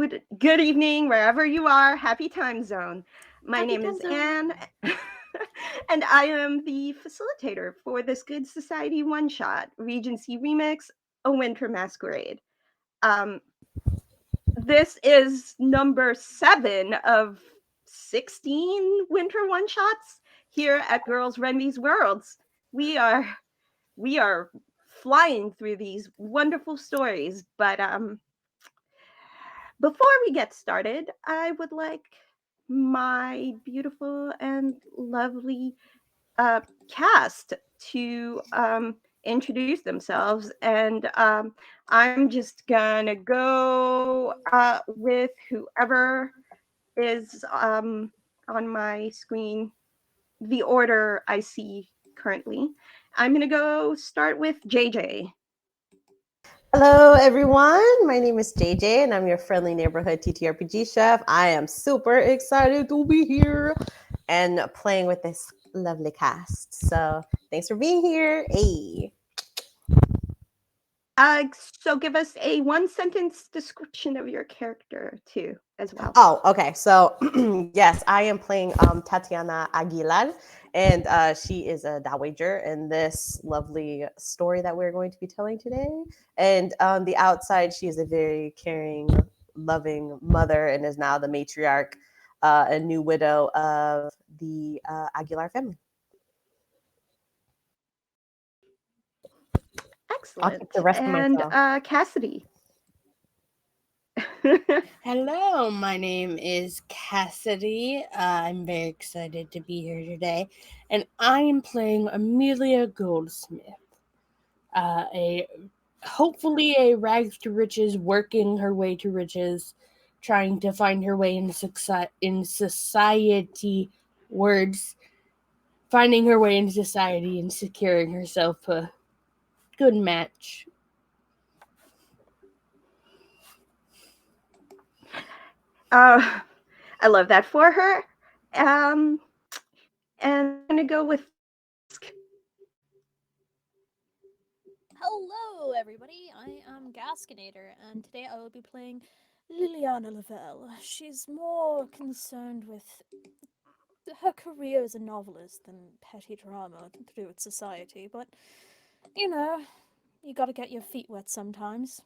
good evening, wherever you are. Happy time zone. My Happy name time is zone. Anne, and I am the facilitator for this Good Society one shot, Regency Remix, A Winter Masquerade. Um, this is number 7 of 16 winter one shots here at Girls Remy's Worlds. We are we are flying through these wonderful stories, but before we get started, I would like my beautiful and lovely cast to introduce themselves. And I'm just gonna go with whoever is on my screen, the order I see currently. I'm gonna go start with JJ. Hello, everyone. My name is JJ, and I'm your friendly neighborhood TTRPG chef. I am super excited to be here and playing with this lovely cast. So, thanks for being here. Hey. So give us a one sentence description of your character too, as well. Oh, okay. So, yes, I am playing Tatiana Aguilar, and she is a dowager in this lovely story that we're going to be telling today. And on the outside, she is a very caring, loving mother and is now the matriarch and new widow of the Aguilar family. I'll keep the Excellent. rest to And myself. Cassidy. Hello, my name is Cassidy. I'm very excited to be here today, and I am playing Amelia Goldsmith, a hopefully a rags to riches, working her way to riches, trying to find her way in society. Words, finding her way in society and securing herself a good match. I love that for her. Um, and I'm gonna go with. Hello, everybody. I am Gaskinator, and today I will be playing Liliana Lavelle. She's more concerned with her career as a novelist than petty drama to do with society, but you know, you gotta get your feet wet sometimes.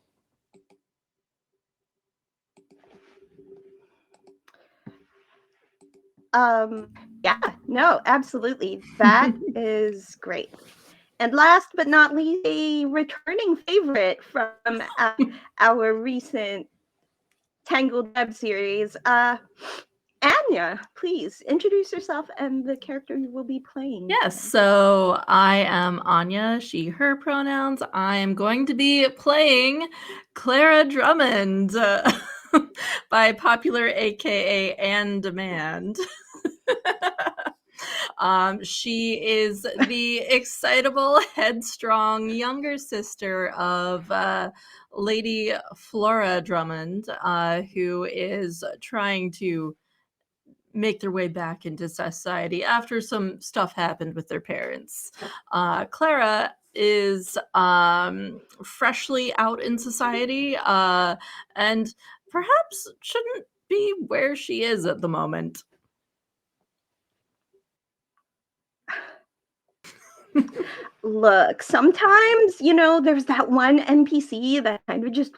Um, yeah, no, absolutely. That is great. And last but not least, a returning favorite from our recent Tangled Web series, Anya. Please introduce yourself and the character you will be playing. Yes, today. so I am Anya, she, her pronouns. I am going to be playing Clara Drummond by popular AKA and demand. She is the excitable, headstrong younger sister of Lady Flora Drummond, who is trying to make their way back into society after some stuff happened with their parents. Clara is freshly out in society and perhaps shouldn't be where she is at the moment. Look, sometimes, there's that one NPC that kind of just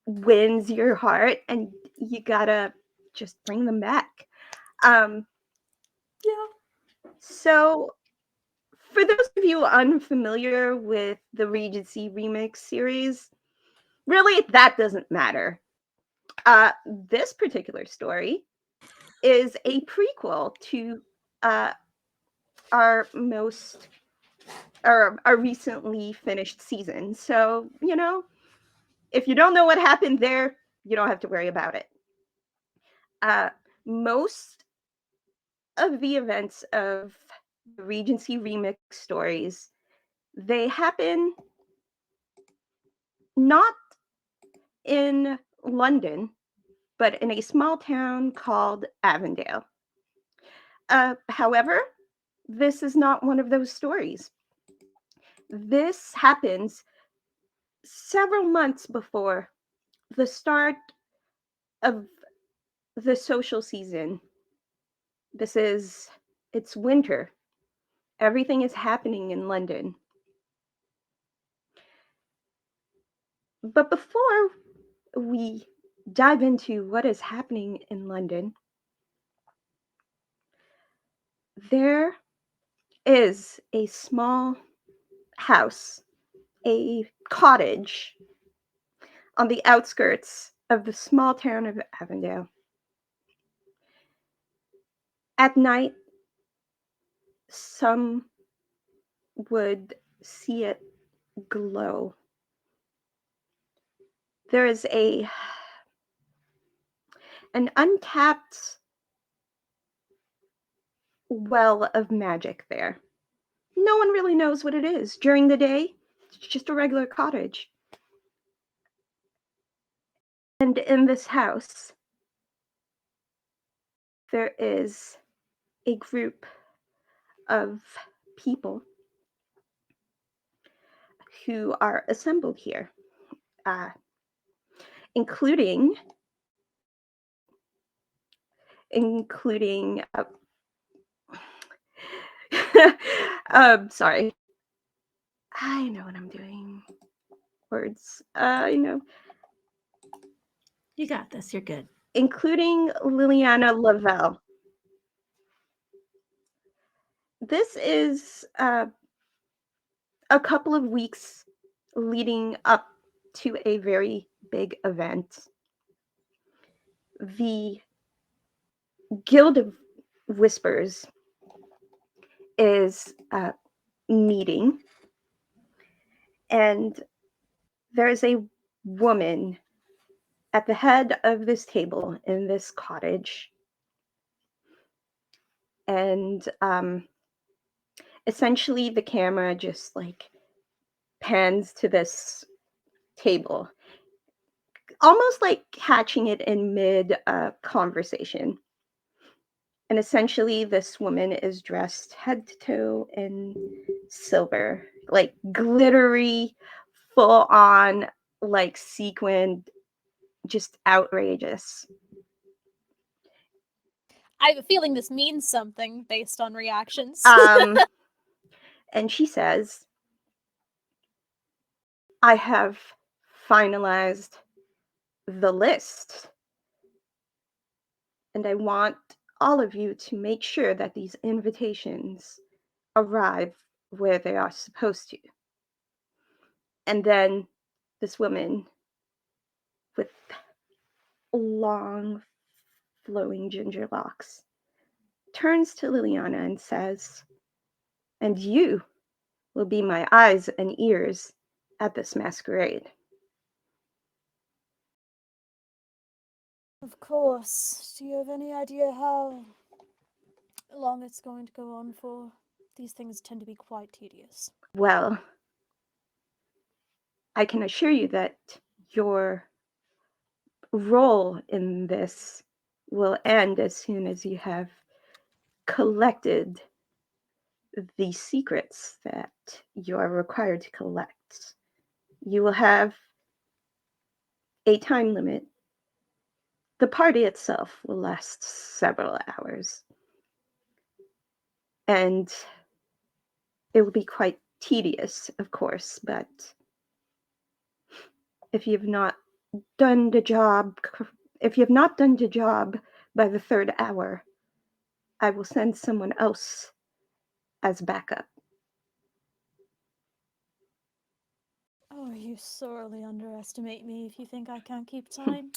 wins your heart and you gotta just bring them back. Um, Yeah. so, for those of you unfamiliar with the Regency Remix series, really, that doesn't matter. This particular story is a prequel to uh, our most or our recently finished season. So, if you don't know what happened there, you don't have to worry about it. Uh, most of the events of the Regency Remix stories, they happen not in London, but in a small town called Avondale. However, this is not one of those stories. This happens several months before the start of the social season. It's winter. Everything is happening in London. But before we dive into what is happening in London, there is a small house, a cottage on the outskirts of the small town of Avondale. At night, some would see it glow. There is an untapped well of magic there. No one really knows what it is. During the day, it's just a regular cottage. And in this house, there is a group of people who are assembled here, uh, including including sorry, I know what I'm doing. Words, You got this. You're good. including Liliana Lavelle. This is a couple of weeks leading up to a very big event. The Guild of Whispers is meeting, and there is a woman at the head of this table in this cottage. And essentially, the camera just like pans to this table, almost like catching it in mid conversation. And essentially, this woman is dressed head to toe in silver, like glittery, full on, like sequined, just outrageous. I have a feeling this means something based on reactions. And she says, I have finalized the list, and I want all of you to make sure that these invitations arrive where they are supposed to. And then this woman with long, flowing ginger locks turns to Liliana and says, and you will be my eyes and ears at this masquerade. Of course. Do you have any idea how long it's going to go on for? These things tend to be quite tedious. Well, I can assure you that your role in this will end as soon as you have collected the secrets that you are required to collect. You will have a time limit. The party itself will last several hours, and it will be quite tedious, of course, but if you've not done the job, if you've not done the job by the third hour, I will send someone else as backup. Oh, you sorely underestimate me if you think I can't keep time.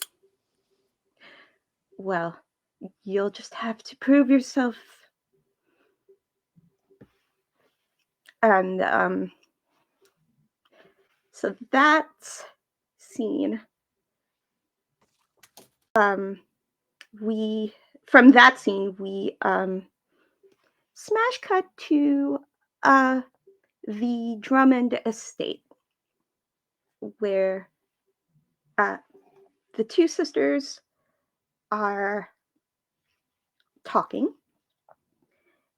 Well, you'll just have to prove yourself. And so that scene, we from that scene we smash cut to the Drummond estate, where uh, the two sisters are talking,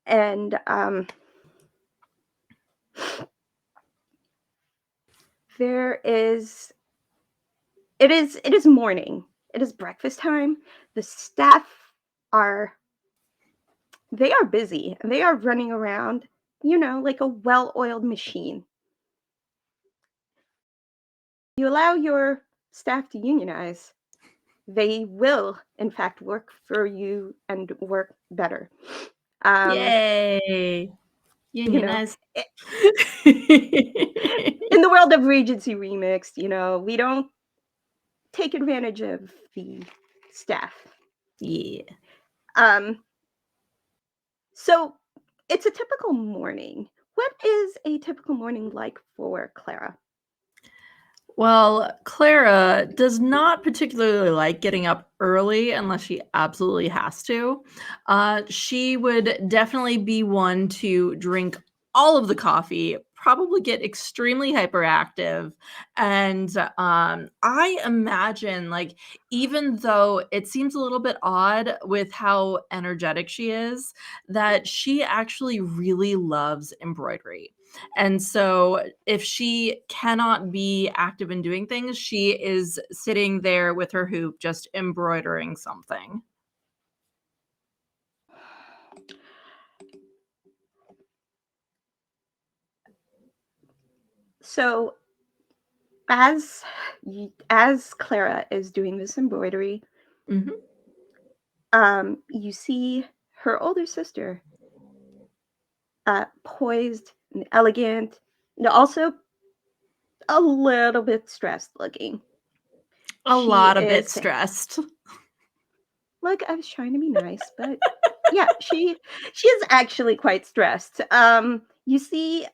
and there is it is morning. It is breakfast time. The staff are they are busy and they are running around, like a well-oiled machine. You allow your staff to unionize, they will in fact work for you and work better. Um, Yay! you know, Unionize. i- in the world of Regency Remixed, we don't take advantage of the staff. Yeah. Um, so it's a typical morning. What is a typical morning like for Clara? Well, Clara does not particularly like getting up early unless she absolutely has to. She would definitely be one to drink all of the coffee, probably get extremely hyperactive. And I imagine, like, even though it seems a little bit odd with how energetic she is, that she actually really loves embroidery. And so if she cannot be active in doing things, she is sitting there with her hoop just embroidering something. So as Clara is doing this embroidery, Mhm. you see her older sister, poised and elegant, and also a little bit stressed looking. A She lot a bit is stressed. Look, I was trying to be nice, but yeah, she is actually quite stressed. You see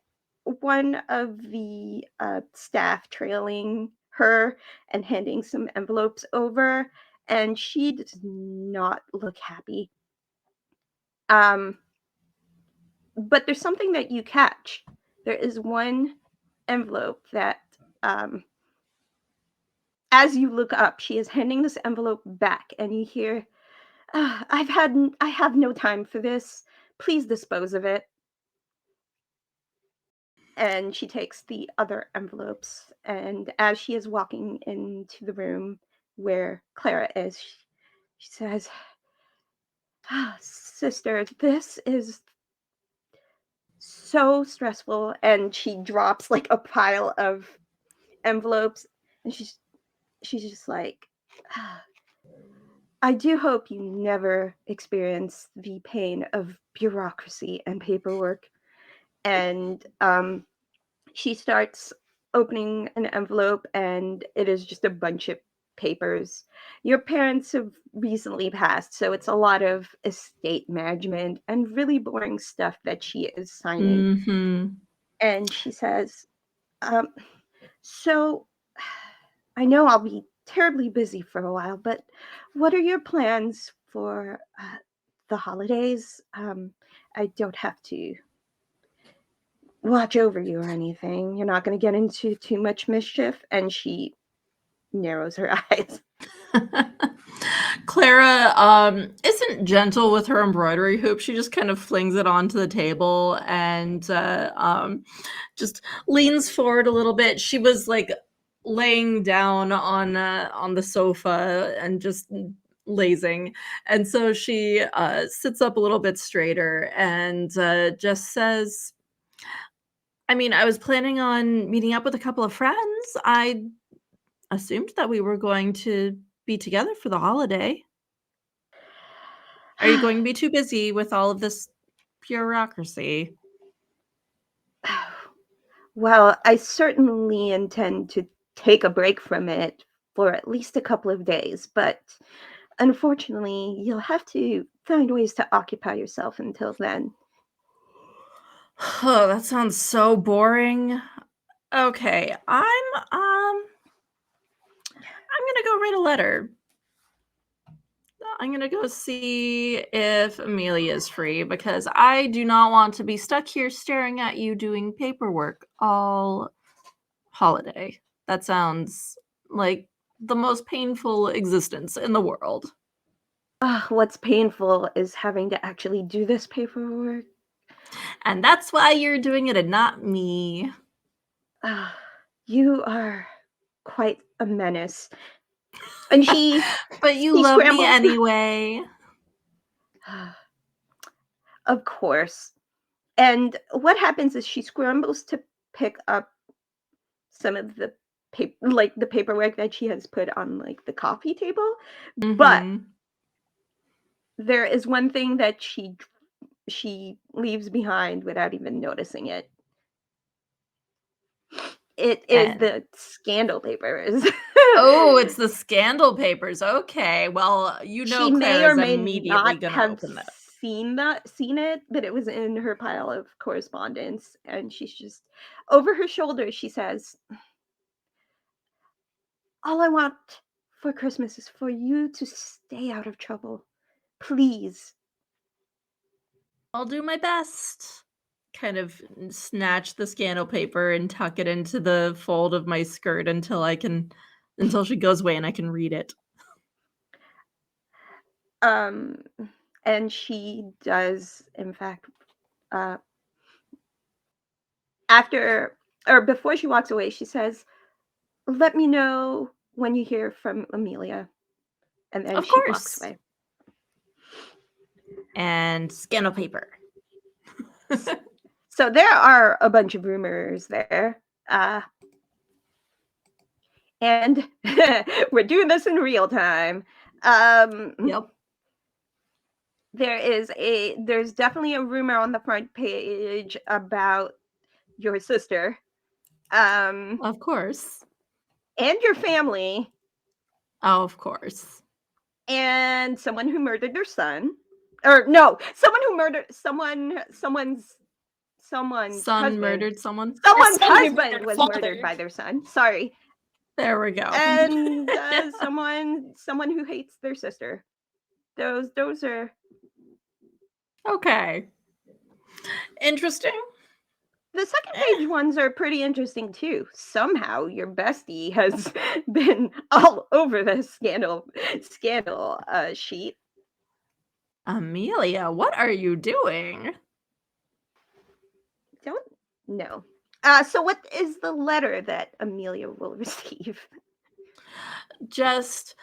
one of the staff trailing her and handing some envelopes over, and she does not look happy. Um, but there's something that you catch. There is one envelope that, um, as you look up, she is handing this envelope back, and you hear, I have no time for this. Please dispose of it." And she takes the other envelopes, and as she is walking into the room where Clara is, she says, "Sister, this is so stressful." And she drops like a pile of envelopes, and she's just like, "I do hope you never experience the pain of bureaucracy and paperwork." And she starts opening an envelope, and it is just a bunch of papers. Your parents have recently passed, so it's a lot of estate management and really boring stuff that she is signing. Mhm. And she says, um, "So I know I'll be terribly busy for a while, but what are your plans for the holidays? I don't have to watch over you or anything. You're not going to get into too much mischief." And she narrows her eyes. Clara isn't gentle with her embroidery hoop. She just kind of flings it onto the table and just leans forward a little bit. She was like laying down on the sofa and just lazing, and so she sits up a little bit straighter and just says, "I mean, I was planning on meeting up with a couple of friends. I assumed that we were going to be together for the holiday. Are you going to be too busy with all of this bureaucracy?" Well, I certainly intend to take a break from it for at least a couple of days, but unfortunately, you'll have to find ways to occupy yourself until then. Oh, that sounds so boring. Okay, I'm gonna go write a letter. I'm gonna go see if Amelia is free because I do not want to be stuck here staring at you doing paperwork all holiday. That sounds like the most painful existence in the world. What's painful is having to actually do this paperwork. And that's why you're doing it and not me. Ah, you are quite a menace. And she But you he love me scrambles. anyway. Of course. And what happens is she scrambles to pick up some of the like the paperwork that she has put on like the coffee table, but Mhm. there is one thing that she leaves behind without even noticing it. It is And the scandal papers. oh, it's the scandal papers. Okay. Well, you know She may or Clara's may immediately not gonna have open that. seen it, but it was in her pile of correspondence, and she's just over her shoulder. She says, "All I want for Christmas is for you to stay out of trouble, please." I'll do my best. Kind of snatch the scandal paper and tuck it into the fold of my skirt until she goes away and I can read it. Um, and she does, in fact, uh, after or before she walks away, she says, "Let me know when you hear from Amelia." And then Of she walks course. away. And scandal paper. So there are a bunch of rumors there. And we're doing this in real time. Yep. There's definitely a rumor on the front page about your sister, Of course. and your family, Oh, of course. and someone who murdered their son, or no, someone who murdered someone's Son husband. murdered someone. Someone's Son who husband murdered was father. murdered by their son. Sorry, There we go. and someone who hates their sister. Those are Okay. Interesting. the second page ones are pretty interesting too. Somehow your bestie has been all over the scandal sheet. Amelia, what are you doing? Don't know. So what is the letter that Amelia will receive? Just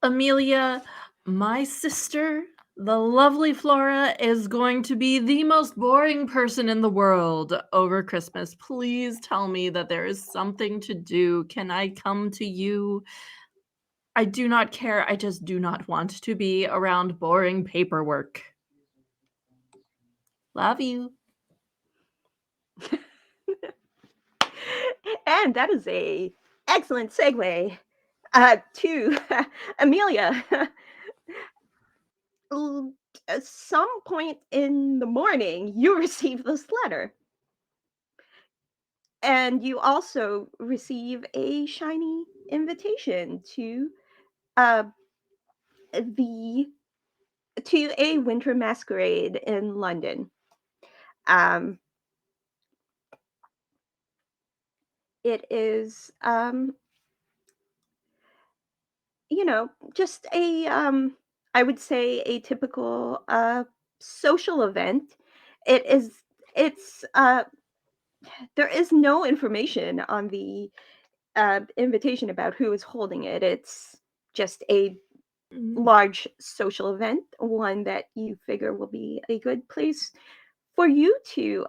Amelia, my sister, the lovely Flora, is going to be the most boring person in the world over Christmas. Please tell me that there is something to do. Can I come to you? I do not care. I just do not want to be around boring paperwork. Love you. And that is a excellent segue to Amelia. At some point in the morning, you receive this letter. And you also receive a shiny invitation uh, the to a winter masquerade in London. Um, it is, just I would say a typical social event. It is, it's, there is no information on the invitation about who is holding it. It's just a Mm. large social event, one that you figure will be a good place for you to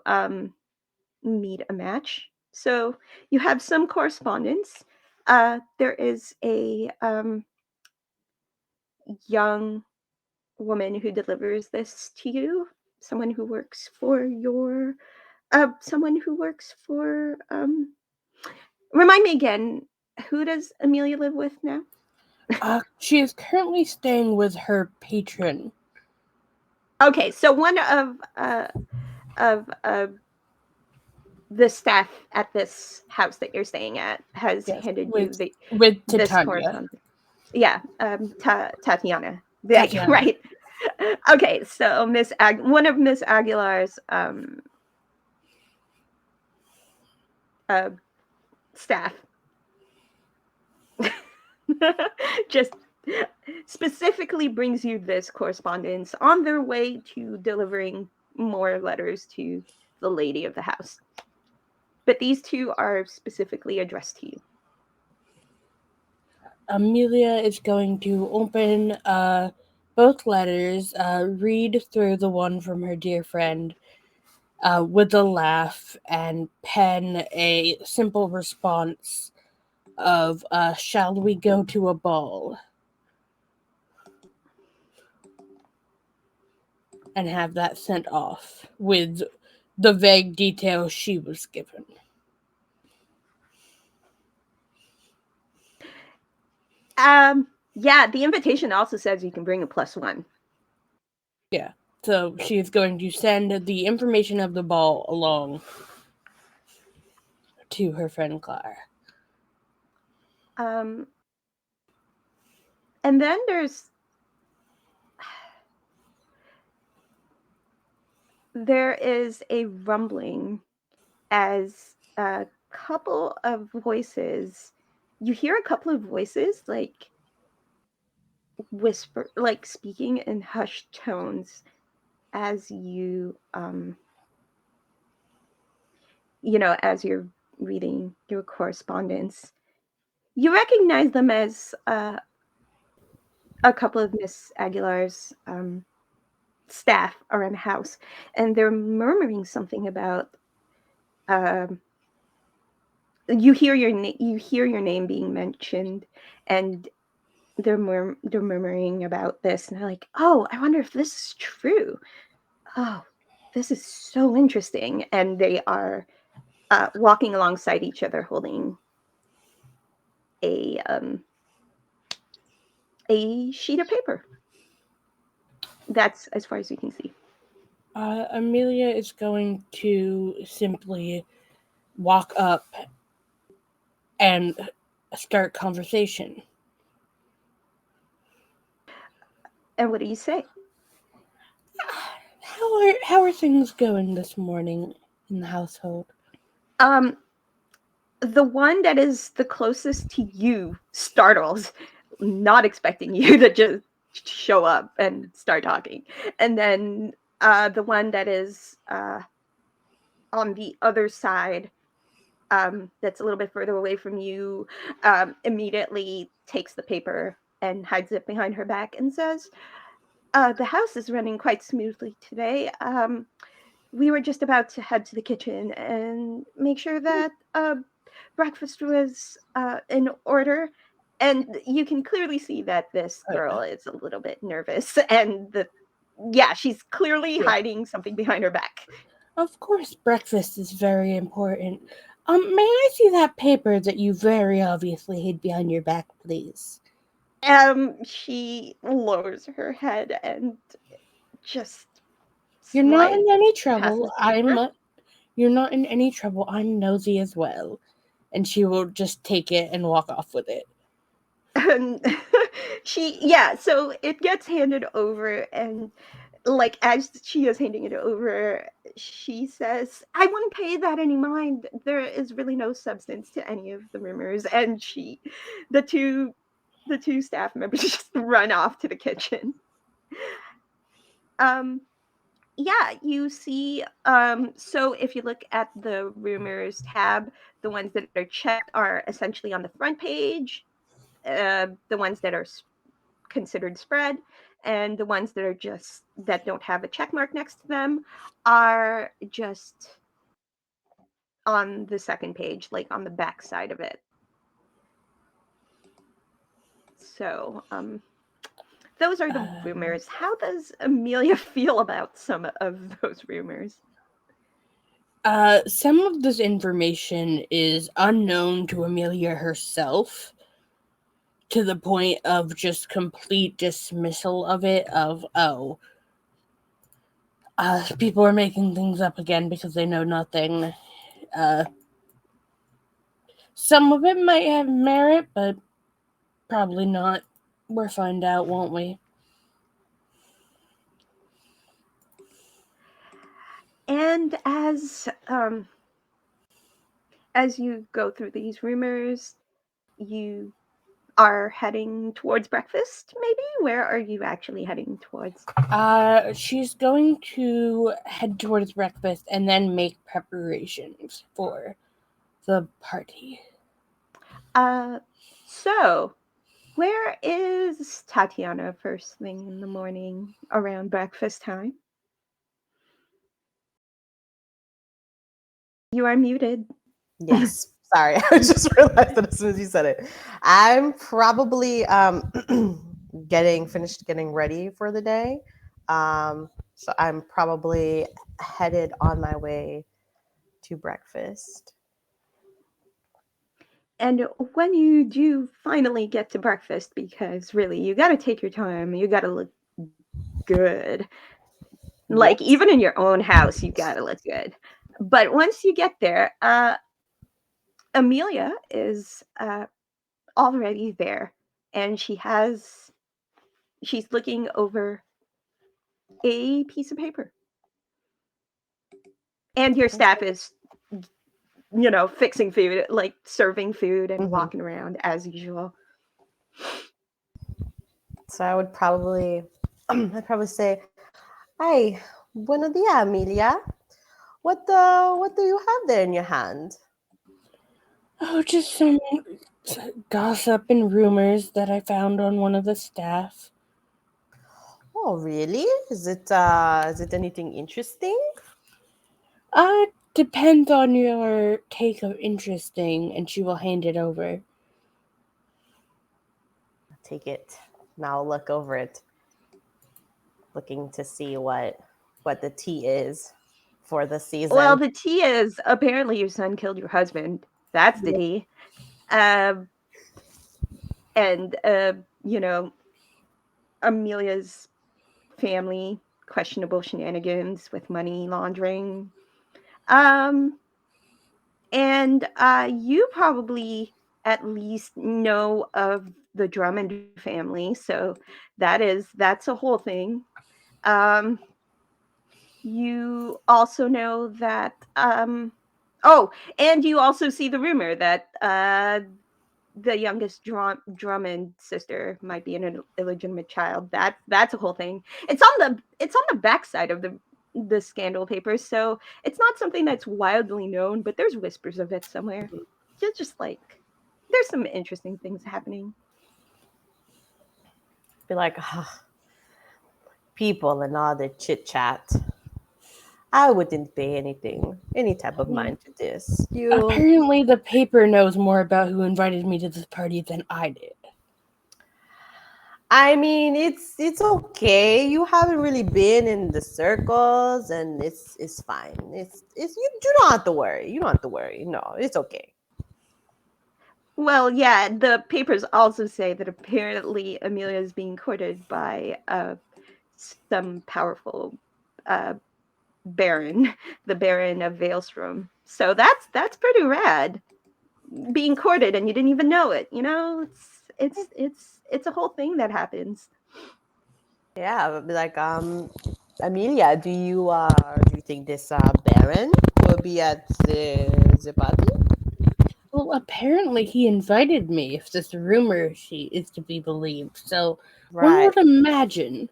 meet a match. So you have some correspondence. There is a young woman who delivers this to you, someone who works for remind me again, who does Amelia live with now? She is currently staying with her patron. Okay, so one of the staff at this house that you're staying at has Yes, handed you with this Titania. correspondence. Yeah, Tatiana. Right, Tatiana. right. Okay, so one of Miss Aguilar's uh, staff just specifically brings you this correspondence on their way to delivering more letters to the lady of the house. But these two are specifically addressed to you. Amelia is going to open both letters, read through the one from her dear friend with a laugh, and pen a simple response of, shall we go to a ball? And have that sent off with the vague details she was given. Yeah, the invitation also says you can bring a +1. Yeah. So she is going to send the information of the ball along to her friend Clara. And then there is a rumbling as a couple of voices. You hear a couple of voices like whisper, like speaking in hushed tones as as you're reading your correspondence. You recognize them as a couple of Miss Aguilar's staff around the house, and they're murmuring something about. You hear your name being mentioned, and they're murmuring about this, and they're like, "Oh, I wonder if this is true. Oh, this is so interesting." And they are walking alongside each other, holding a sheet of paper. That's as far as you can see. Amelia is going to simply walk up and start conversation. And what do you say? How are things going this morning in the household? The one that is the closest to you startles, not expecting you to just show up and start talking. And then the one that is on the other side, that's a little bit further away from you, immediately takes the paper and hides it behind her back and says, "The house is running quite smoothly today. We were just about to head to the kitchen and make sure that breakfast was in order." And you can clearly see that this girl is a little bit nervous, and she's clearly hiding something behind her back. Of course, breakfast is very important. May I see that paper that you very obviously hid behind your back, please? She lowers her head and just You're not in any passes trouble. You're not in any trouble. I'm nosy as well. And she will just take it and walk off with it. And so it gets handed over, and like as she is handing it over, she says, "I wouldn't pay that any mind. There is really no substance to any of the rumors." And the two staff members just run off to the kitchen. You see, so if you look at the rumors tab, the ones that are checked are essentially on the front page. The ones that are considered spread, and the ones that don't have a check mark next to them are just on the second page, like on the back side of it. So those are the rumors. How does Amelia feel about some of those rumors? Some of this information is unknown to Amelia herself, to the point of just complete dismissal of it, of, people are making things up again because they know nothing. Some of it might have merit, but probably not. We'll find out, won't we? And as you go through these rumors, you are heading towards breakfast, maybe? Where are you actually heading towards? She's going to head towards breakfast and then make preparations for the party. So Where is Tatiana first thing in the morning around breakfast time? You are muted. Yes. Sorry, I just realized that as soon as you said it. I'm probably getting ready for the day. So I'm probably headed on my way to breakfast. And when you do finally get to breakfast, because really you got to take your time, you got to look good. Like Yes. even in your own house, you got to look good. But once you get there, Amelia is already there, and she's looking over a piece of paper, and your staff is fixing food, like serving food and Hmm. walking around as usual. So I would probably, I'd probably say, "Hi, buenos dias, Amelia. What do you have there in your hand?" Oh, just some gossip and rumors that I found on one of the staff. Oh, really? Is it anything interesting? Depends on your take of interesting, and she will hand it over. Take it. Now I'll look over it, looking to see what the tea is for the Well, season. the tea is apparently your son killed your husband. That's the Yeah. tea. Um, and you know, Amelia's family questionable shenanigans with money laundering. Um, and you probably at least know of the Drummond family, so that's a whole thing. Um, you also know that oh, and you also see the rumor that the youngest Drummond sister might be an illegitimate child. That's a whole thing. It's on the backside of the scandal papers, so it's not something that's wildly known, but there's whispers of it somewhere. Just like there's some interesting things happening. Be like, people and all their chit chat. I wouldn't pay any type of Hmm. mind to this. You, Apparently, the paper knows more about who invited me to this party than I did. I mean, it's okay. You haven't really been in the circles, and it's fine. It's you do not have to worry. You don't have to worry. No, it's okay. Well, yeah, the papers also say that apparently Amelia is being courted by some powerful uh, baron, the Baron of Veilstrom. So that's pretty rad. Being courted and you didn't even know it. It's a whole thing that happens. Yeah, but be like, Amelia, do you think this Baron will be at the party? Well, apparently he invited me, if this rumor she is to be believed. So one Right. would imagine.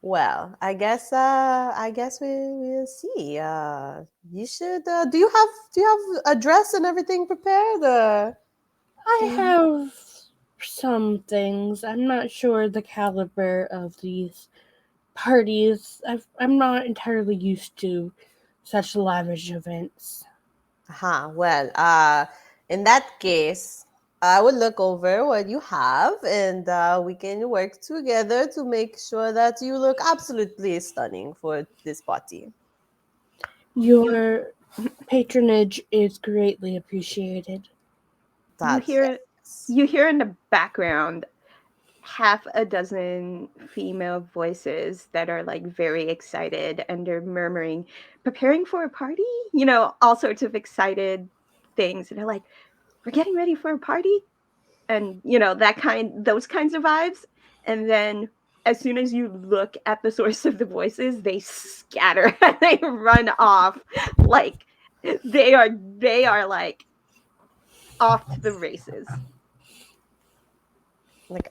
Well, I guess we'll see. You should. Do you have a dress and everything prepared? Do I you, have some things. I'm not sure the caliber of these parties. I'm not entirely used to such lavish events. Well, in that case, I would look over what you have, and we can work together to make sure that you look absolutely stunning for this party. You Your patronage is greatly appreciated. you That's hear yes. you hear in the background half a dozen female voices that are like very excited and they're murmuring, preparing for a party, all sorts of excited things. And they're like, we're getting ready for a party. And those kinds of vibes. And then as soon as you look at the source of the voices, they scatter and they run off like they are like off to the races. Like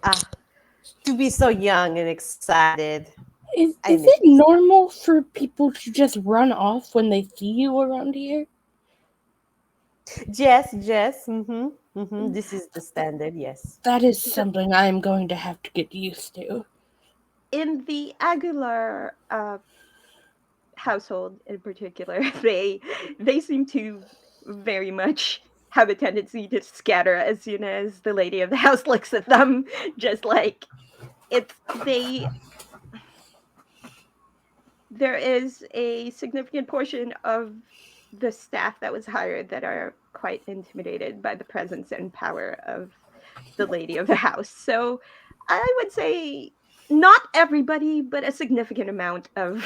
to be so young and excited. I Is miss it you. normal for people to just run off when they see you around here? Jess, Jess. This is the standard. Yes. That is So something I am going to have to get used to. in the Aguilar household in particular, they seem to very much have a tendency to scatter as soon as the lady of the house looks at them. Just like it's they there is a significant portion of the staff that was hired that are quite intimidated by the presence and power of the lady of the house. So I would say not everybody, but a significant amount of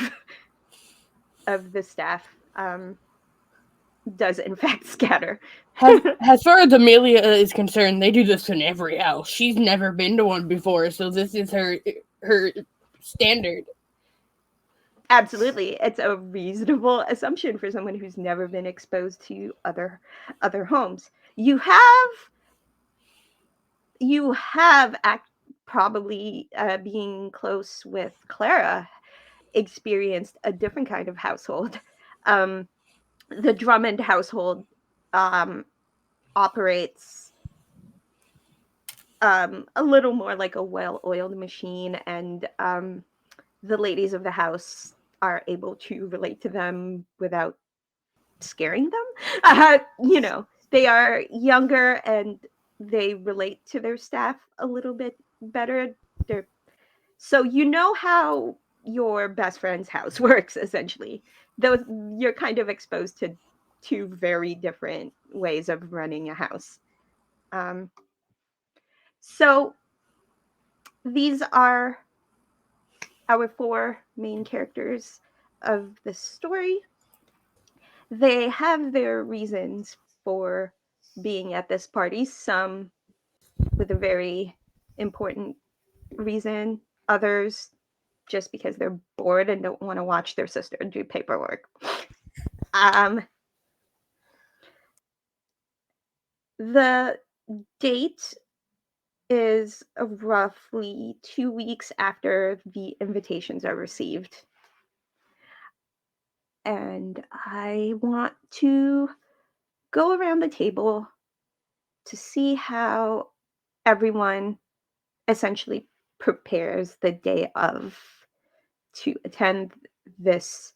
the staff does in fact scatter. As far as Amelia is concerned, they do this in every house. She's never been to one before, so this is her standard. Absolutely, it's a reasonable assumption for someone who's never been exposed to other homes. You have probably being close with Clara experienced a different kind of household. Um, the Drummond household um, operates a little more like a well-oiled machine, and the ladies of the house are able to relate to them without scaring them. They are younger and they relate to their staff a little bit better. They're So you know how your best friend's house works essentially. Those You're kind of exposed to two very different ways of running a house. Um, so these are our four main characters of the story. They have their reasons for being at this party, some with a very important reason, others just because they're bored and don't want to watch their sister do paperwork. Um, the date is roughly 2 weeks after the invitations are received. And I want to go around the table to see how everyone essentially prepares the day of to attend this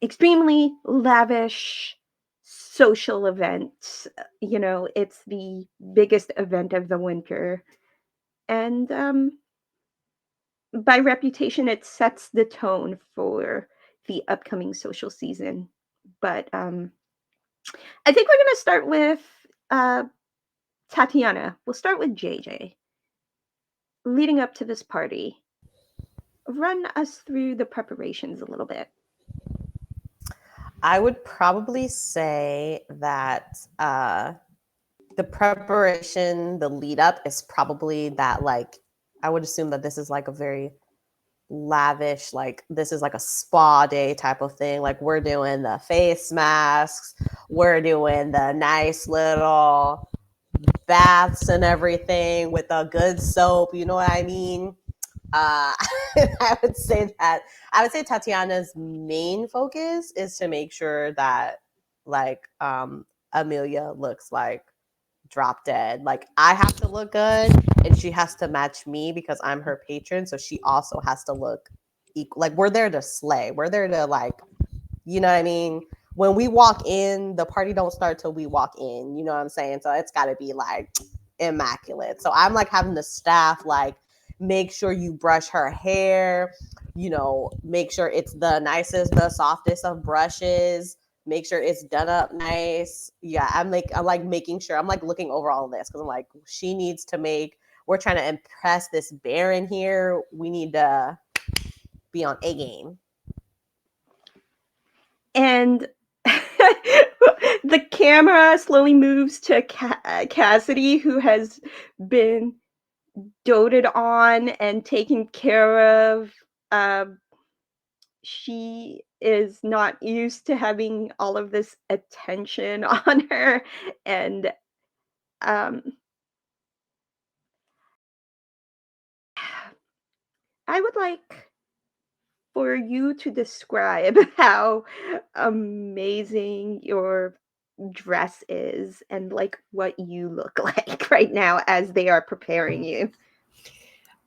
extremely lavish social event. It's the biggest event of the winter. And by reputation, it sets the tone for the upcoming social season. But I think we're going to start with uh, Tatiana. We'll start with JJ. Leading up to this party, run us through the preparations a little bit. I would probably say that the preparation, the lead up is probably that, like, I would assume that this is like a very lavish, like this is like a spa day type of thing. Like we're doing the face masks, we're doing the nice little baths and everything with a good soap, you know what I mean? uh I would say that I would say Tatiana's main focus is to make sure that, like, Amelia looks like drop dead. Like I have to look good and she has to match me because I'm her patron, so she also has to look equal. Like we're there to slay, we're there to, like, you know what I mean? When we walk in, the party don't start till we walk in, you know what I'm saying? So it's got to be like immaculate. So I'm like having the staff like make sure you brush her hair, make sure it's the nicest, the softest of brushes, make sure it's done up nice. Yeah, I'm like making sure, I'm like looking over all of this because I'm like, she needs to make, we're trying to impress this Baron here. We need to be on A game. And the camera slowly moves to Cassidy, who has been doted on and taken care of. Um, she is not used to having all of this attention on her, and um, I would like for you to describe how amazing your dress is and like what you look like right now as they are preparing you.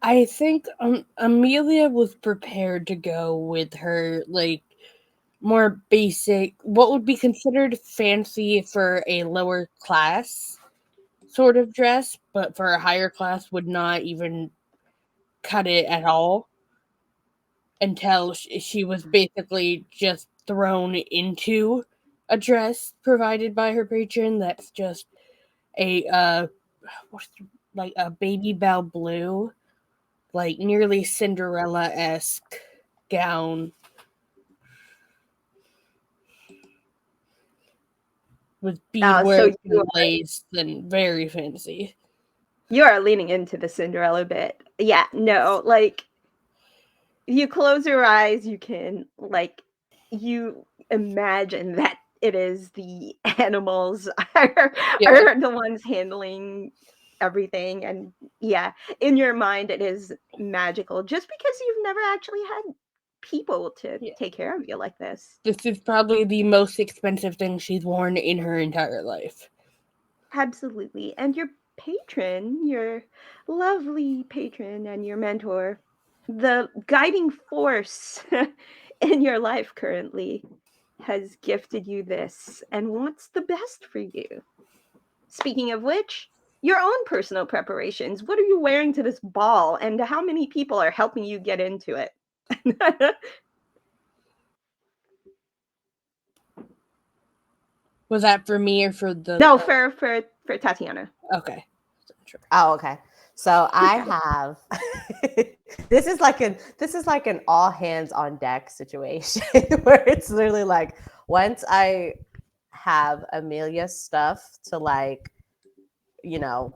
I think Amelia was prepared to go with her like more basic, what would be considered fancy for a lower class sort of dress, but for a higher class would not even cut it at all until she was basically just thrown into a dress provided by her patron that's just a what's like a baby bell blue, like nearly Cinderella-esque gown with So beadwork and lace and very fancy. you are leaning into the Cinderella bit. Yeah, no, like you close your eyes, you can like you imagine that it is the animals are the ones handling everything, and yeah, in your mind it is magical just because you've never actually had people to Yeah. take care of you like this. This is probably the most expensive thing she's worn in her entire life. Absolutely. And your patron, your lovely patron and your mentor, the guiding force in your life currently, has gifted you this and wants the best for you. Speaking of which, your own personal preparations. What are you wearing to this ball, and how many people are helping you get into it? Was that for me or for the? No, for Tatiana. Okay. Sure. Oh, okay. So I have this is like an all hands on deck situation where it's literally like once I have Amelia's stuff to like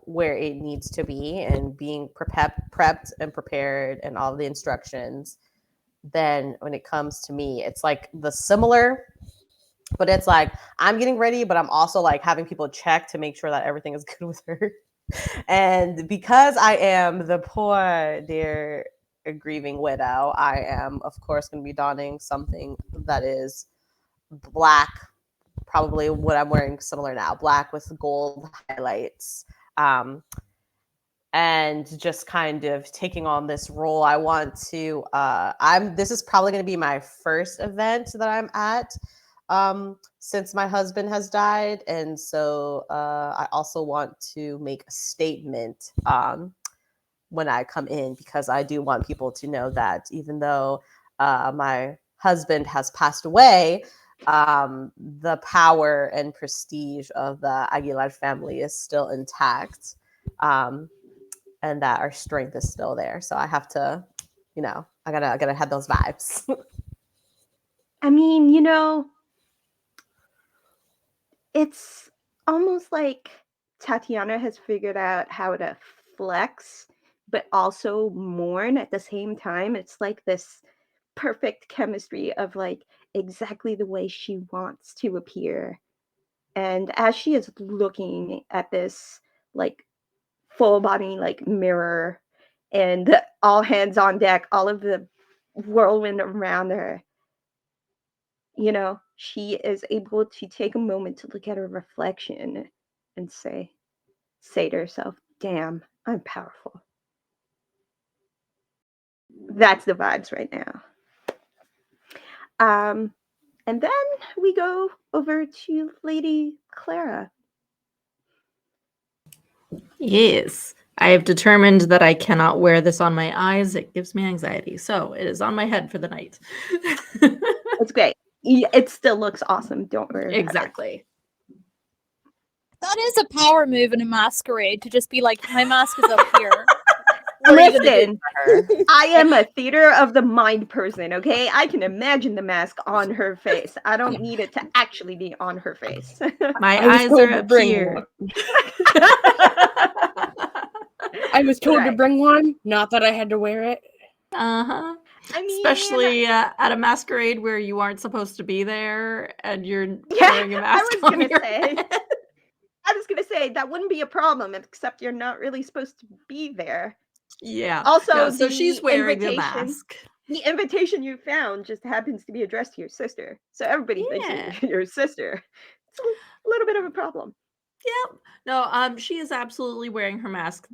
where it needs to be and being prepped and prepared and all the instructions, then when it comes to me it's like the similar, but it's like I'm getting ready but I'm also like having people check to make sure that everything is good with her. And because I am the poor dear grieving widow, I am of course going to be donning something that is black, probably what I'm wearing similar now, black with gold highlights. And just kind of taking on this role. I want to this is probably going to be my first event that I'm at since my husband has died, and so I also want to make a statement when I come in, because I do want people to know that even though my husband has passed away, the power and prestige of the Aguilar family is still intact, and that our strength is still there. So I have to, I gotta have those vibes. I mean, it's almost like Tatiana has figured out how to flex, but also mourn at the same time. It's like this perfect chemistry of like exactly the way she wants to appear. And as she is looking at this like full body like mirror and all hands on deck, all of the whirlwind around her, she is able to take a moment to look at her reflection and say to herself, damn, I'm powerful. That's the vibes right now. And then we go over to Lady Clara. Yes. I have determined that I cannot wear this on my eyes. It gives me anxiety. So it is on my head for the night. It's great. It still looks awesome. Don't worry about Exactly. That is a power move in a masquerade to just be like, my mask is up here. What are you gonna do? Listen, I am a theater of the mind person, okay? I can imagine the mask on her face. I don't need it to actually be on her face. My I was eyes told are to up bring here. one. I was told to Right. bring one, not that I had to wear it. Uh-huh. I mean, Especially at a masquerade where you aren't supposed to be there and you're yeah, wearing a mask I was on gonna your say. head. I was gonna say that wouldn't be a problem, except you're not really supposed to be there. Yeah. Also, No, so she's wearing the invitation, mask. the invitation you found just happens to be addressed to your sister, so everybody thinks Yeah. you're your sister. it's a little bit of a problem. Yep. No, she is absolutely wearing her mask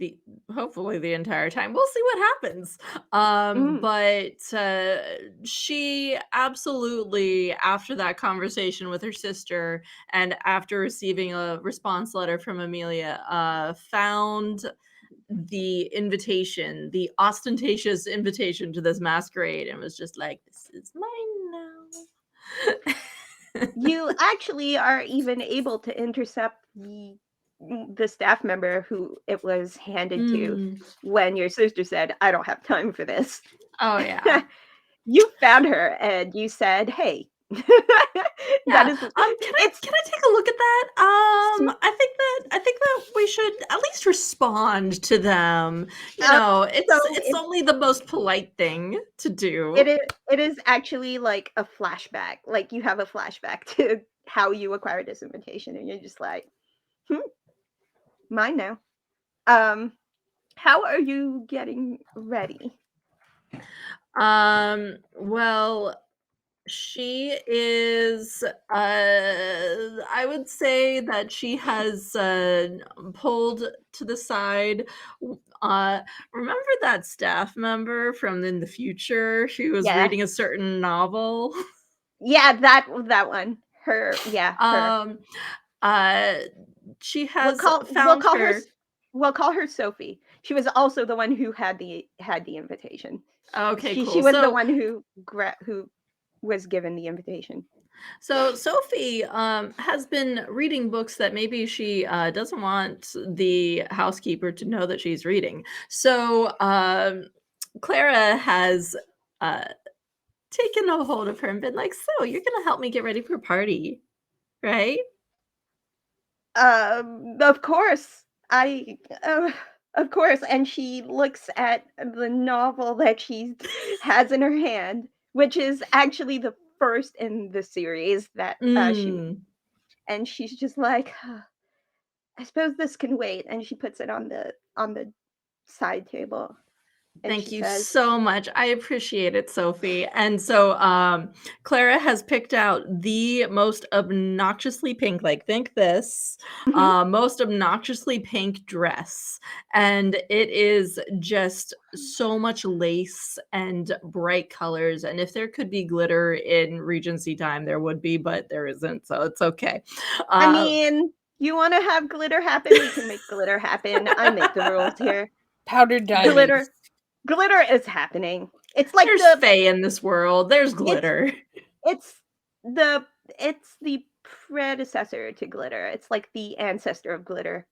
hopefully the entire time. We'll see what happens. Mm. But she absolutely, after that conversation with her sister and after receiving a response letter from Amelia, found the invitation, the ostentatious invitation to this masquerade, and was just like, this is mine now. You actually are even able to intercept the staff member who it was handed to Mm. when your sister said, "I don't have time for this." Oh yeah. You found her and you said, "Hey." That Yeah. is Can it's I take a look at that? su- I think that we should at least respond to them. You uh, know, so it's only the most polite thing to it do. is it is actually like a flashback. Like you have a flashback to how you acquired this invitation and you're just like, "Hmm, mine now." Um how are you getting ready? Well, she is I would say that she has pulled to the side. Remember that staff member from in the future who was Yeah. reading a certain novel? Yeah, that one. Her, yeah, her. um uh she We'll has call we'll found call her her. S- we'll call her Sophie. She was also the one who had the invitation. Okay, She cool. was the one who was given the invitation. So Sophie has been reading books that maybe she doesn't want the housekeeper to know that she's reading. So Clara has uh, taken a hold of her and been like, "So you're gonna help me get ready for a party, right?" Of course. Of course. And she looks at the novel that she has in her hand, which is actually the first in the series that she Mm. and she's just like, I suppose this can wait. And she puts it on the side table and she Thank you says, so much. I appreciate it, Sophie. And so Clara has picked out the most obnoxiously pink, like think this, "Mhm. most obnoxiously pink dress. And it is just so much lace and bright colors. And if there could be glitter in Regency time, there would be, but there isn't. So it's okay. I Uh, mean, you want to have glitter happen? We can make glitter happen. I make the rules here. Powdered diamonds. Glitter, glitter is happening. It's like there's fae in this world, there's it's glitter. it's the it's the predecessor to glitter. It's like the ancestor of glitter.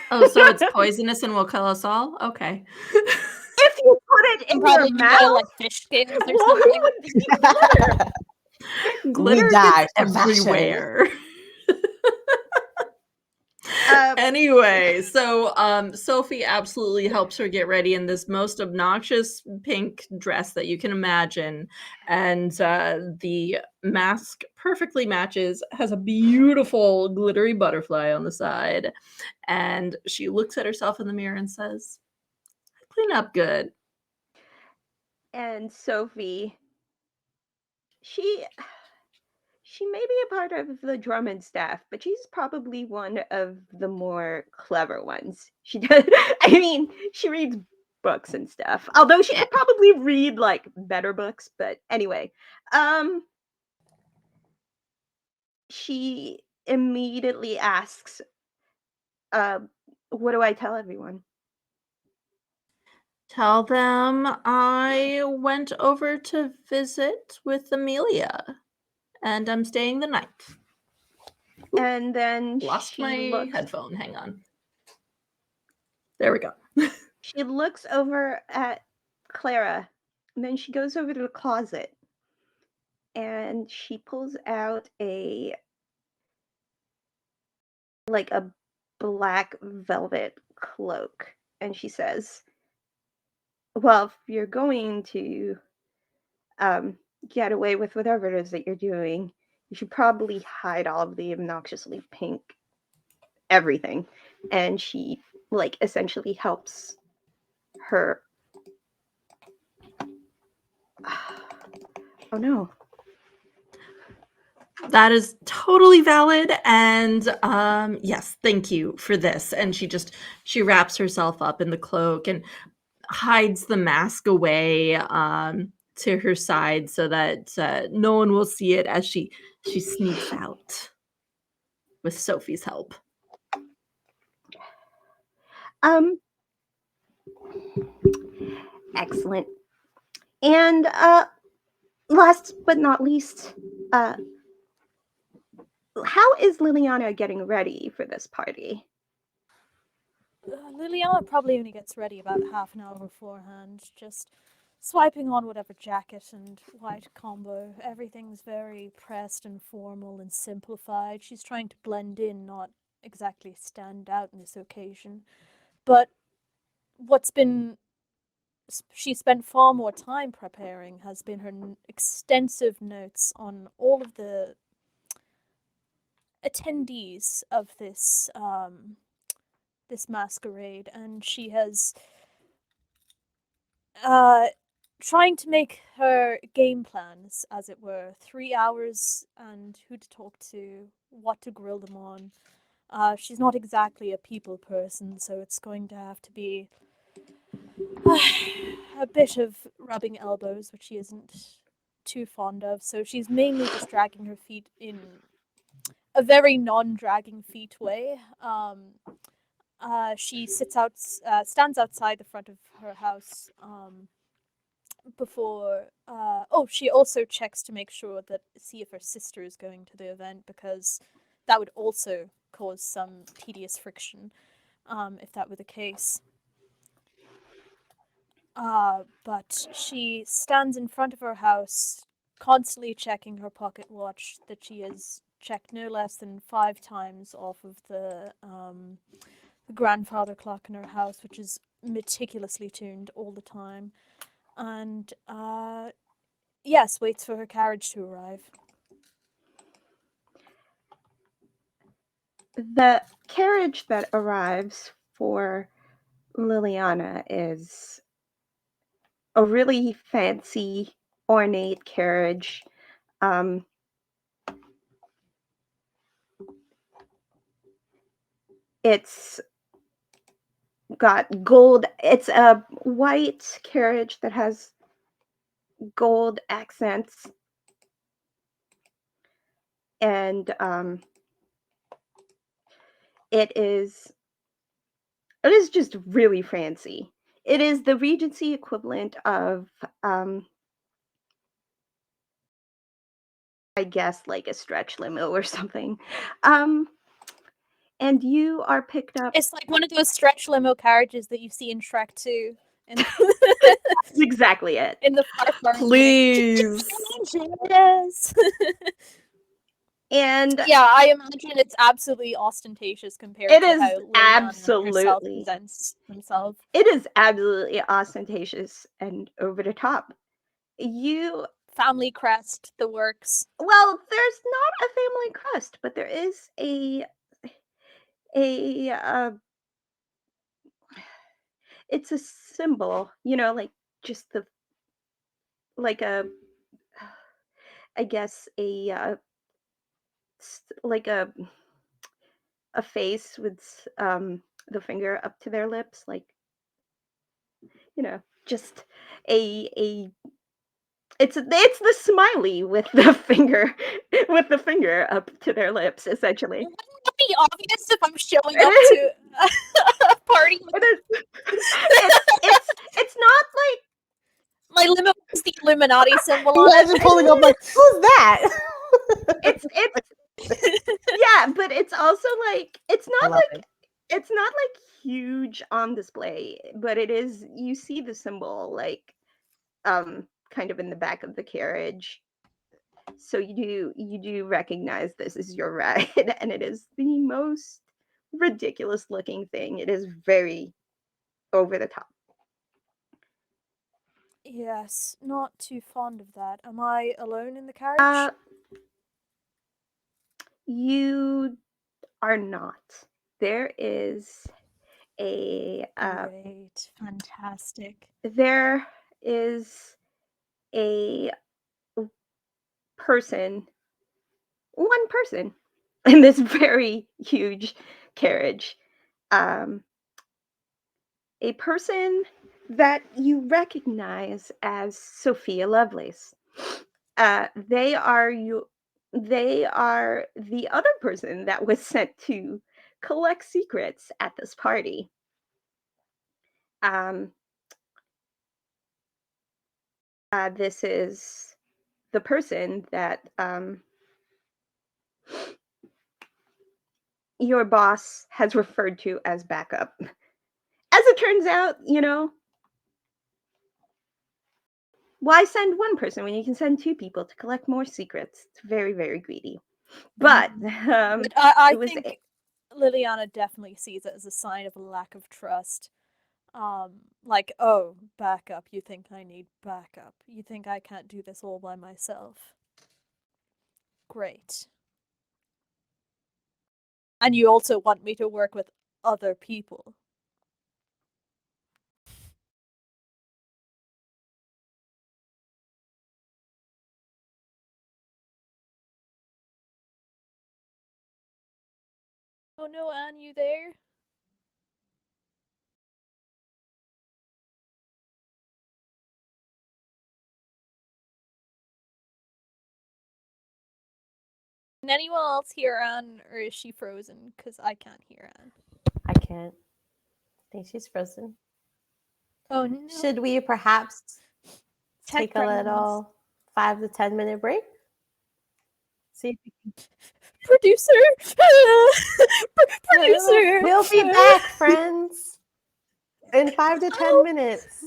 Oh, so it's poisonous and will kill us all? Okay. If you put it I'm in your probably made of mouth, like fish scales or well, who something. would eat glitter? We Glitter gets die for fashion. everywhere. Uh, Anyway, so Sophie absolutely helps her get ready in this most obnoxious pink dress that you can imagine. And the mask perfectly matches, has a beautiful glittery butterfly on the side. And she looks at herself in the mirror and says, "I clean up good." and Sophie, she she may be a part of the Drummond staff, but she's probably one of the more clever ones. She does. I mean, she reads books and stuff. Although she Yeah. could probably read like better books, but anyway, um, she immediately asks, uh, "What do I tell everyone?" Tell them I went over to visit with Amelia and I'm staying the night. And then Lost my looks headphone. Hang on. There we go. she looks over at Clara, and then she goes over to the closet and she pulls out a black velvet cloak and she says, "Well, if you're going to get away with whatever it is that you're doing, you should probably hide all of the obnoxiously pink everything." And she like essentially helps her. Oh no. That is totally valid, and yes, thank you for this. And she wraps herself up in the cloak and hides the mask away to her side so that no one will see it as she sneaks out with Sophie's help. Um, excellent. And last but not least, uh, how is Liliana getting ready for this party? Liliana probably only gets ready about half an hour beforehand, just swiping on whatever jacket and white combo. Everything's very pressed and formal and simplified. She's trying to blend in, not exactly stand out in this occasion. But what's been she spent far more time preparing has been her extensive notes on all of the attendees of this masquerade, and she has uh trying to make her game plans, as it were. 3 hours and who to talk to, what to grill them on. She's not exactly a people person, so it's going to have to be a bit of rubbing elbows, which she isn't too fond of. So she's mainly just dragging her feet in a very non-dragging feet way. She stands outside the front of her house before. Oh, she also checks to make sure see if her sister is going to the event, because that would also cause some tedious friction if that were the case. But she stands in front of her house, constantly checking her pocket watch that she has checked no less than 5 times off of the grandfather clock in her house, which is meticulously tuned all the time. And yes, waits for her carriage to arrive. The carriage that arrives for Liliana is a really fancy, ornate carriage. Um, it's got gold. It's a white carriage that has gold accents, and it is just really fancy. It is the Regency equivalent of I guess like a stretch limo or something. Um, and you are picked up. It's like one of those stretch limo carriages that you see in Shrek 2. And That's exactly it. in the far, far Please. Yes. And Yeah, I imagine it's absolutely ostentatious compared it to is how Liliana herself absolutely, presents himself. it is absolutely ostentatious and over the top. You, Family crest, the works. well, there's not a family crest, but there is a it's a symbol, like just the like a I guess like a face with the finger up to their lips, like just a it's the smiley with the finger up to their lips, essentially. Wouldn't it be obvious if I'm showing It up is. to a party with It is. It's not like my limo is the Illuminati symbol on Imagine it? pulling up like, who's that? it's yeah, but it's also like I love it. it's not like huge on display, but it is. You see the symbol like kind of in the back of the carriage, so you do recognize this is your ride, and it is the most ridiculous looking thing. It is very over the top. Yes, not too fond of that. Am I alone in the Uh, carriage? you are not. There is a Great, fantastic. there is a person one person in this very huge carriage. Um, a person that you recognize as Sophia Lovelace. They are you. They are the other person that was sent to collect secrets at this party. Um, this is the person that your boss has referred to as backup. As it turns out, why send one person when you can send two people to collect more secrets? It's very, very greedy. But But I it was think Liliana definitely sees it as a sign of a lack of trust. Like, oh, backup. You think I need backup? You think I can't do this all by myself? Great. And you also want me to work with other people. Oh no, Anne, you there? Can anyone else hear Anne, or is she frozen? Because I can't hear Anne. I can't. I think she's frozen. Oh no. Should we perhaps Tech take a little 5 to 10 minute break? See if we can... Producer! Producer! We'll be back, friends, in 5 to 10 minutes.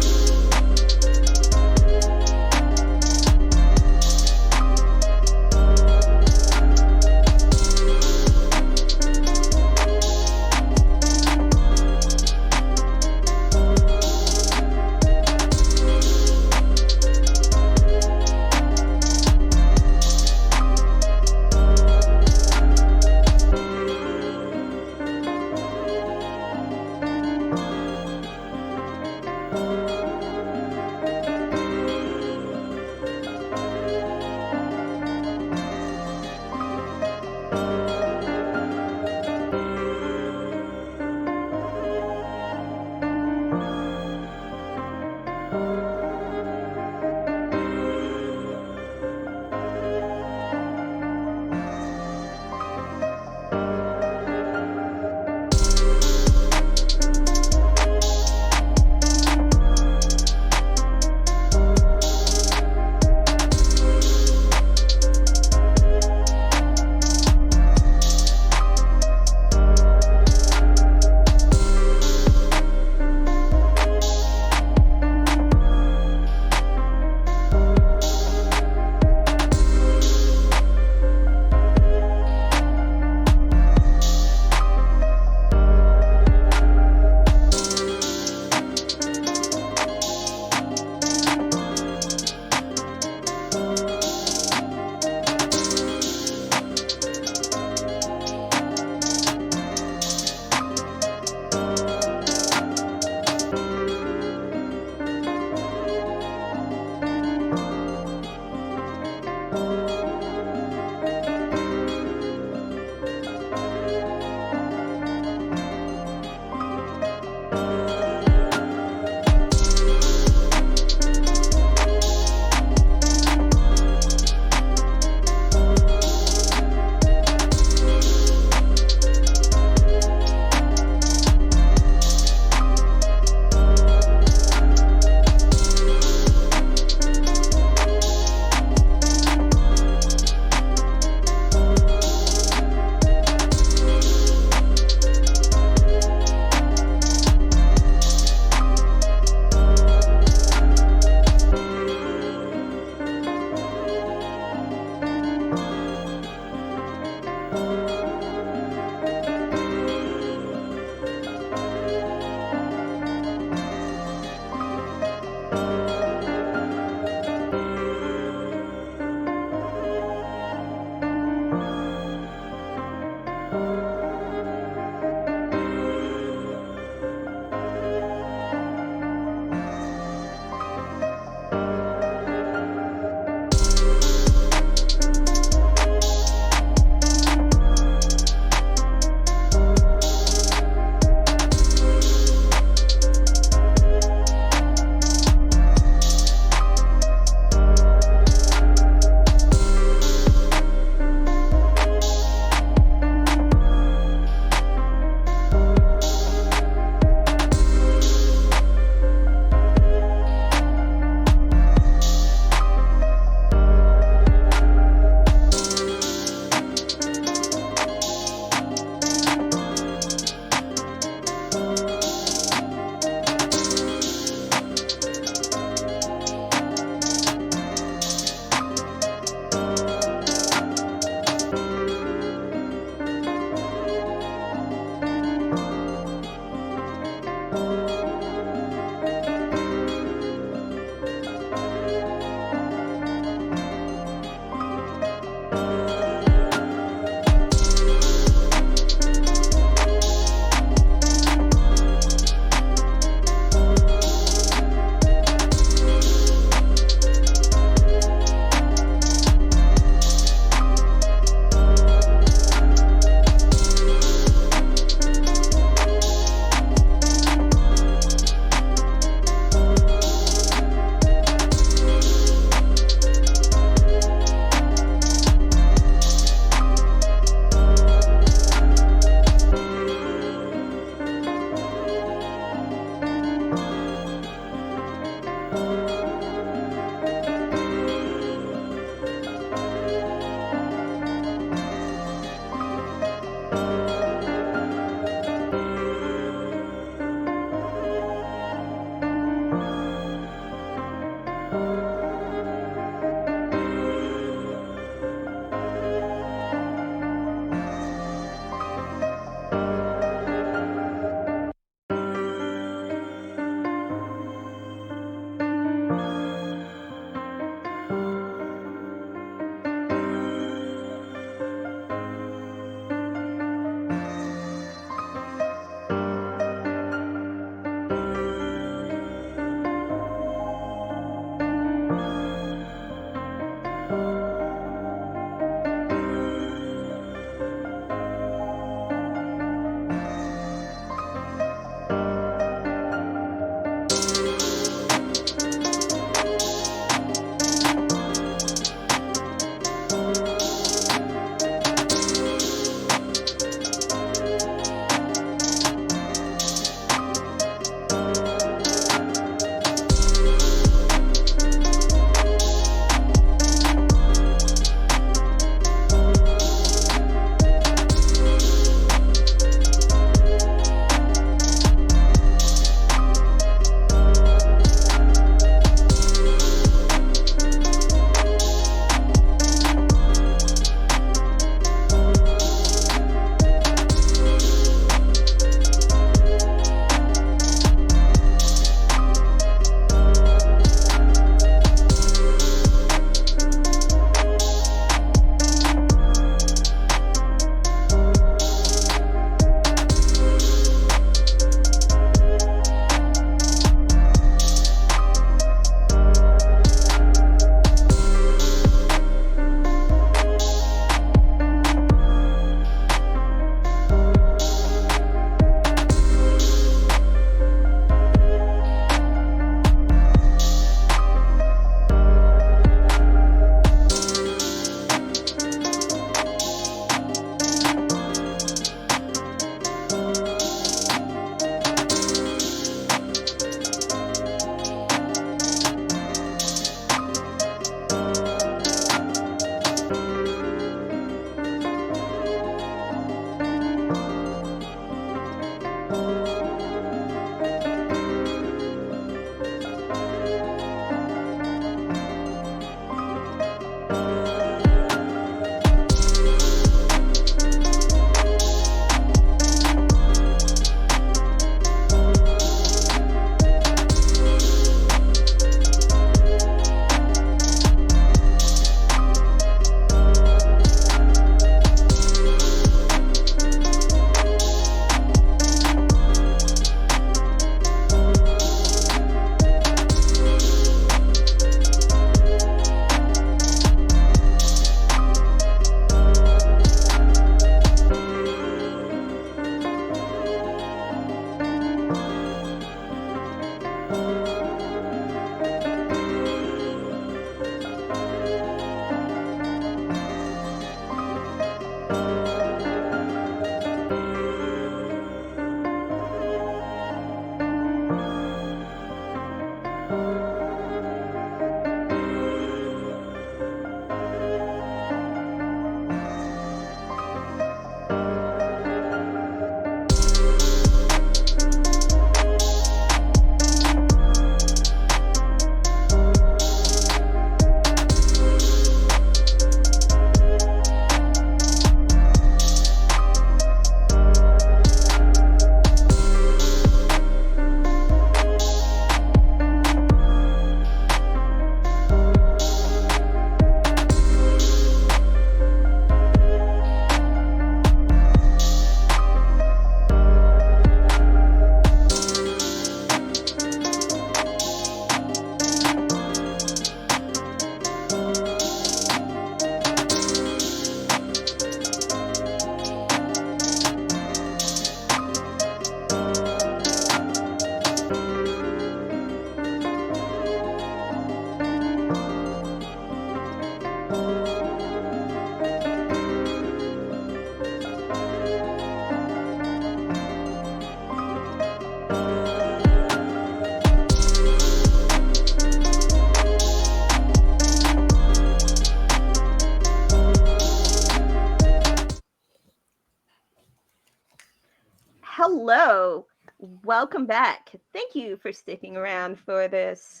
hello. Welcome back. Thank you for sticking around for this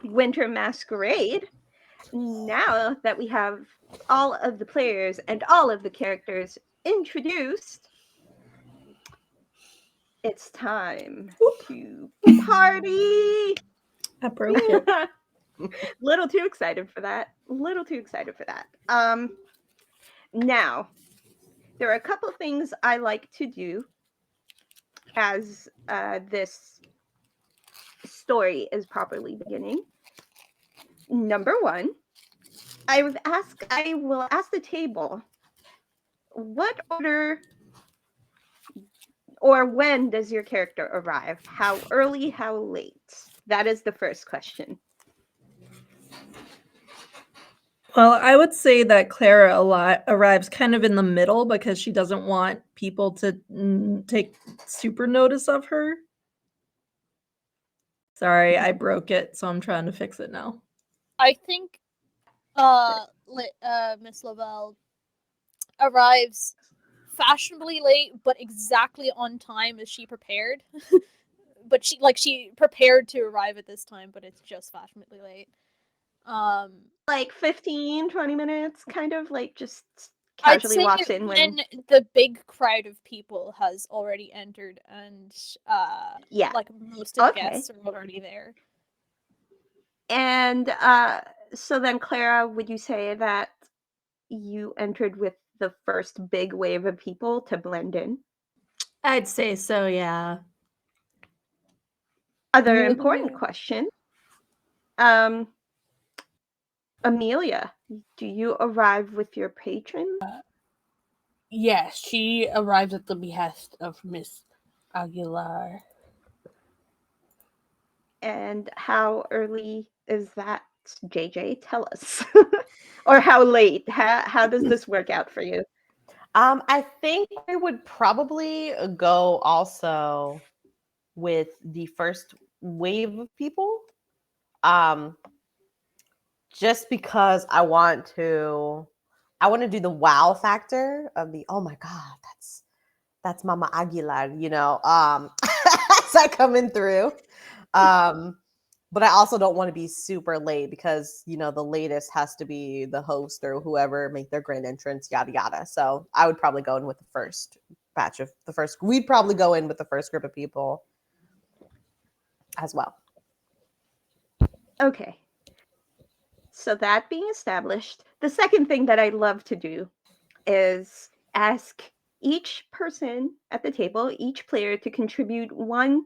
winter masquerade. Now that we have all of the players and all of the characters introduced, it's time to party. I broke it. Little too excited for that. Now there are a couple things I like to do as this story is properly beginning. Number one, I will ask the table, what order or when does your character arrive? How early, how late? That is the first question. Well, I would say that Clara arrives kind of in the middle because she doesn't want people to take super notice of her. Sorry, I broke it, so I'm trying to fix it now. I think Miss Lavelle arrives fashionably late, but exactly on time as she prepared. But she prepared to arrive at this time, but it's just fashionably late. Like 15, 20 minutes, kind of like just I'd casually say walks in when the big crowd of people has already entered and yeah. like most of the Okay. guests are already there. And so then Clara, would you say that you entered with the first big wave of people to blend in? I'd say so, yeah. Other important question. Amelia, do you arrive with your patron? Yes, she arrives at the behest of Miss Aguilar. And how early is that, JJ? Tell us. Or how late? How does this work out for you? I think I would probably go also with the first wave of people. Just because I want to do the wow factor of the, oh my God, that's Mama Aguilar, as I come in through. But I also don't want to be super late because, the latest has to be the host or whoever make their grand entrance, yada, yada. So I would probably go in with we'd probably go in with the first group of people as well. Okay. So that being established, the second thing that I love to do is ask each person at the table, each player, to contribute one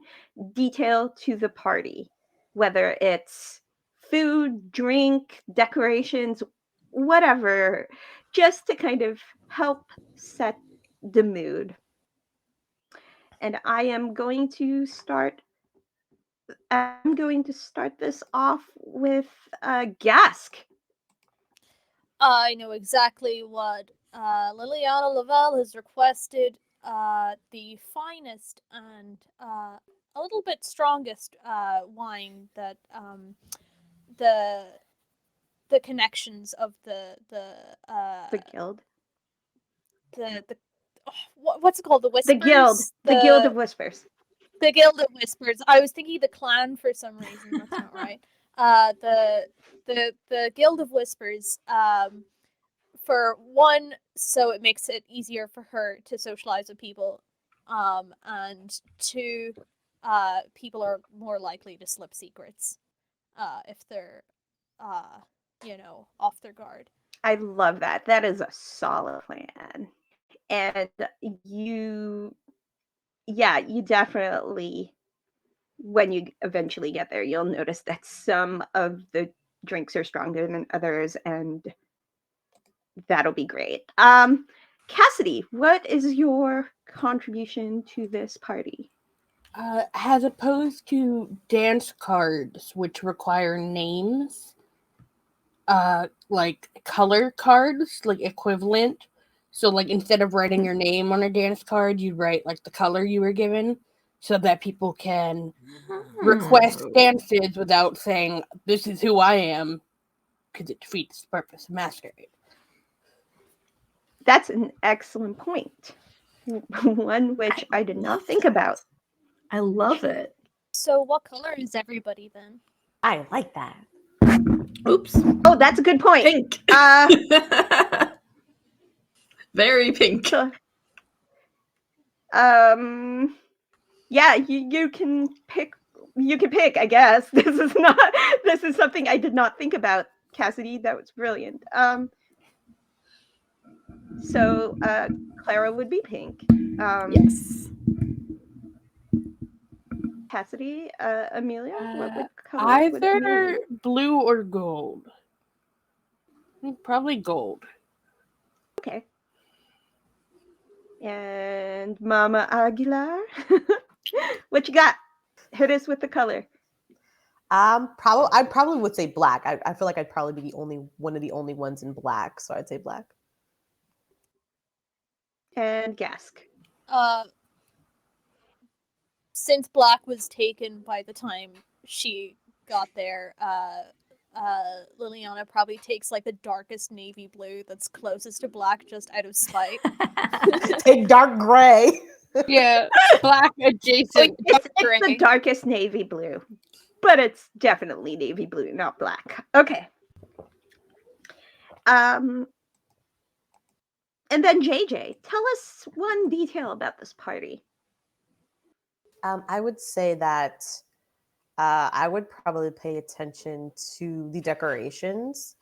detail to the party, whether it's food, drink, decorations, whatever, just to kind of help set the mood. And I'm going to start this off with Gask. I know exactly what Liliana Lavelle has requested. The finest and a little bit strongest wine that the connections of the Guild. the what's it called, the Whispers, the Guild of Whispers. The Guild of Whispers. I was thinking the clan for some reason. That's not right. The Guild of Whispers. For one, so it makes it easier for her to socialize with people. And two, people are more likely to slip secrets if they're off their guard. I love that. That is a solid plan. And you definitely, when you eventually get there, you'll notice that some of the drinks are stronger than others, and that'll be great. Cassidy, what is your contribution to this party? As opposed to dance cards, which require names, like color cards, like equivalent. So, like, instead of writing your name on a dance card, you write like the color you were given, so that people can request dances without saying "this is who I am," because it defeats the purpose of Masquerade. That's an excellent point. one which I did not think about. I love it. So, what color is everybody then? I like that. Oops. Oh, that's a good point. Pink. Very pink. So, yeah, you can pick. You can pick. I guess this is not. This is something I did not think about, Cassidy. That was brilliant. So Clara would be pink. Yes. Cassidy, Amelia, what color would Either Amelia? blue or gold. Probably gold. Okay. And Mama Aguilar, what you got? Hit us with the color. I probably would say black. I feel like I'd probably be the only one of the only ones in black, so I'd say black. And Gask. Since black was taken by the time she got there, Liliana probably takes like the darkest navy blue that's closest to black just out of spite. Take dark gray. Yeah, black adjacent. It's the darkest navy blue, but it's definitely navy blue, not black. Okay. And then JJ, tell us one detail about this party. I would say that I would probably pay attention to the decorations,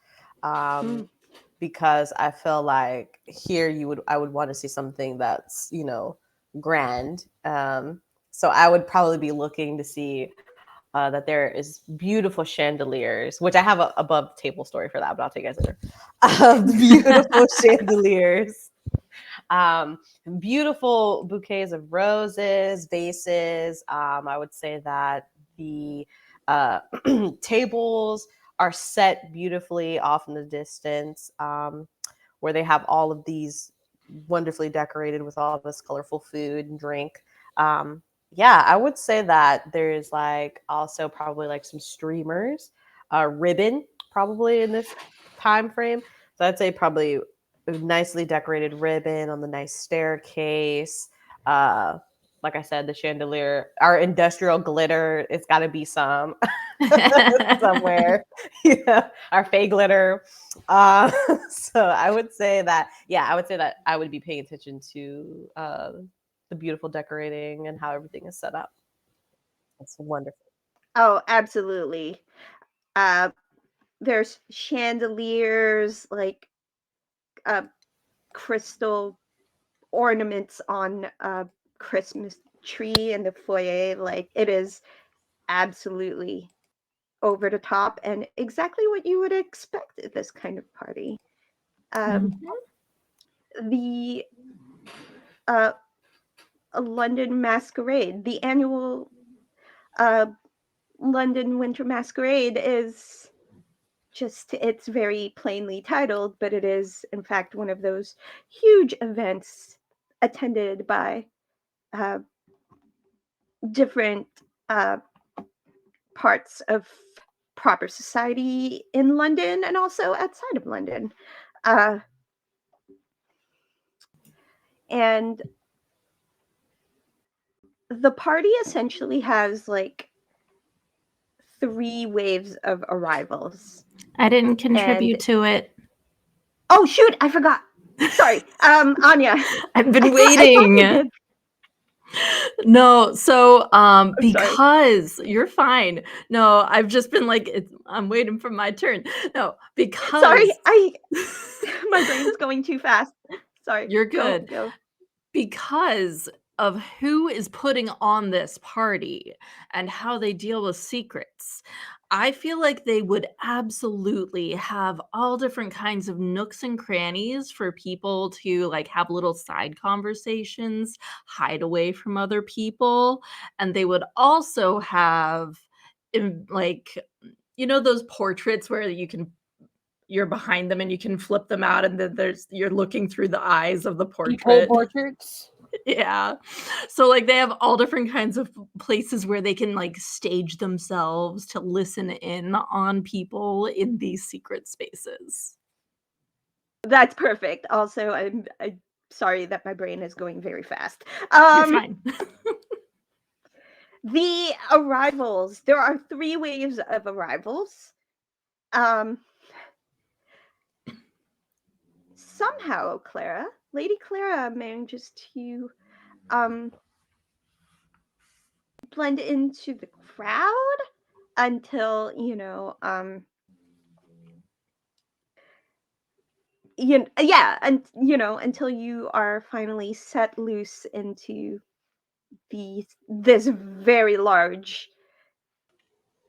because I feel like here I would want to see something that's grand. So I would probably be looking to see that there is beautiful chandeliers, which I have a above table story for that, but I'll tell you guys later. Beautiful chandeliers. Beautiful bouquets of roses, vases. I would say that the tables are set beautifully off in the distance, where they have all of these wonderfully decorated with all this colorful food and drink. Yeah, I would say that there's like also probably like some streamers, ribbon probably in this time frame. So I'd say probably a nicely decorated ribbon on the nice staircase. Like I said, the chandelier, our industrial glitter, it's got to be some somewhere. Our fake glitter. So I would say that, I would be paying attention to the beautiful decorating and how everything is set up. It's wonderful. Oh, absolutely. There's chandeliers, like crystal ornaments on a Christmas tree in the foyer. Like, it is absolutely over the top and exactly what you would expect at this kind of party. The London Masquerade, the annual London Winter Masquerade, is it's very plainly titled, but it is in fact one of those huge events attended by different parts of proper society in London and also outside of London. And the party essentially has like 3 waves of arrivals. I didn't contribute to it. Oh shoot, I forgot. Sorry. Anya. I've been waiting. I thought you did. No, so because sorry. you're fine. No, I've just been like I'm waiting for my turn. No, because Sorry, my brain's going too fast. Sorry. You're good. Go. Because of who is putting on this party and how they deal with secrets. I feel like they would absolutely have all different kinds of nooks and crannies for people to like have little side conversations, hide away from other people, and they would also have like those portraits where you're behind them and you can flip them out and then you're looking through the eyes of the portrait. Portraits. Yeah. So like they have all different kinds of places where they can like stage themselves to listen in on people in these secret spaces. That's perfect. Also, I sorry that my brain is going very fast. You're fine. The arrivals. There are 3 waves of arrivals. Somehow, Lady Clara manages to blend into the crowd until, until you are finally set loose into this very large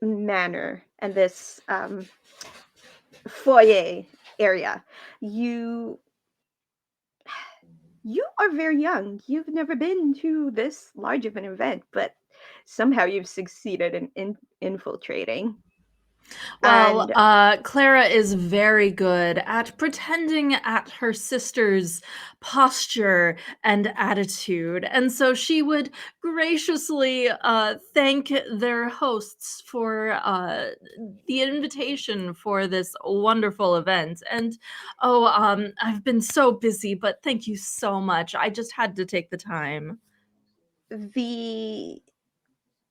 manor and this foyer area. You are very young. You've never been to this large of an event, but somehow you've succeeded in infiltrating. Well, And Clara is very good at pretending at her sister's posture and attitude. And so she would graciously thank their hosts for the invitation for this wonderful event. And I've been so busy, but thank you so much. I just had to take the time.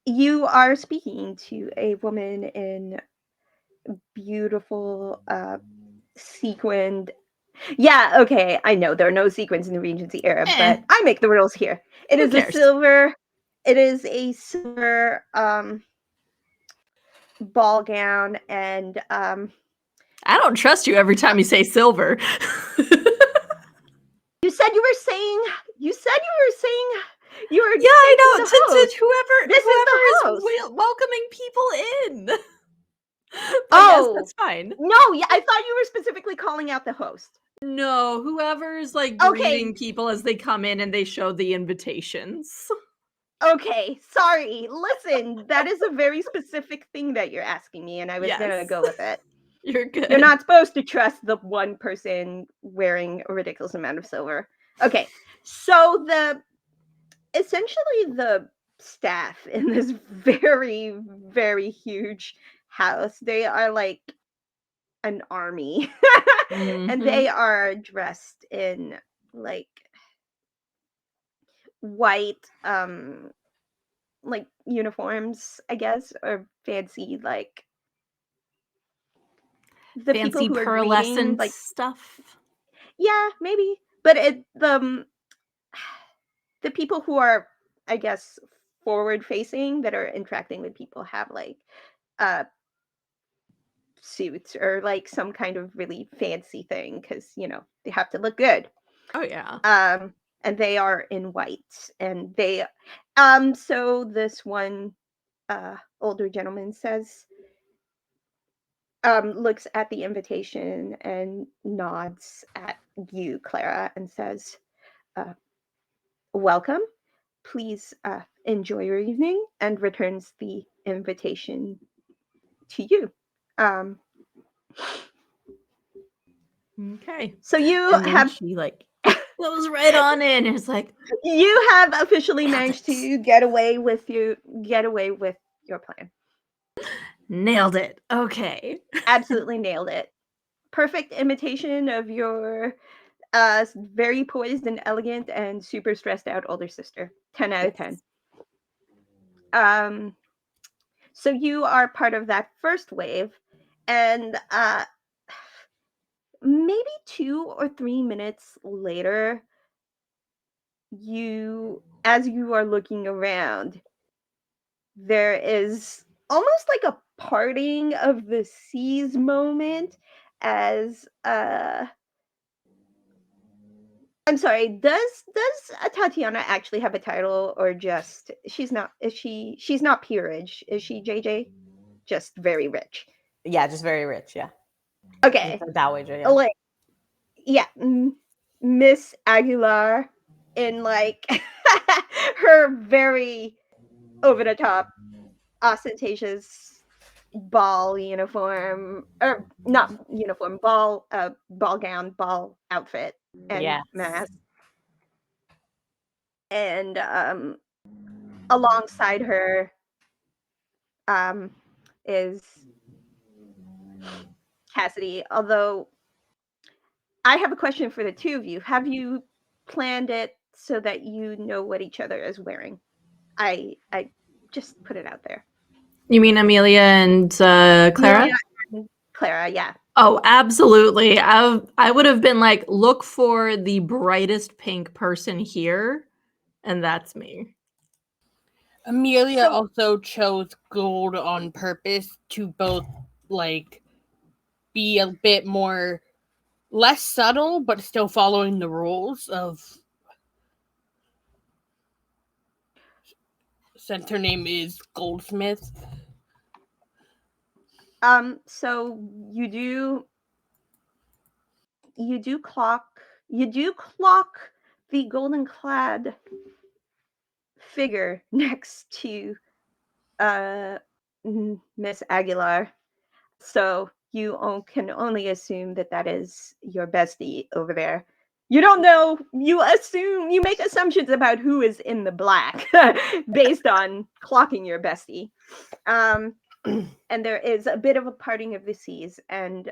you are speaking to a woman in beautiful sequined. Yeah, okay, I know there are no sequins in the Regency era, Eh, but I make the rules here. It who is cares? it is a silver ball gown, and I don't trust you every time you say silver. you said you were saying you were Yeah, I thanking know. the host. Whoever This is the is host. welcoming people in. But yes, Oh that's fine. no, yeah, I thought you were specifically calling out the host. No, whoever's like Okay. greeting people as they come in and they show the invitations. Okay, sorry. Listen, that is a very specific thing that you're asking me, and I was gonna Yes. go with it. You're good. You're not supposed to trust the one person wearing a ridiculous amount of silver. Okay, so essentially the staff in this very, very huge house, they are like an army. And Mhm. they are dressed in like white like uniforms, I guess, or fancy like the people Fancy who are greeting, pearlescent like, stuff. yeah, maybe, but the people who are, I guess, forward facing that are interacting with people have like uh suits or like some kind of really fancy thing because they have to look good. Oh yeah. And they are in white, and they so this one older gentleman says, looks at the invitation and nods at you, Clara, and says, uh, welcome. Please enjoy your evening, and returns the invitation to you. Um, Okay. so you And then have she like goes right on in. It's like officially nailed managed it. to get away with your plan. Nailed it. Okay. Absolutely nailed it. Perfect imitation of your very poised and elegant and super stressed out older sister. 10 out of 10. Um, so you are part of that first wave, and maybe 2 or 3 minutes later, as you are looking around, there is almost like a parting of the seas moment as I'm sorry, does Tatiana actually have a title, or just she's not peerage, is she, JJ? Just very rich. Yeah, just very rich. Yeah, just Okay. a dowager. Yeah, Like, yeah, Miss Aguilar in like her very over the top ostentatious ball uniform, or not uniform, ball gown, ball outfit and yes, mask. And alongside her is Cassidy. Although I have a question for the two of you. Have you planned it so that you know what each other is wearing. I just put it out there. You mean Amelia and Clara? Amelia and Clara, yeah. Oh, absolutely. I would have been like, look for the brightest pink person here, and that's me. Amelia So- also chose gold on purpose to both like be a bit more less subtle but still following the rules of since her name is Goldsmith. So you do clock the golden clad figure next to Miss Aguilar. So you can only assume that that is your bestie over there. You don't know. You make assumptions about who is in the black based on clocking your bestie. And there is a bit of a parting of the seas, and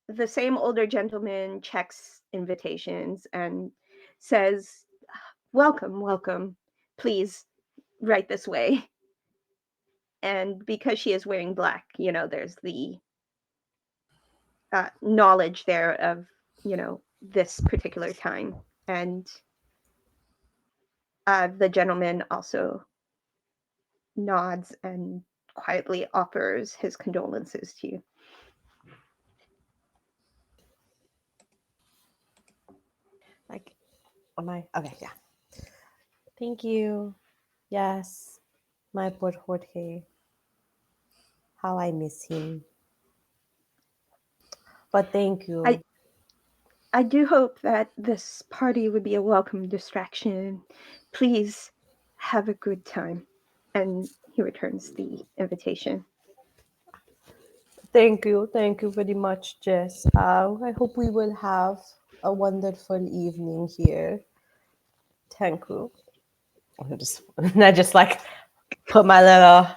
the same older gentleman checks invitations and says, "Welcome, welcome. Please, right this way." And because she is wearing black, there's the knowledge there of this particular time. And the gentleman also nods and quietly offers his condolences to you. Like, am I okay? Yeah. Thank you. Yes, my poor Jorge. How I miss him. But thank you. I do hope that this party would be a welcome distraction. Please have a good time. And he returns the invitation. Thank you. Thank you very much, Jess. I hope we will have a wonderful evening here. Thank you. And I just like put my little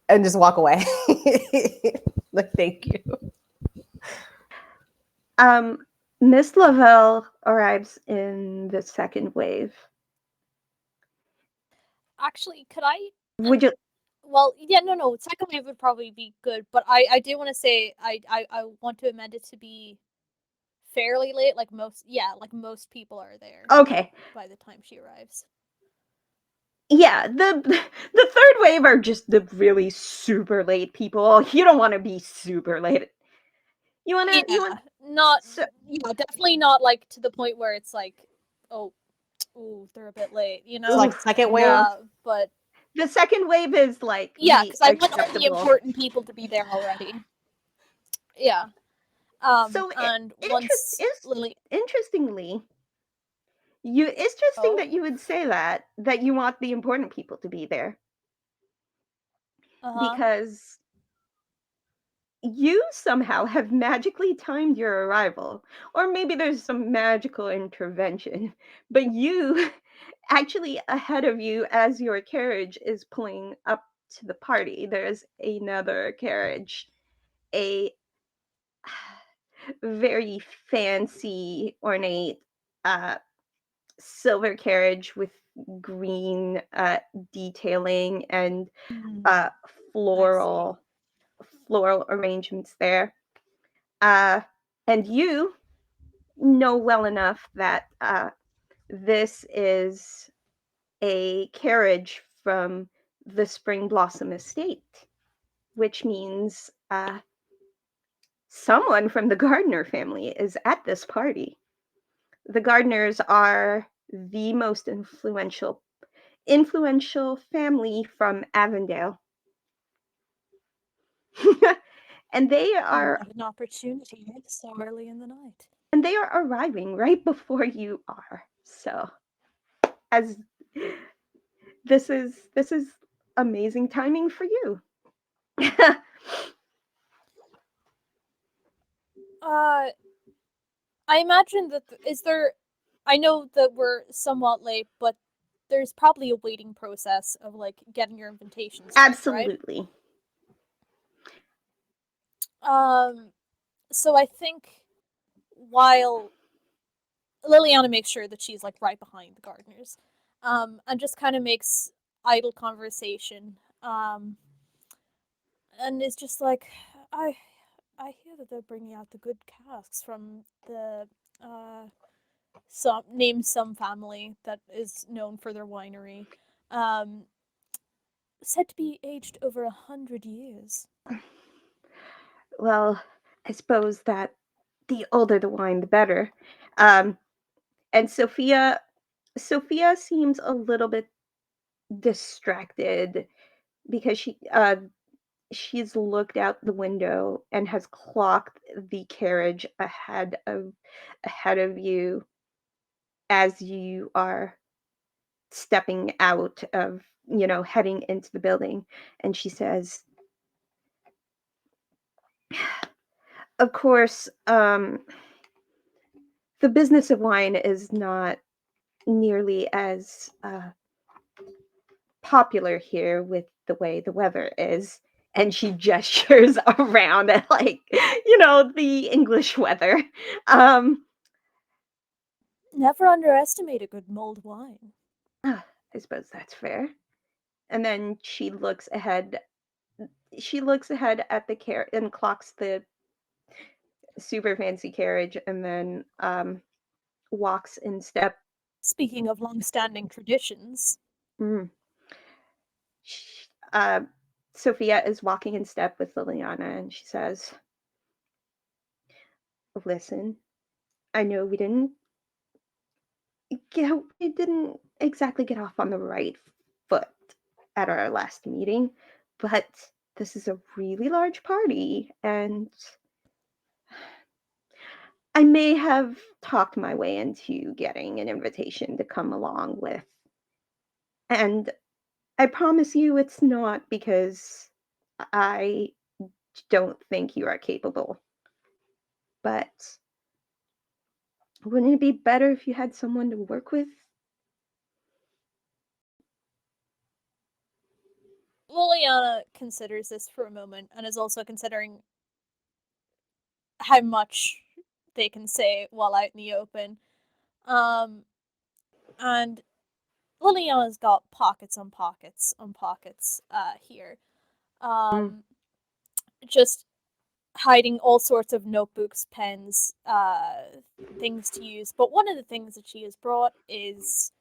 and just walk away. Like, thank you. Miss Lavelle arrives in the second wave. Actually, could I? Would you? Well, yeah, no. Second wave would probably be good, but I do want to say I want to amend it to be fairly late. Like most people are there Okay. by the time she arrives. Yeah, the third wave are just the really super late people. You don't want to be super late. You want to. Yeah, not So, definitely not like to the point where it's like, oh, ooh, they're a bit late, you It's know. like second wave. But the second wave is like yeah, the because I want all the acceptable. important people to be there already. Yeah. So And once Lily, interestingly, it's interesting oh, that you would say that you want the important people to be there, uh-huh. because you somehow have magically timed your arrival, or maybe there's some magical intervention, but you actually, ahead of you, as your carriage is pulling up to the party, there's another carriage, a very fancy, ornate, silver carriage with green detailing and uh, floral arrangements there. And you know well enough that this is a carriage from the Spring Blossom Estate, which means someone from the Gardner family is at this party. The Gardners are the most influential family from Avondale. and they are What an opportunity so early in the night. and they are arriving right before you are. So, as this is amazing timing for you. I imagine that is there. I know that we're somewhat late, but there's probably a waiting process of like getting your invitations checked, Absolutely. right? So I think while Liliana makes sure that she's like right behind the gardeners, and just kind of makes idle conversation, and is just like, I, I hear that they're bringing out the good casks from the some family that is known for their winery, um, said to be aged over 100 years. Well, I suppose that the older the wine, the better. Um, and Sophia seems a little bit distracted because she's looked out the window and has clocked the carriage ahead of you as you are stepping out of, heading into the building. And she says, of course, the business of wine is not nearly as popular here with the way the weather is. And she gestures around at, like, the English weather. Um, Never underestimate a good mulled wine. I suppose that's fair. And then she looks ahead. She looks ahead at the car and clocks the super fancy carriage, and then walks in step. Speaking of long-standing traditions, Mm. Uh, Sophia is walking in step with Liliana, and she says, "Listen, I know we didn't exactly get off on the right foot at our last meeting, but this is a really large party, and I may have talked my way into getting an invitation to come along with. And I promise you it's not because I don't think you are capable. But wouldn't it be better if you had someone to work with?" Liliana considers this for a moment and is also considering how much they can say while out in the open. And Liliana's got pockets on pockets on pockets here. Mm. Just hiding all sorts of notebooks, pens, things to use. But one of the things that she has brought is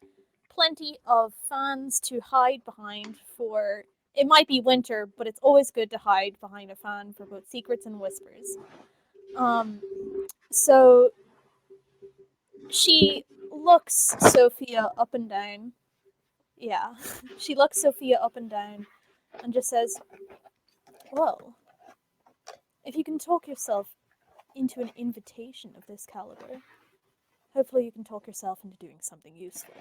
plenty of fans to hide behind for. It might be winter, but it's always good to hide behind a fan for both secrets and whispers. So she looks Sophia up and down. Yeah, she looks Sophia up and down and just says, "Well, if you can talk yourself into an invitation of this caliber, hopefully you can talk yourself into doing something useful."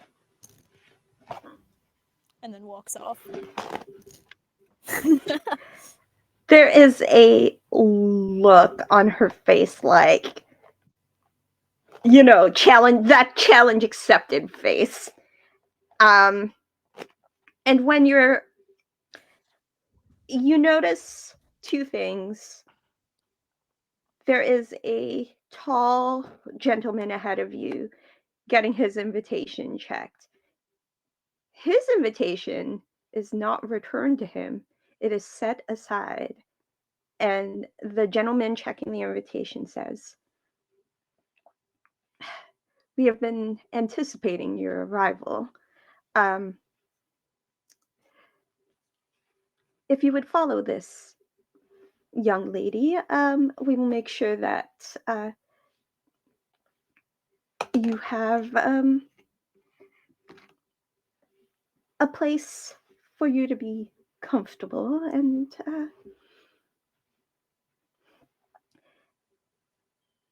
And then walks off. There is a look on her face like, challenge accepted face. Um, and when you notice two things. There is a tall gentleman ahead of you getting his invitation checked. His invitation is not returned to him, it is set aside. And the gentleman checking the invitation says, "We have been anticipating your arrival. Um, if you would follow this young lady, we will make sure that you have a place for you to be comfortable and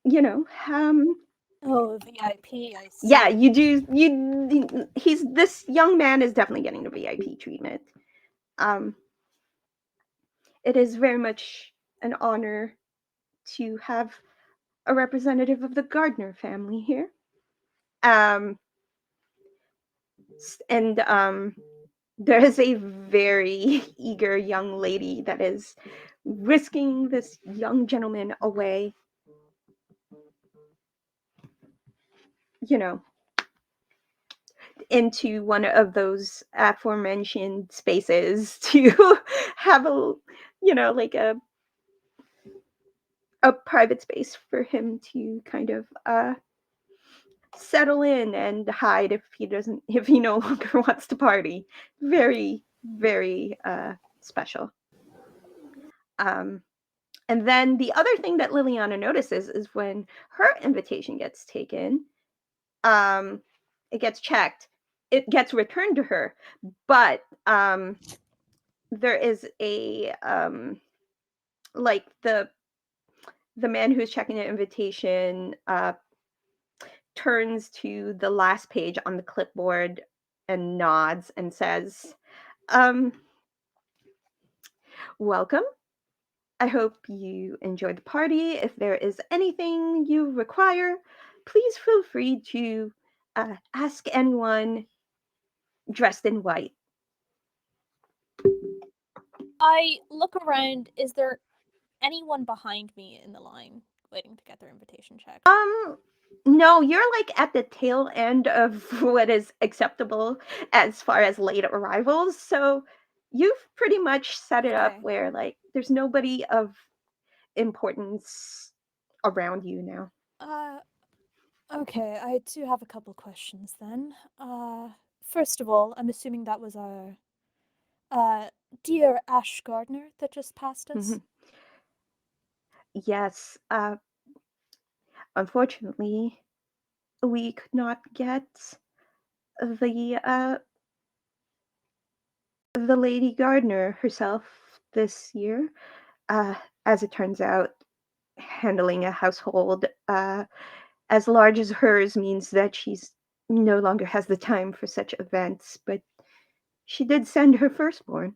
you know Oh, VIP, I see. yeah, he's this young man is definitely getting the VIP treatment. um it is very much an honor to have a representative of the Gardner family here. um and there is a very eager young lady that is whisking this young gentleman away. you know, into one of those aforementioned spaces to have a, like a private space for him to kind of settle in and hide if he no longer wants to party. Very, very special. Um, and then the other thing that Liliana notices is when her invitation gets taken, um, it gets checked, it gets returned to her, but there is a like the man who's checking the invitation turns to the last page on the clipboard and nods and says, um, welcome. I hope you enjoyed the party. If there is anything you require, please feel free to ask anyone dressed in white. I look around. Is there anyone behind me in the line waiting to get their invitation checked? No, you're like at the tail end of what is acceptable as far as late arrivals. So you've pretty much set it up Okay. where like there's nobody of importance around you now. Okay, I do have a couple questions then. First of all, I'm assuming that was our uh dear Ash Gardner that just passed us. Mhm. Yes, unfortunately, we could not get the the Lady Gardner herself this year. Uh, as it turns out, handling a household as large as hers means that she's no longer has the time for such events, but she did send her firstborn.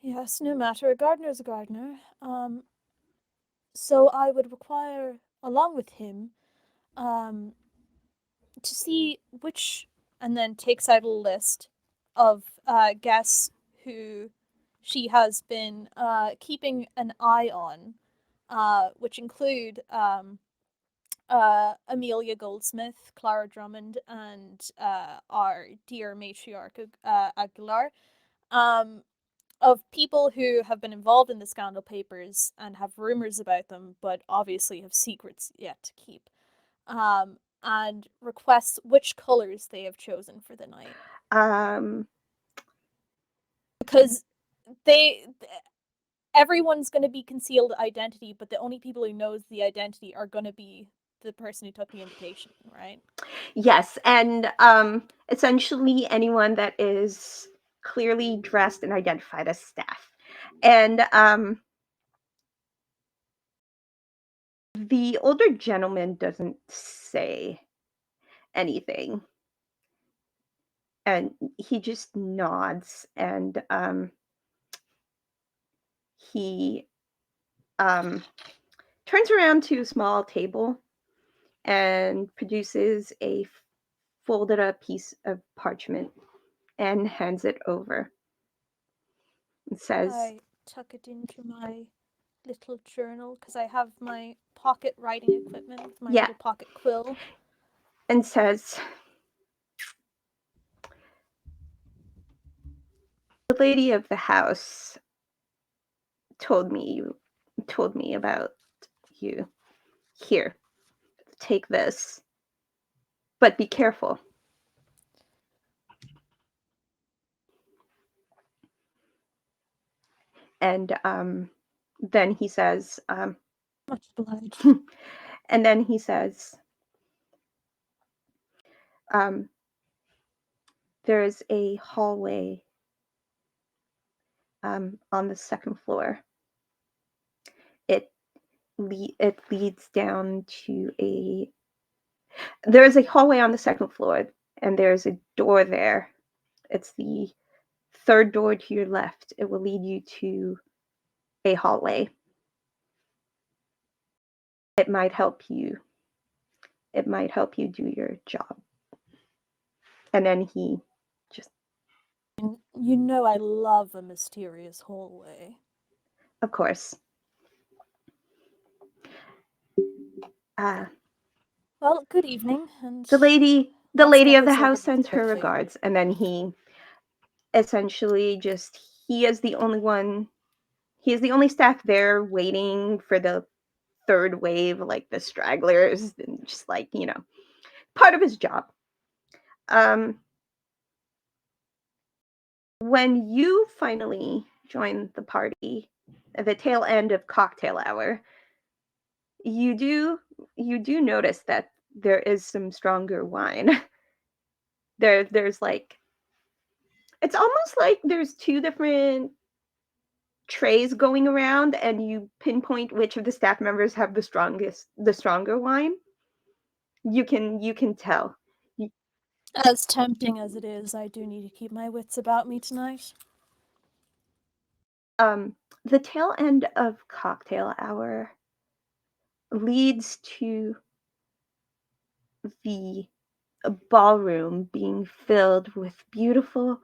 Yes, no matter. A gardener's a gardener. So I would require, along with him, um, to see which, and then takes out a list of guests who she has been keeping an eye on, which include Amelia Goldsmith, Clara Drummond, and our dear matriarch Aguilar. Um, of people who have been involved in the scandal papers and have rumors about them, but obviously have secrets yet to keep. And requests which colors they have chosen for the night. Um, Because they everyone's going to be concealed identity, but the only people who knows the identity are going to be the person who took the invitation, right? yes, and essentially anyone that is clearly dressed and identified as staff. And the older gentleman doesn't say anything. And he just nods and he turns around to a small table and produces a folded up piece of parchment and hands it over and says, I tuck it into my little journal because I have my pocket writing equipment with my yeah, little pocket quill. and says, the lady of the house told me about you. Here, take this, but be careful. And then he says, Much obliged. and then he says, um, there is a hallway on the second floor. It it leads down to a. There is a hallway on the second floor, and there's a door there. It's the third door to your left. It will lead you to a hallway. It might help you. It might help you do your job. And then he just, You know I love a mysterious hallway. of course. Uh, Well, good evening, and The let's lady get of the this over house with sends her quickly. regards, and then he essentially just he is the only one. He is the only staff there waiting for the third wave, like the stragglers, and just like part of his job. Um, when you finally join the party at the tail end of cocktail hour, you do you do notice that there is some stronger wine. There's like it's almost like there's two different trays going around, and you pinpoint which of the staff members have the stronger wine. You can tell. As tempting as it is, I do need to keep my wits about me tonight. The tail end of cocktail hour leads to the ballroom being filled with beautiful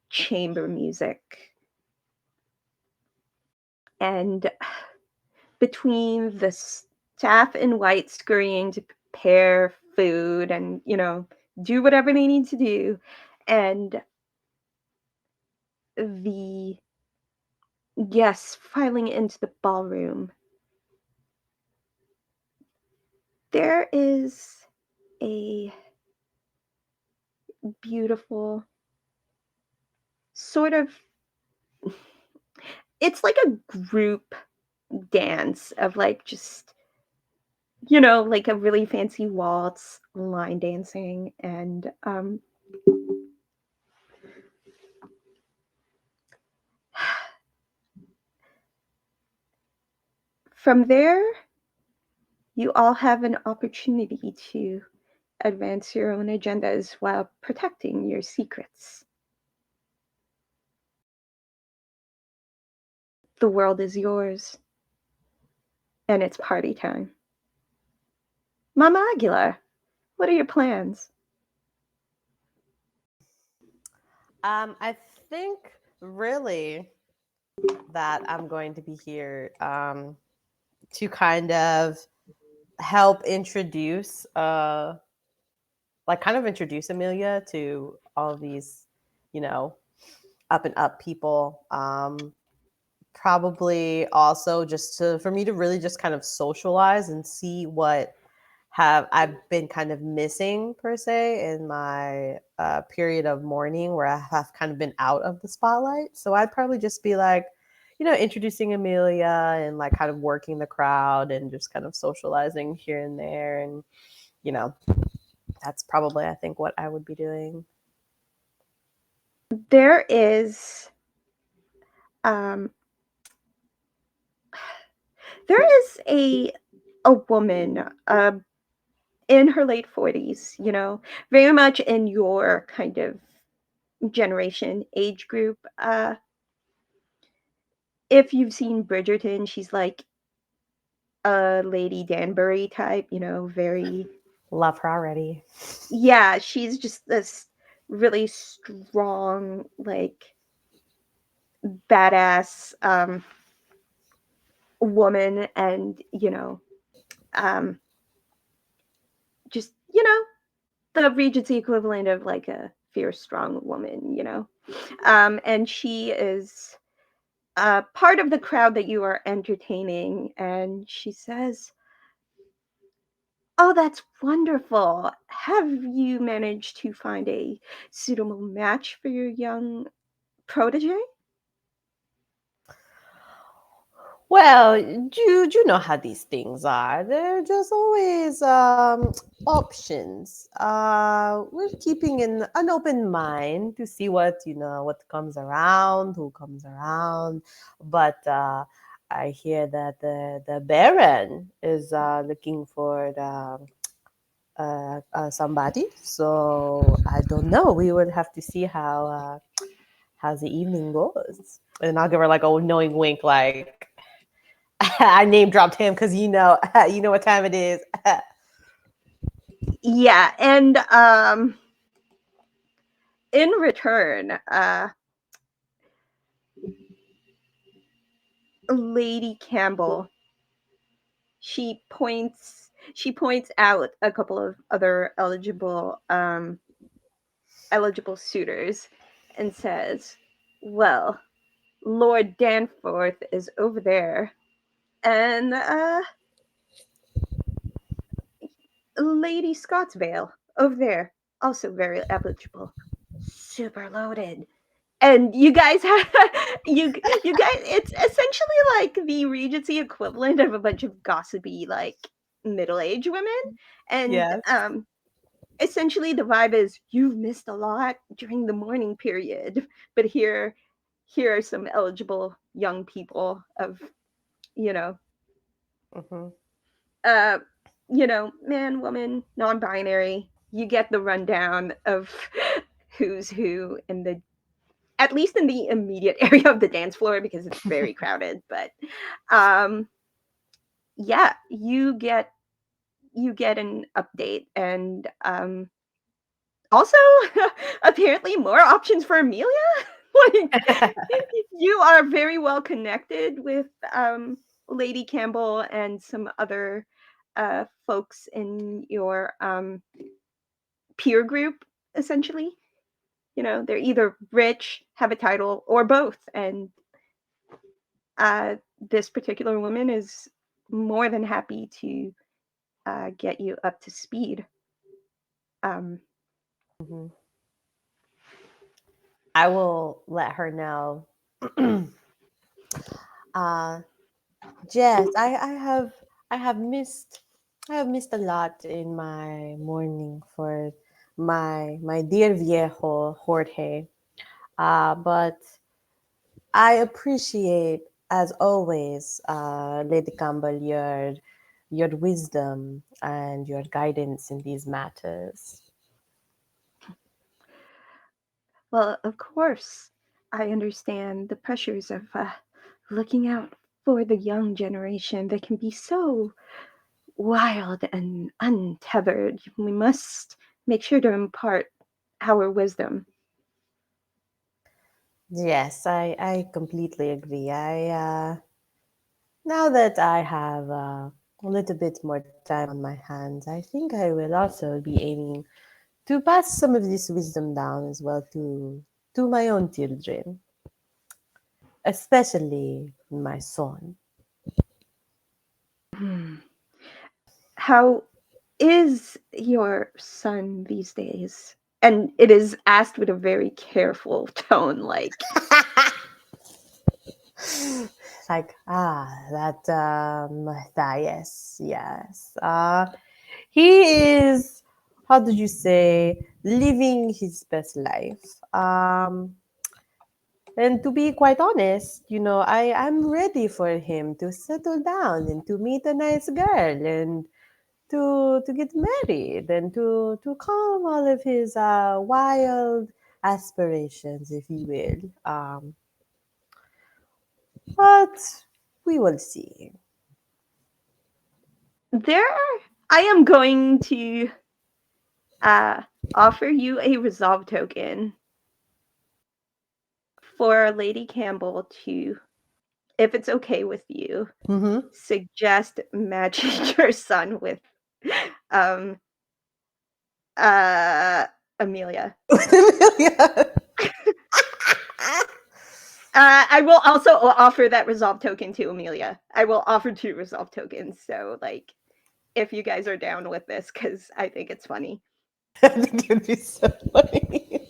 chamber music, and between the staff in white scurrying to prepare food and do whatever they need to do, and the guests filing into the ballroom, there is a beautiful sort of it's like a group dance of like just like a really fancy waltz, line dancing, and from there you all have an opportunity to advance your own agendas while protecting your secrets. The world is yours, and it's party time. Mama Aguilar, what are your plans? I think really that I'm going to be here to kind of help introduce kind of introduce Amelia to all of these, you know, up and up people. Probably also just to for me to really just kind of socialize and see what have I've been kind of missing per se in my period of mourning where I have kind of been out of the spotlight. So I'd probably just be like, introducing Amelia and like kind of working the crowd and just kind of socializing here and there. And, you know, that's probably, I think, what I would be doing. There is um there is a woman in her late 40s, very much in your kind of generation age group. If you've seen Bridgerton, she's like a Lady Danbury type, very Love her already. yeah, she's just this really strong, like badass woman, and um just the Regency equivalent of like a fierce, strong woman, and she is part of the crowd that you are entertaining, and she says, "Oh, that's wonderful. Have you managed to find a suitable match for your young protege?" Well, you know how these things are. They're just always options. We're keeping an open mind to see what comes around, who comes around. But I hear that the Baron is looking for somebody. So I don't know. We would have to see how the evening goes. And I'll give her like a knowing wink, like I name dropped him because you know what time it is. Yeah, and in return, Lady Campbell, she points she points out a couple of other eligible suitors and says, "Well, Lord Danforth is over there, and Lady Scottsvale over there, also very eligible, super loaded." And you guys have you guys, it's essentially like the Regency equivalent of a bunch of gossipy like middle-aged women, and Yes. essentially the vibe is you've missed a lot during the morning period, but here are some eligible young people of you know Hmm. uh man, woman, non-binary. You get the rundown of who's who in the, at least in the immediate area of the dance floor, because it's very crowded. But um yeah, you get an update, and also apparently more options for Amelia. Like, you are very well connected with Lady Campbell and some other folks in your peer group, essentially. They're either rich, have a title, or both. And this particular woman is more than happy to get you up to speed. Um, Hmm. I will let her know. uh, Yes, I have missed I have missed a lot in my morning for my dear viejo Jorge. But I appreciate, as always, Lady Campbell, your wisdom and your guidance in these matters. well, of course, I understand the pressures of looking out for the young generation that can be so wild and untethered. We must make sure to impart our wisdom. Yes, I completely agree. Now that I have a little bit more time on my hands, I think I will also be aiming to pass some of this wisdom down as well to my own children, especially my son. Hmm. How is your son these days? And it is asked with a very careful tone, like, Like, that Matthias, yes. He is, how did you say, living his best life. And to be quite honest, I'm ready for him to settle down and to meet a nice girl and to get married and to calm all of his wild aspirations, if you will. But we will see. there, I am going to uh, offer you a resolve token for Lady Campbell to, if it's okay with you, Mm-hmm. suggest matching your son with um uh Amelia. Yeah. I will also offer that resolve token to Amelia. I will offer 2 resolve tokens. So, like, if you guys are down with this, because I think it's funny. I think it'd be so funny.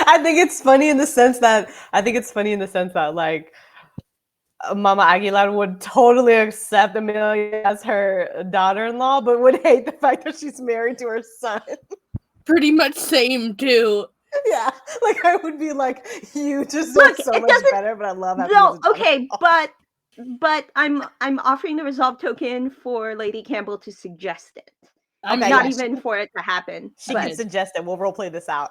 I think it's funny in the sense that like Mama Aguilar would totally accept Amelia as her daughter-in-law, but would hate the fact that she's married to her son. Pretty much same too. Yeah, like I would be like, you deserve Look, so it much doesn't. better, but I love having you as No, a daughter. okay, but I'm offering the resolve token for Lady Campbell to suggest it, I'm Okay, not yeah, even for it to happen. she can But suggest it. We'll role play this out.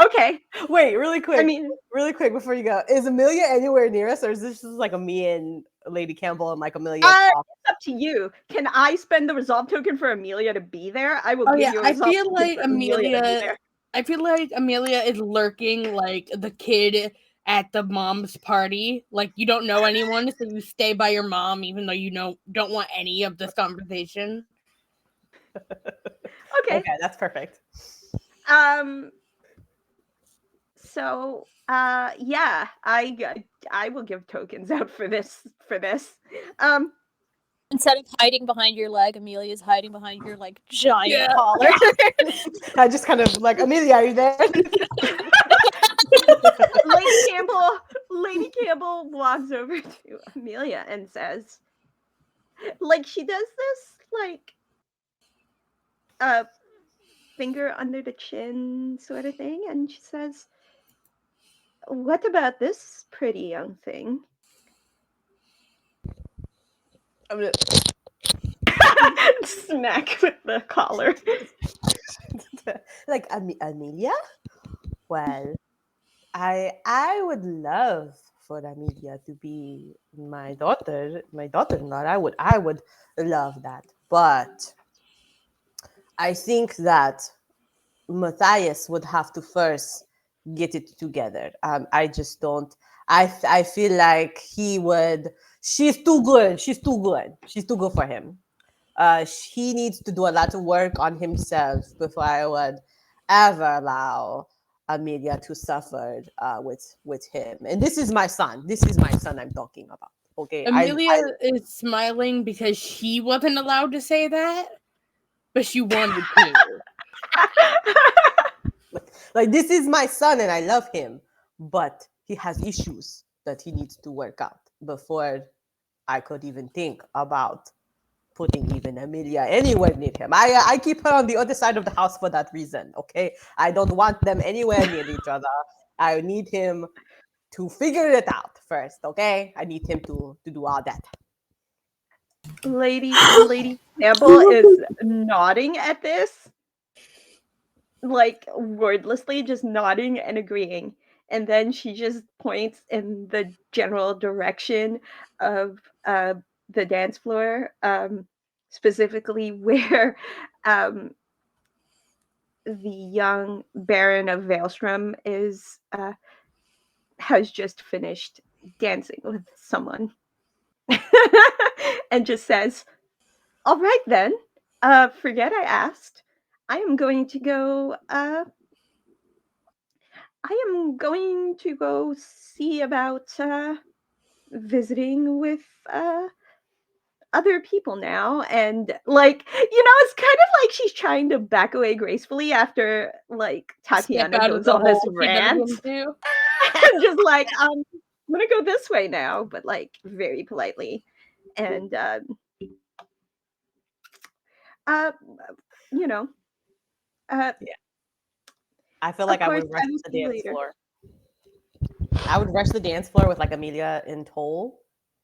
okay, Wait, I mean, really quick before you go. Is Amelia anywhere near us, or is this just like a me and Lady Campbell and like Amelia talk? it's up to you. Can I spend the resolve token for Amelia to be there? I will Oh give yeah, you a resolve token for Amelia to be there. I feel like Amelia is lurking like the kid at the mom's party. Like you don't know anyone, so you stay by your mom even though you don't want any of this conversation. Okay. Okay, that's perfect. Um. So, yeah, I will give tokens out for this. Um. Instead of hiding behind your leg, Amelia's hiding behind your like giant Yeah. collar. I just kind of like, Amelia, are you there? Lady Campbell walks over to Amelia and says, like, she does this, like, a finger under the chin sort of thing, and she says, "What about this pretty young thing?" I'm gonna- Smack with the collar. like Amelia? Well, I would love for Amelia to be my daughter-in-law. I would love that. But I think that Matthias would have to first get it together. I just don't. I feel like he would. She's too good. She's too good. She's too good for him. He needs to do a lot of work on himself before I would ever allow Amelia to suffer with him. And this is my son. This is my son I'm talking about. Okay, Amelia is smiling because she wasn't allowed to say that, but she wanted to. like this is my son and I love him, but he has issues that he needs to work out before I could even think about putting even Amelia anywhere near him. I keep her on the other side of the house for that reason. Okay, I don't want them anywhere near each other. I need him to figure it out first. Okay, I need him to do all that. Lady Campbell is nodding at this, like wordlessly, just nodding and agreeing. And then she just points in the general direction of the dance floor, specifically where um, the young Baron of Veilstrom is has just finished dancing with someone, and just says, "All right then. Forget I asked. I am going to go. I am going to go see about visiting with other people now." And like, it's kind of like she's trying to back away gracefully after like Step Tatiana out of goes the on this hole she doesn't rant. do. And just like, I'm gonna go this way now, but like very politely. And uh you know uh Yeah, I feel of like I course would rush I will the see you dance later. floor. I would rush the dance floor with like Amelia in tow,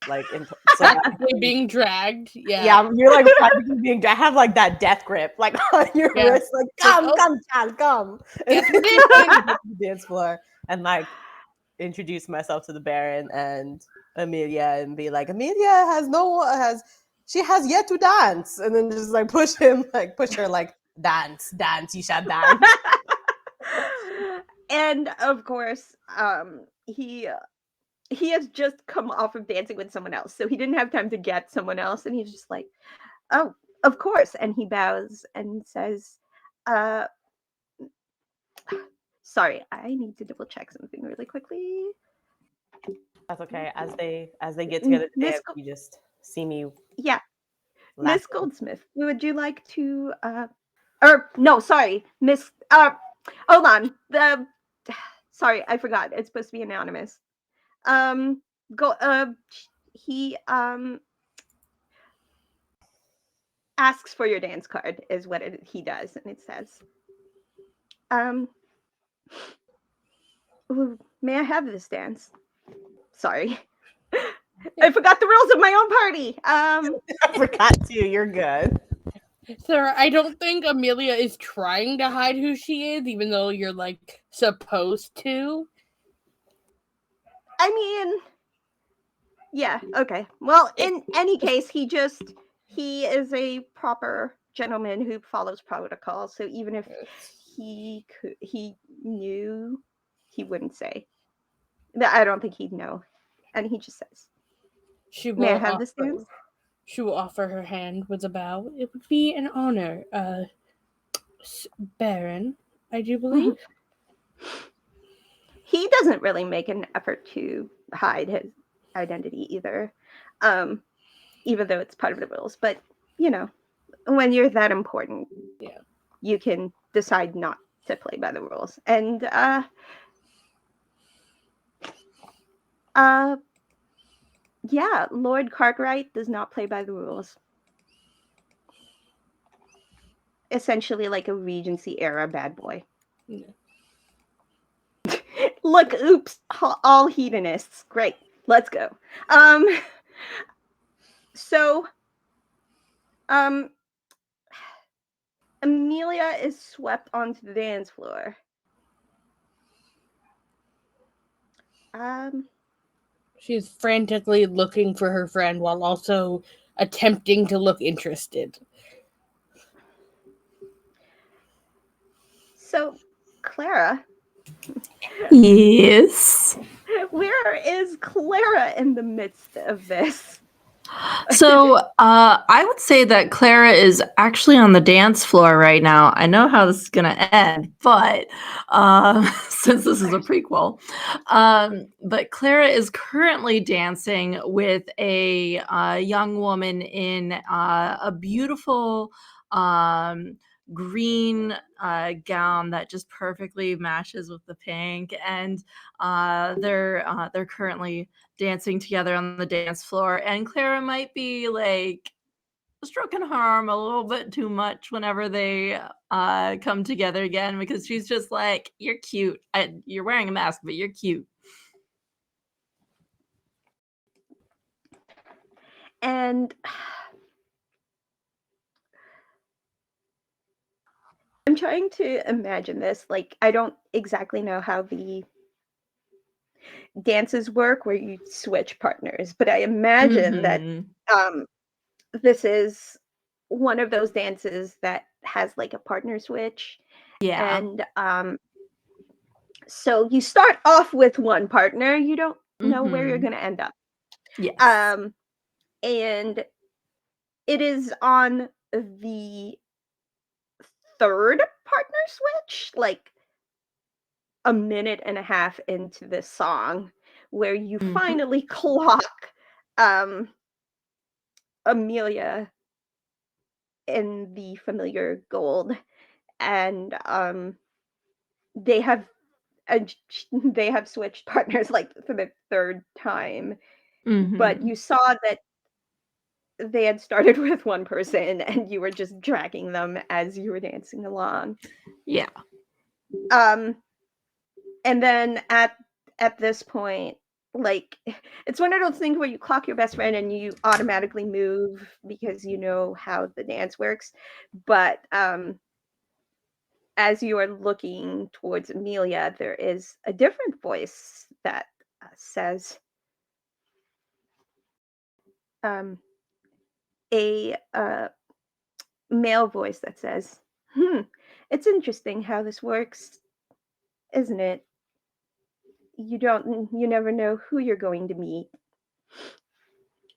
like so that Practically being dragged. Yeah. yeah, you're like practically being. I have like that death grip, like on your Yeah. wrist, like Like, come, oh, come, child, come. And guess we're then dancing. go to the dance floor and like introduce myself to the Baron and Amelia and be like, Amelia has she has yet to dance, and then just like push him, like push her, like dance, dance, you shall dance. And of course, he has just come off of dancing with someone else, so he didn't have time to get someone else, and he's just like, "Oh, of course." And he bows and says, uh sorry, I need to double check something really quickly. That's okay. As they get together to Miss dance, you just see me Yeah, Miss laughing. Goldsmith, would you like to or no, sorry, Miss hold on. The sorry, I forgot. It's supposed to be anonymous. Um go he asks for your dance card is what he does, and it says, um "Ooh, may I have this dance?" Sorry. I forgot the rules of my own party. I forgot to. You're good. Sir, I don't think Amelia is trying to hide who she is, even though you're like supposed to. I mean, yeah, okay. Well, in any case, he is a proper gentleman who follows protocol, so even if he knew, he wouldn't say. I don't think he'd know. And he just says, She "May I will have this offer. dance?" She will offer her hand with a bow. It would be an honor, Baron, I do believe. He doesn't really make an effort to hide his identity either, even though it's part of the rules. But, you know, when you're that important, Yeah. you can decide not to play by the rules. And, yeah, Lord Cartwright does not play by the rules. Essentially like a Regency era bad boy. Yeah. Look, oops, all hedonists. Great, let's go. Um, so, um, Amelia is swept onto the dance floor. Um, She is frantically looking for her friend while also attempting to look interested. so Clara, Yes. where is Clara in the midst of this? So I would say that Clara is actually on the dance floor right now. I know how this is going to end, but since this is a prequel, but Clara is currently dancing with a young woman in a beautiful green gown that just perfectly matches with the pink, and they're currently dancing together on the dance floor, and Clara might be like stroking her arm a little bit too much whenever they come together again, because she's just like, you're cute. You're wearing a mask, but you're cute. And I'm trying to imagine this. Like, I don't exactly know how the dances work where you switch partners, but I imagine that um, this is one of those dances that has like a partner switch. Yeah. And so you start off with one partner, you don't know where you're going to end up. Yes. And it is on the third partner switch, like a minute and a half into this song, where you finally clock Amelia in the familiar gold, and they have they have switched partners like for the third time, but you saw that they had started with one person and you were just dragging them as you were dancing along. Yeah. And then at this point, like, it's one of those things where you clock your best friend and you automatically move because you know how the dance works. But as you are looking towards Amelia, there is a different voice that says, a male voice that says, it's interesting how this works, isn't it? You never know who you're going to meet.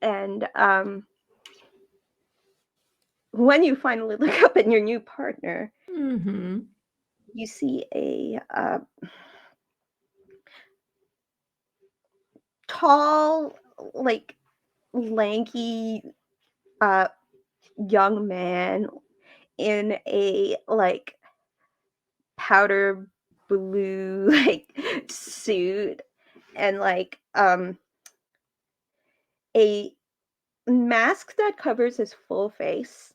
And when you finally look up at your new partner, you see a tall, like lanky young man in a like powder blue like suit and like a mask that covers his full face,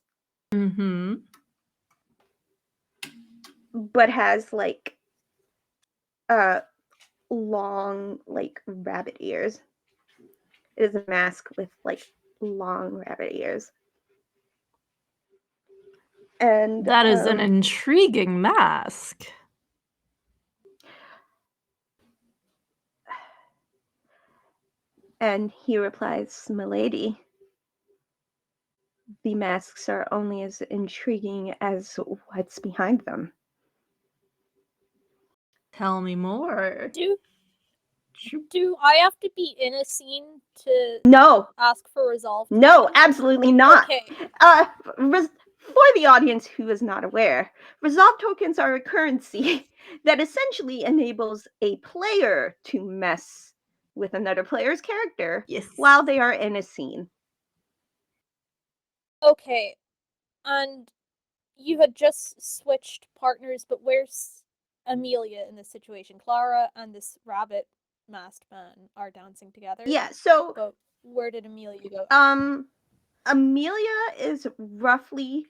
but has like long like rabbit ears. It is a mask with like long rabbit ears. And That is an intriguing mask. And he replies, "Milady, the masks are only as intriguing as what's behind them." Tell me more. Do I have to be in a scene to No, ask for resolve? no, tokens? absolutely not. Okay. For the audience who is not aware, resolve tokens are a currency that essentially enables a player to mess with another player's character Yes. while they are in a scene. Okay. And you had just switched partners, but where's Amelia in this situation? Clara and this rabbit masked man are dancing together. Yeah, so But where did Amelia go? Amelia is roughly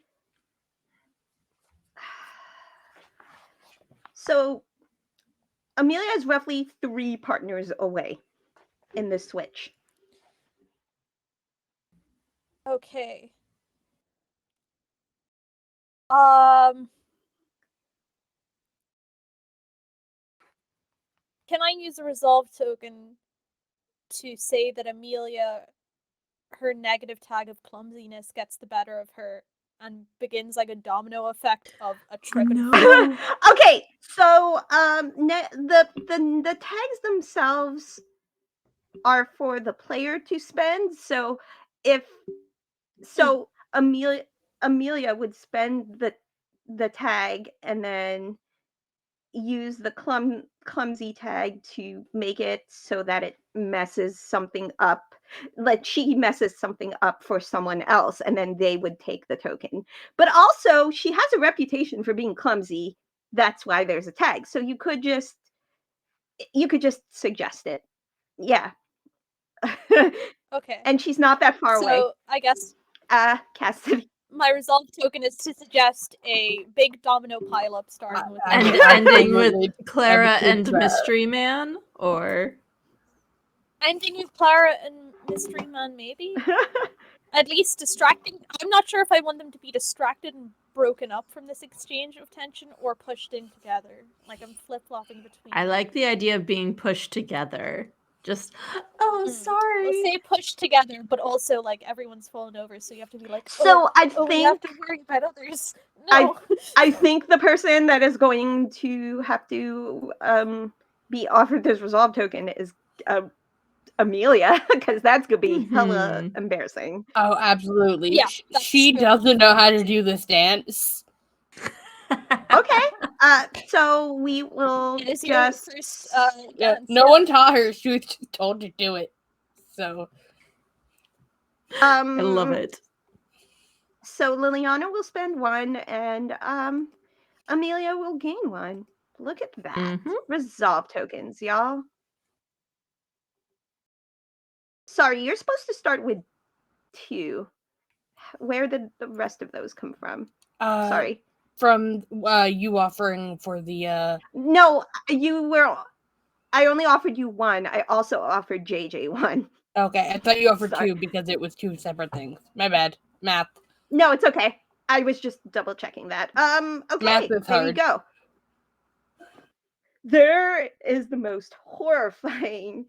so Amelia is roughly 3 partners away in the switch. Okay. Can I use a resolve token to say that Amelia, her negative tag of clumsiness gets the better of her and begins like a domino effect of a trip and fall? Okay, so the tags themselves are for the player to spend. So if Amelia would spend the tag and then use the clumsy tag to make it so that it messes something up, like she messes something up for someone else, and then they would take the token. But also she has a reputation for being clumsy. That's why there's a tag. So you could just suggest it. Yeah. Okay. And she's not that far away. So I guess Cassidy. my resolve token is to suggest a big domino pileup starting with And Amelia. ending with Absolutely. Clara Everything and bad. Mystery Man, or Ending with Clara and Mystery Man, maybe? At least distracting. I'm not sure if I want them to be distracted and broken up from this exchange of tension or pushed in together. Like I'm flip-flopping between. I like the idea of being pushed together. Just, oh, We'll sorry. say pushed together, but also like everyone's fallen over, so you have to be like, So I we have think to worry about others. No. I think the person that is going to have to be offered this resolve token is Amelia, because that's gonna be hella embarrassing. Oh, absolutely. Yeah, She that's doesn't know how to do this dance. Okay. So we will It is your just first Yeah, dance. no one taught her. She was just told to do it. So I love it. So Liliana will spend 1 and Amelia will gain 1. Look at that. Mhm. Resolve tokens, y'all. Sorry, you're supposed to start with 2. Where did the rest of those come from? Sorry. from you offering for the No, you were. I only offered you 1. I also offered JJ 1. Okay, I thought you offered Sorry. 2 because it was 2 separate things. My bad. Math. No, it's okay. I was just double checking that. Okay, Math is there you hard. go. There is the most horrifying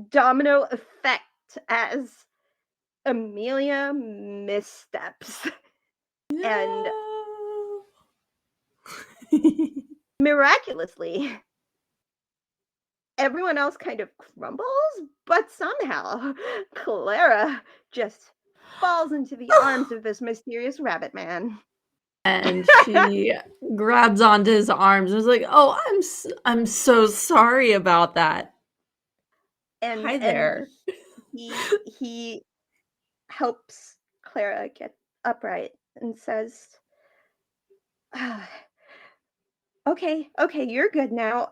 domino effect as Amelia missteps. And miraculously, everyone else kind of crumbles, but somehow Clara just falls into the arms of this mysterious rabbit man. And she grabs onto his arms and is like, "Oh, I'm so sorry about that." And Hi there. he helps Clara get upright and says, okay, you're good now.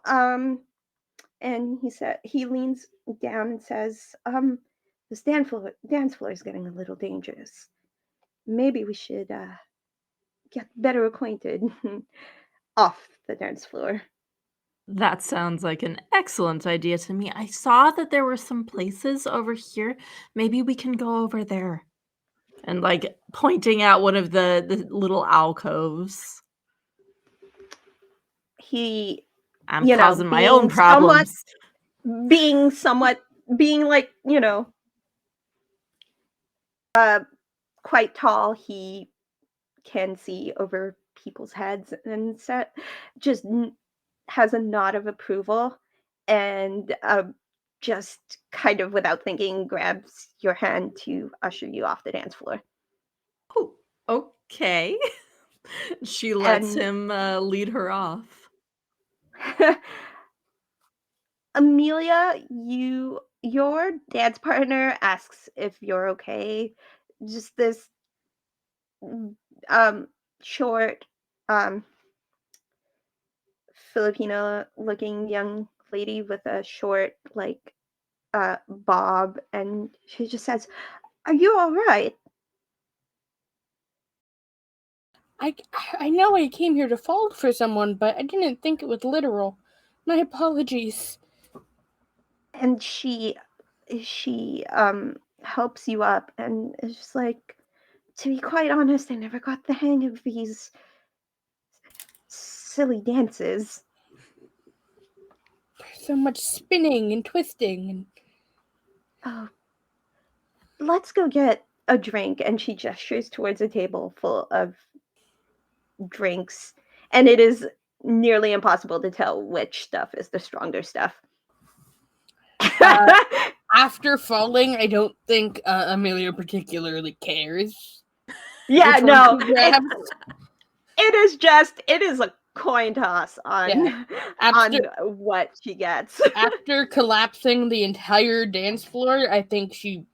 And he leans down and says, this dance floor is getting a little dangerous. Maybe we should get better acquainted off the dance floor. That sounds like an excellent idea to me. I saw that there were some places over here. Maybe we can go over there. And like pointing out one of the little alcoves. He, I'm causing my own being problems. being like, quite tall, he can see over people's heads and just has a nod of approval and just kind of without thinking grabs your hand to usher you off the dance floor. Oh, okay. She lets And him lead her off. Amelia, your dance partner asks if you're okay. Just this um short Filipino looking young lady with a short like bob, and she just says, "Are you all right?" I, I know I came here to fall for someone, but I didn't think it was literal. My apologies. And she helps you up, and it's just like, to be quite honest, I never got the hang of these silly dances. There's so much spinning and twisting and Oh, let's go get a drink. And she gestures towards a table full of drinks, and it is nearly impossible to tell which stuff is the stronger stuff. after falling, I don't think Amelia particularly cares. Yeah, which one no, she grabs. it is a coin toss on Yeah. on what she gets. After collapsing the entire dance floor, I think she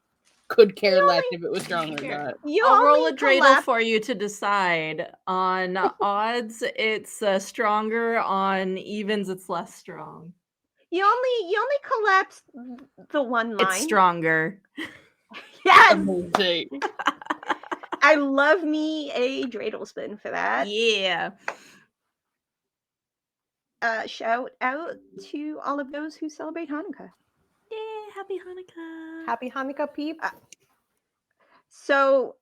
could care less if it was strong or not. You I'll roll only a dreidel collapse. for you to decide. On odds, it's stronger. On evens, it's less strong. You only collapse the one line. It's stronger. Yes, Amazing. I love me a dreidel spin for that. Yeah. Shout out to all of those who celebrate Hanukkah. Yeah, happy Hanukkah. Happy Hanukkah, peep. So,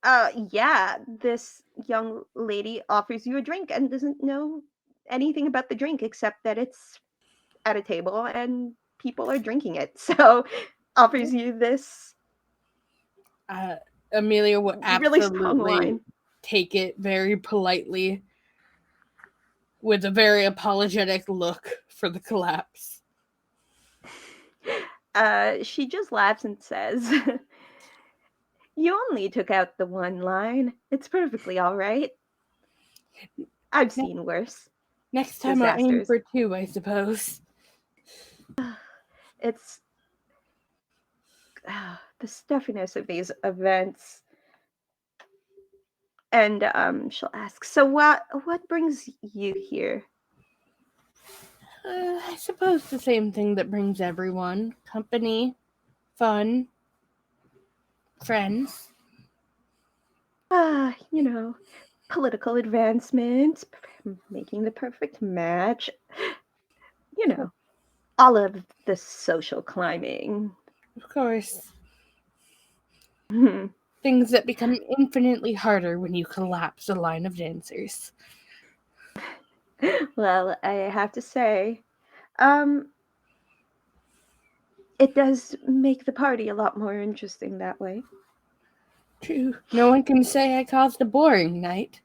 yeah, this young lady offers you a drink and doesn't know anything about the drink except that it's at a table and people are drinking it. So, offers you this Amelia would really strong absolutely wine. take it very politely with a very apologetic look for the collapse. She just laughs and says, "You only took out the one line. It's perfectly all right. I've seen worse. Next time I'll aim Disasters. for 2, I suppose. It's the stuffiness of these events." And she'll ask, "So what brings you here?" I suppose the same thing that brings everyone. Company, fun, friends. You know, political advancement, making the perfect match. You know, all of the social climbing. Of course. Hmm. Things that become infinitely harder when you collapse a line of dancers. Well, I have to say, um, it does make the party a lot more interesting that way. True. No one can say I caused a boring night.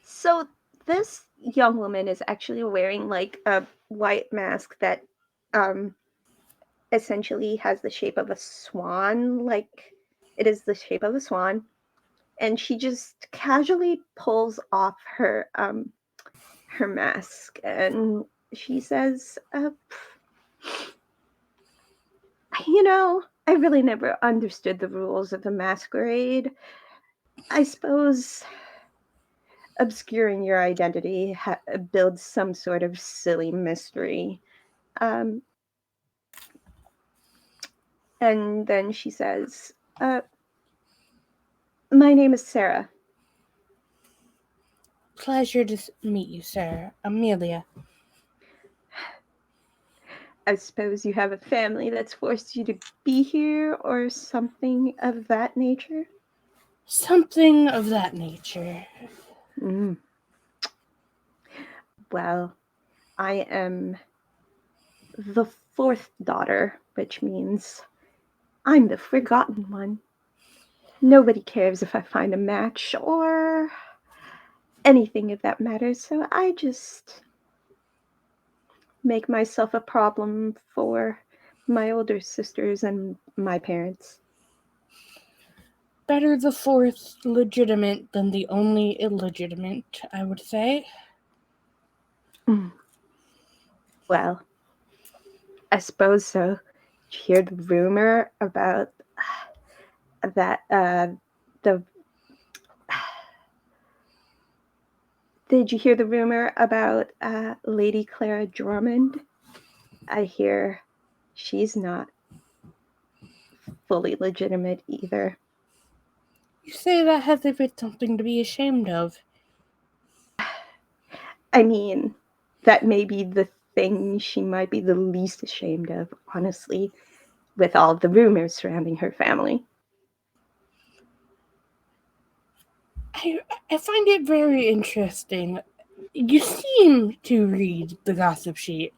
So this young woman is actually wearing like a white mask that um essentially has the shape of a swan, like it is the shape of a swan, and she just casually pulls off her mask, and she says, "You know, I really never understood the rules of the masquerade. I suppose obscuring your identity builds some sort of silly mystery." Um, and then she says, "My name is Sarah." Pleasure to meet you, sir. Amelia. "I suppose you have a family that's forced you to be here or something of that nature?" Something of that nature. Mm. "Well, I am the fourth daughter, which means I'm the forgotten one. Nobody cares if I find a match or anything of that matter, so I just make myself a problem for my older sisters and my parents. Better the fourth legitimate than the only illegitimate, I would say. Well, I suppose so. Did you hear the rumor about that? The Did you hear the rumor about Lady Clara Drummond? I hear she's not fully legitimate either. You say that as if it's something to be ashamed of. I mean, that may be the thing she might be the least ashamed of, honestly, with all the rumors surrounding her family. I find it very interesting. You seem to read the gossip sheet.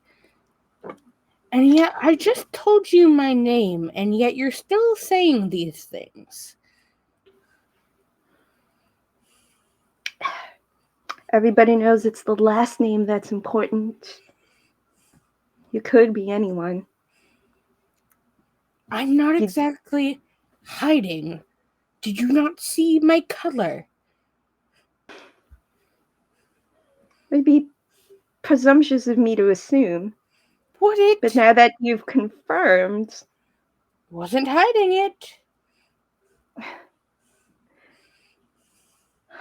And yet, I just told you my name, and yet you're still saying these things. Everybody knows it's the last name that's important. You could be anyone. I'm not You- exactly hiding. Did you not see my color? Maybe presumptuous of me to assume, Would it? but now that you've confirmed, Wasn't hiding it.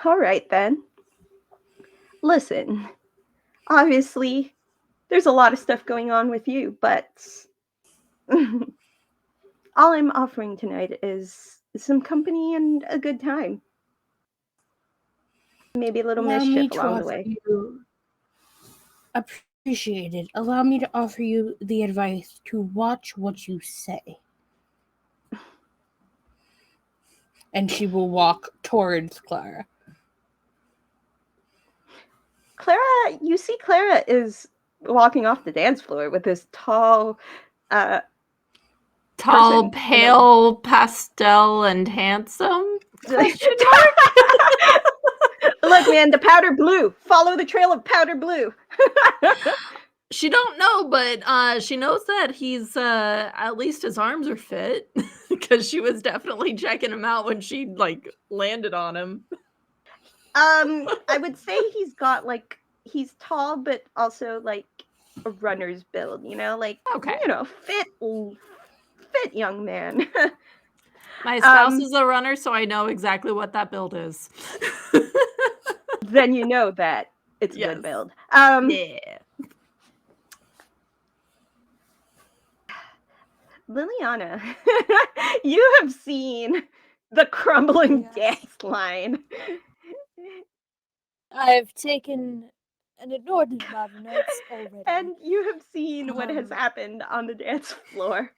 all right then. Listen, obviously, there's a lot of stuff going on with you, but all I'm offering tonight is some company and a good time. Maybe a little Allow me mischief to along the offer way. you appreciated. Allow me to offer you the advice to watch what you say. And she will walk towards Clara. Clara, you see Clara is walking off the dance floor with this tall Tall, person, pale, pastel, and handsome? Question mark? Look, man, the powder blue. Follow the trail of powder blue. She don't know, but she knows that he's at least his arms are fit because she was definitely checking him out when she like landed on him. I would say he's tall, but also like a runner's build. Like Okay. fit young man. My spouse is a runner, so I know exactly what that build is. Then you know that it's a Yes. good build. Yeah. Liliana, you have seen the crumbling Yes. dance line. I've taken an inordinate amount of notes already. And you have seen what has happened on the dance floor.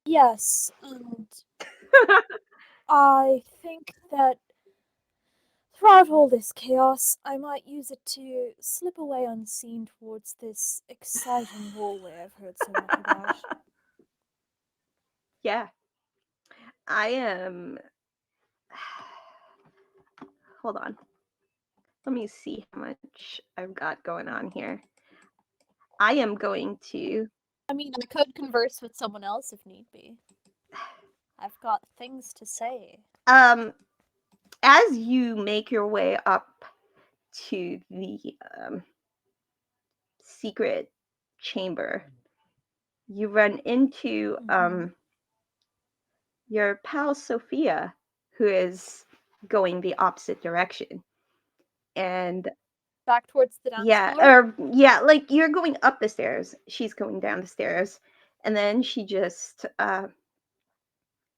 Yes, and I think that throughout all this chaos, I might use it to slip away unseen towards this exciting hallway I've heard so much about. Yeah. I am. Hold on. Let me see how much I've got going on here. I am going to. I mean, I could converse with someone else if need be. I've got things to say. As you make your way up to the secret chamber, you run into your pal Sophia, who is going the opposite direction. And Back towards the dance floor? like you're going up the stairs, she's going down the stairs, and then she just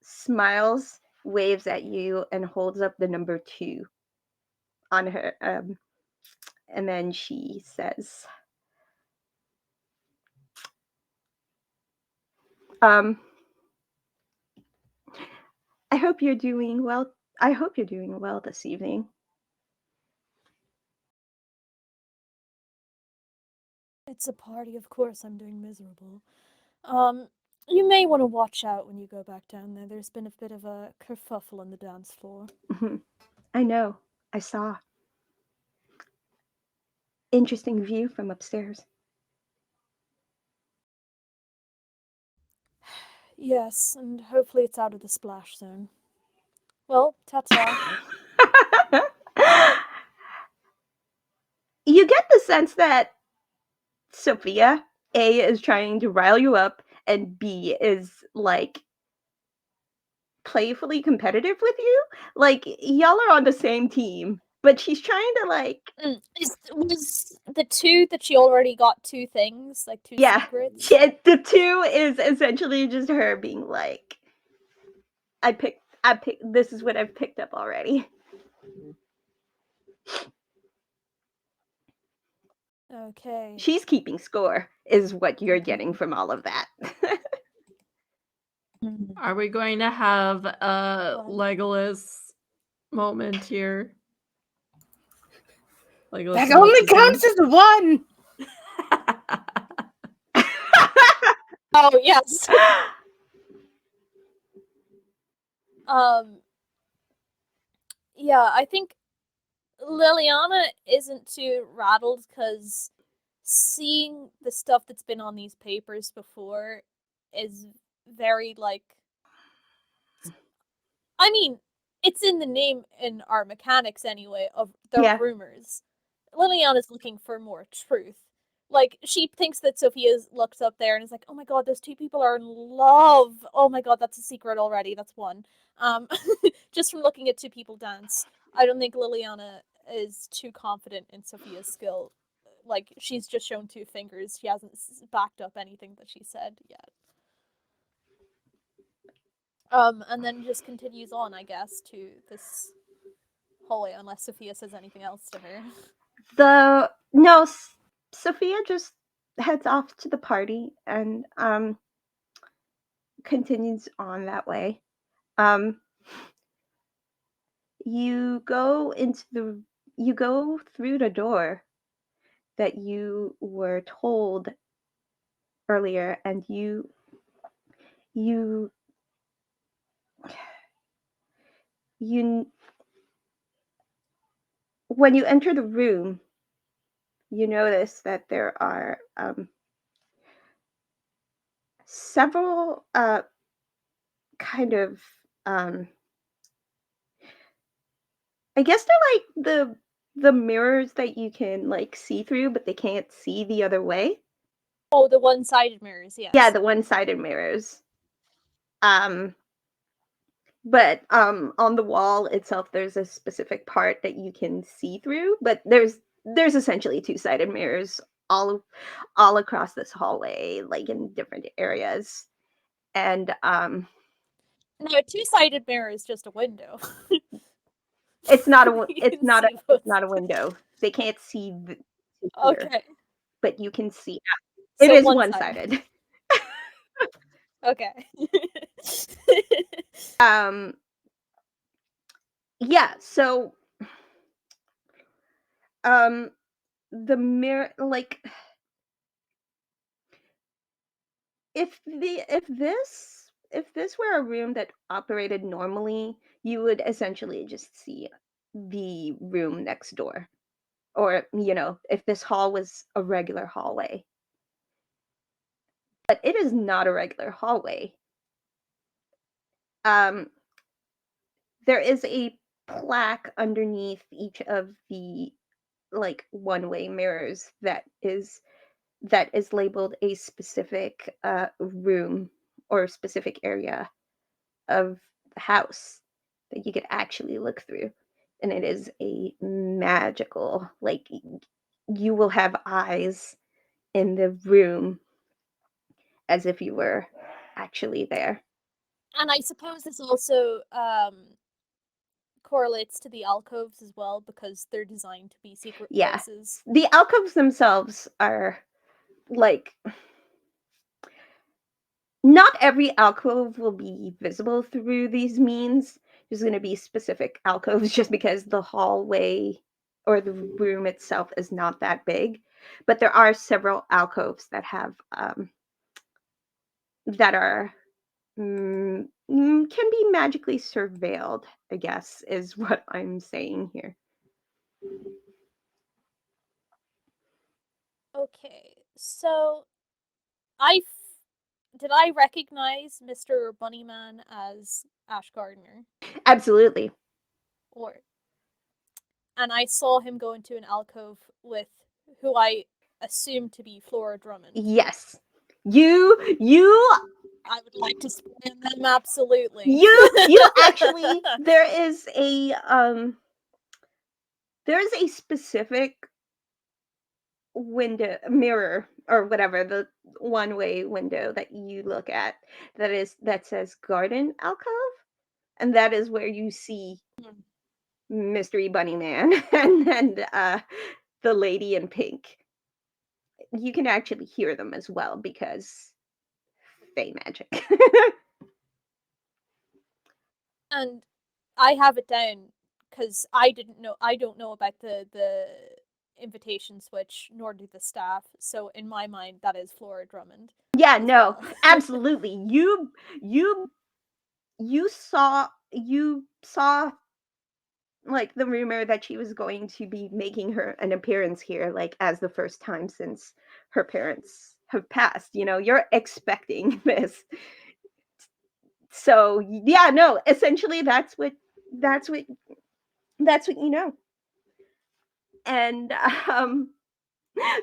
smiles, waves at you, and holds up the number 2 on her, and then she says, I hope you're doing well. I hope you're doing well this evening. It's a party, of course I'm doing miserable. You may want to watch out when you go back down there. There's been a bit of a kerfuffle on the dance floor. I know. I saw. interesting view from upstairs. Yes, and hopefully it's out of the splash zone. Well, ta-ta. You get the sense that Sophia, A, is trying to rile you up, and B, is like playfully competitive with you. Like, y'all are on the same team, but she's trying to, like, Was the two that she already got two things, like two yeah, secrets? the two is essentially just her being like, this is what I've picked up already. Okay. She's keeping score, is what you're getting from all of that. Are we going to have a Fun. Legolas moment here? Legolas That and only Milton. counts as one. Oh yes. Yeah, I think Liliana isn't too rattled because seeing the stuff that's been on these papers before is very like. I mean, it's in the name in our mechanics anyway of the Yeah. rumors. Liliana's looking for more truth. Like, she thinks that Sophia's looks up there and is like, oh my god, those two people are in love. Oh my god, that's a secret already. That's one. Just from looking at two people dance, I don't think Liliana is too confident in Sophia's skill. Like, she's just shown two fingers. She hasn't backed up anything that she said yet. And then just continues on, I guess, to this hallway, unless Sophia says anything else to her. No, Sophia just heads off to the party and continues on that way. You go through the door that you were told earlier, and you you when you enter the room, you notice that there are several kind of I guess they're like the mirrors that you can like see through, but they can't see the other way. Oh, the one-sided mirrors, yes. Yeah, the one-sided mirrors. But on the wall itself, there's a specific part that you can see through, but there's essentially two-sided mirrors all across this hallway, like in different areas. And No, a two-sided mirror is just a window. it's not a You can see it's both. not a window. They can't see here, Okay, but you can see. It so is one-sided. one-sided. Okay. Um, yeah. So, the mirror, like, if this were a room that operated normally, you would essentially just see the room next door, or if this hall was a regular hallway. But it is not a regular hallway. Um, there is a plaque underneath each of the like one-way mirrors that is labeled a specific room or specific area of the house that you could actually look through, and it is a magical, like, you will have eyes in the room as if you were actually there. And I suppose this also correlates to the alcoves as well, because they're designed to be secret Yeah, places. the alcoves themselves are like, not every alcove will be visible through these means. There's going to be specific alcoves just because the hallway or the room itself is not that big. But there are several alcoves that have that are can be magically surveilled, I guess, is what I'm saying here. Okay, so did I recognize Mr. Bunnyman as Ash Gardner? Absolutely. Or and I saw him go into an alcove with who I assume to be Flora Drummond. Yes. You I would like to spin them absolutely. you actually there is a specific window mirror or whatever, the one-way window that you look at that says garden alcove, and that is where you see Mystery Bunny Man and the lady in pink. You can actually hear them as well because fey magic. And I have it down because I don't know about the invitation switch, nor do the staff. So in my mind, that is Flora Drummond. Yeah, as no, well. absolutely. You saw like the rumor that she was going to be making an appearance here, like as the first time since her parents have passed. You're expecting this. So yeah, no, essentially that's what that's what you know. And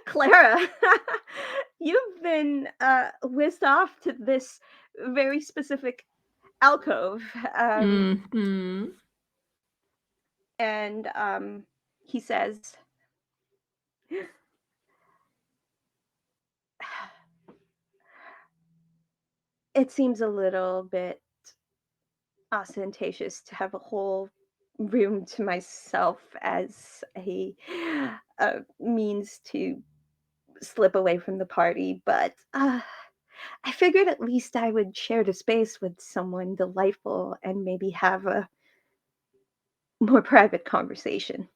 Clara, you've been whisked off to this very specific alcove. Mm-hmm. And he says, it seems a little bit ostentatious to have a whole room to myself as a means to slip away from the party, but I figured at least I would share the space with someone delightful and maybe have a more private conversation.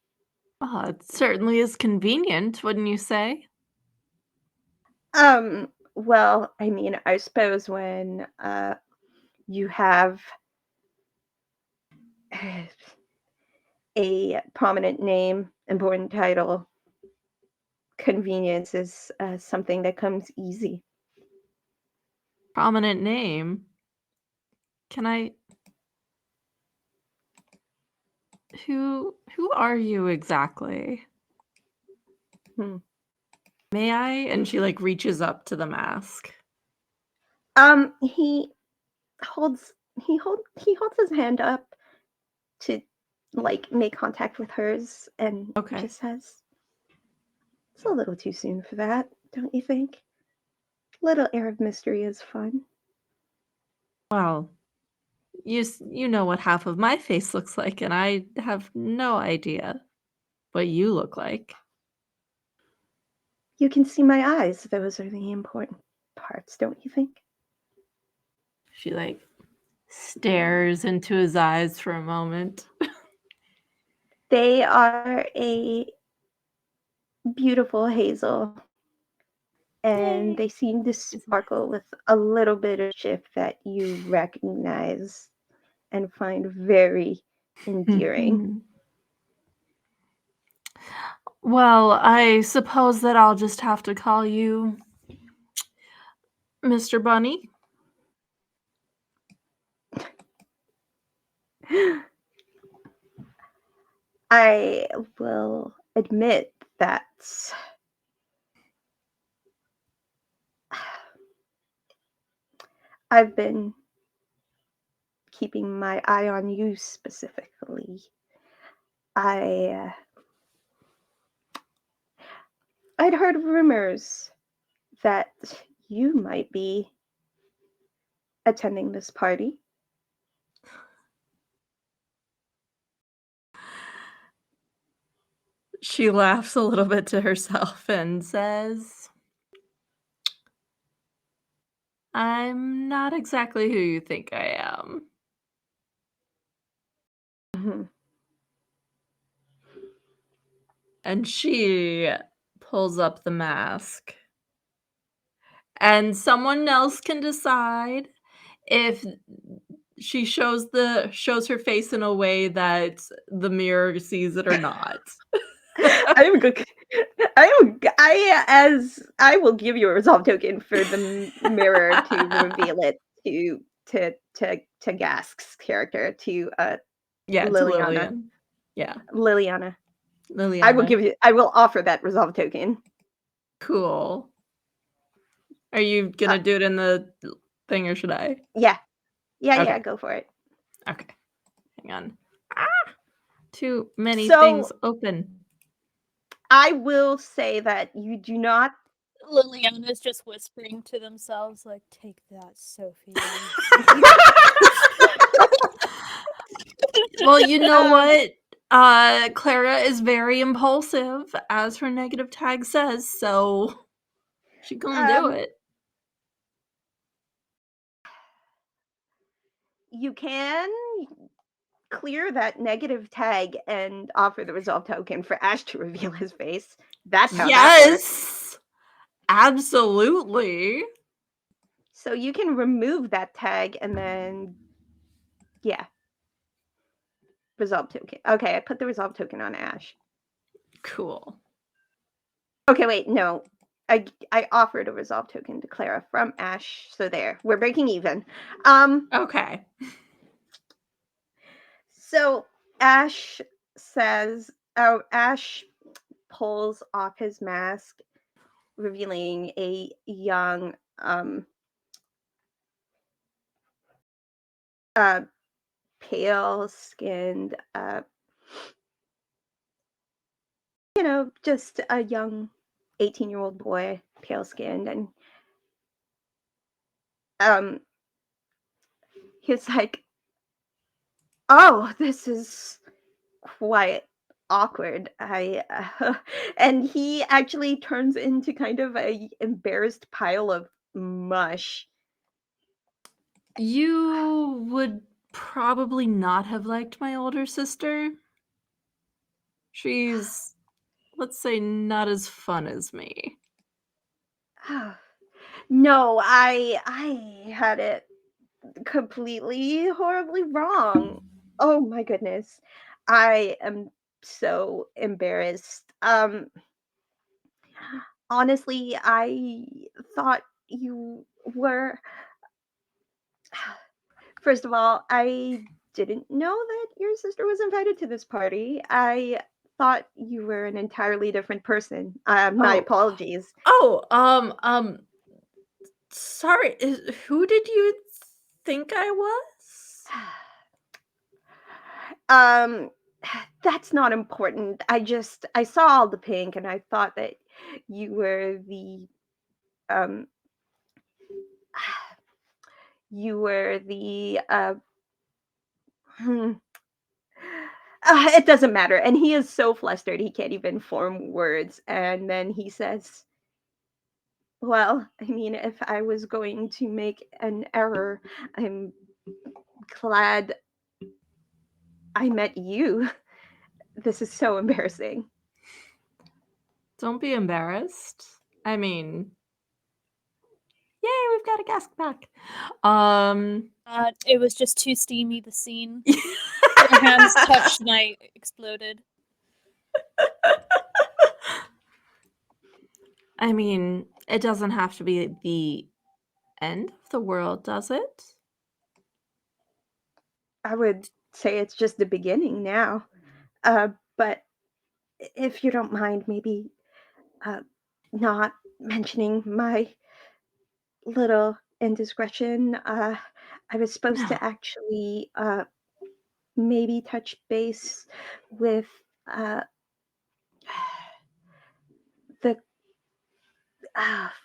Oh, it certainly is convenient, wouldn't you say? Well, I mean, I suppose when you have a prominent name, important title, convenience is something that comes easy. Prominent name. Can I who are you exactly? Hmm. May I? And she like reaches up to the mask. He holds he holds his hand up to like make contact with hers and Okay. just says, "It's a little too soon for that, don't you think? Little air of mystery is fun." Well, you know what half of my face looks like, and I have no idea what you look like. You can see my eyes. Those are the important parts, don't you think? She like stares into his eyes for a moment. They are a beautiful hazel, and Yay. they seem to sparkle with a little bit of shift that you recognize and find very endearing. Well, I suppose that I'll just have to call you Mr. Bunny. I will admit that I've been keeping my eye on you specifically. I I'd heard rumors that you might be attending this party. She laughs a little bit to herself and says, I'm not exactly who you think I am. Mhm. And she pulls up the mask. And someone else can decide if she shows her face in a way that the mirror sees it or not. I'm good. I will give you a resolve token for the mirror to reveal it to Gask's character, to Yeah, to Liliana. Lillian. Yeah, Liliana. Liliana. I will offer that resolve token. Cool. Are you gonna do it in the thing, or should I? Yeah. Yeah, Okay. yeah, go for it. Okay. Hang on. Too many So- things open. I will say that you do not Liliana's just whispering to themselves, like, take that, Sophie. Well, you know what? Clara is very impulsive, as her negative tag says, so she gonna do it. You can clear that negative tag and offer the resolve token for Ash to reveal his face. That's how that works. Yes! Absolutely. So you can remove that tag and then, yeah. Resolve token. Okay, I put the resolve token on Ash. Cool. Okay, wait, no. I offered a resolve token to Clara from Ash, so there. We're breaking even. Okay. So Ash says, Ash pulls off his mask, revealing a young, pale-skinned, just a young 18-year-old boy, pale-skinned, and he's like, "Oh, this is quite awkward." And he actually turns into kind of a embarrassed pile of mush. You would probably not have liked my older sister. She's, let's say, not as fun as me. No, I had it completely horribly wrong. Oh my goodness. I am so embarrassed. Honestly, I thought you were First of all, I didn't know that your sister was invited to this party. I thought you were an entirely different person. My Oh. apologies. Oh, sorry. Who did you think I was? That's not important. I saw all the pink and I thought that you were the um you were the hmm. It doesn't matter. And he is so flustered he can't even form words. And then he says, "Well, I mean, if I was going to make an error, I'm glad I met you. This is so embarrassing." Don't be embarrassed. I mean, yay, we've got a Gask back. It was just too steamy, the scene. Their hands touched and I exploded. I mean, it doesn't have to be the end of the world, does it? I would say it's just the beginning now. But if you don't mind, maybe not mentioning my little indiscretion. I was supposed to actually maybe touch base with the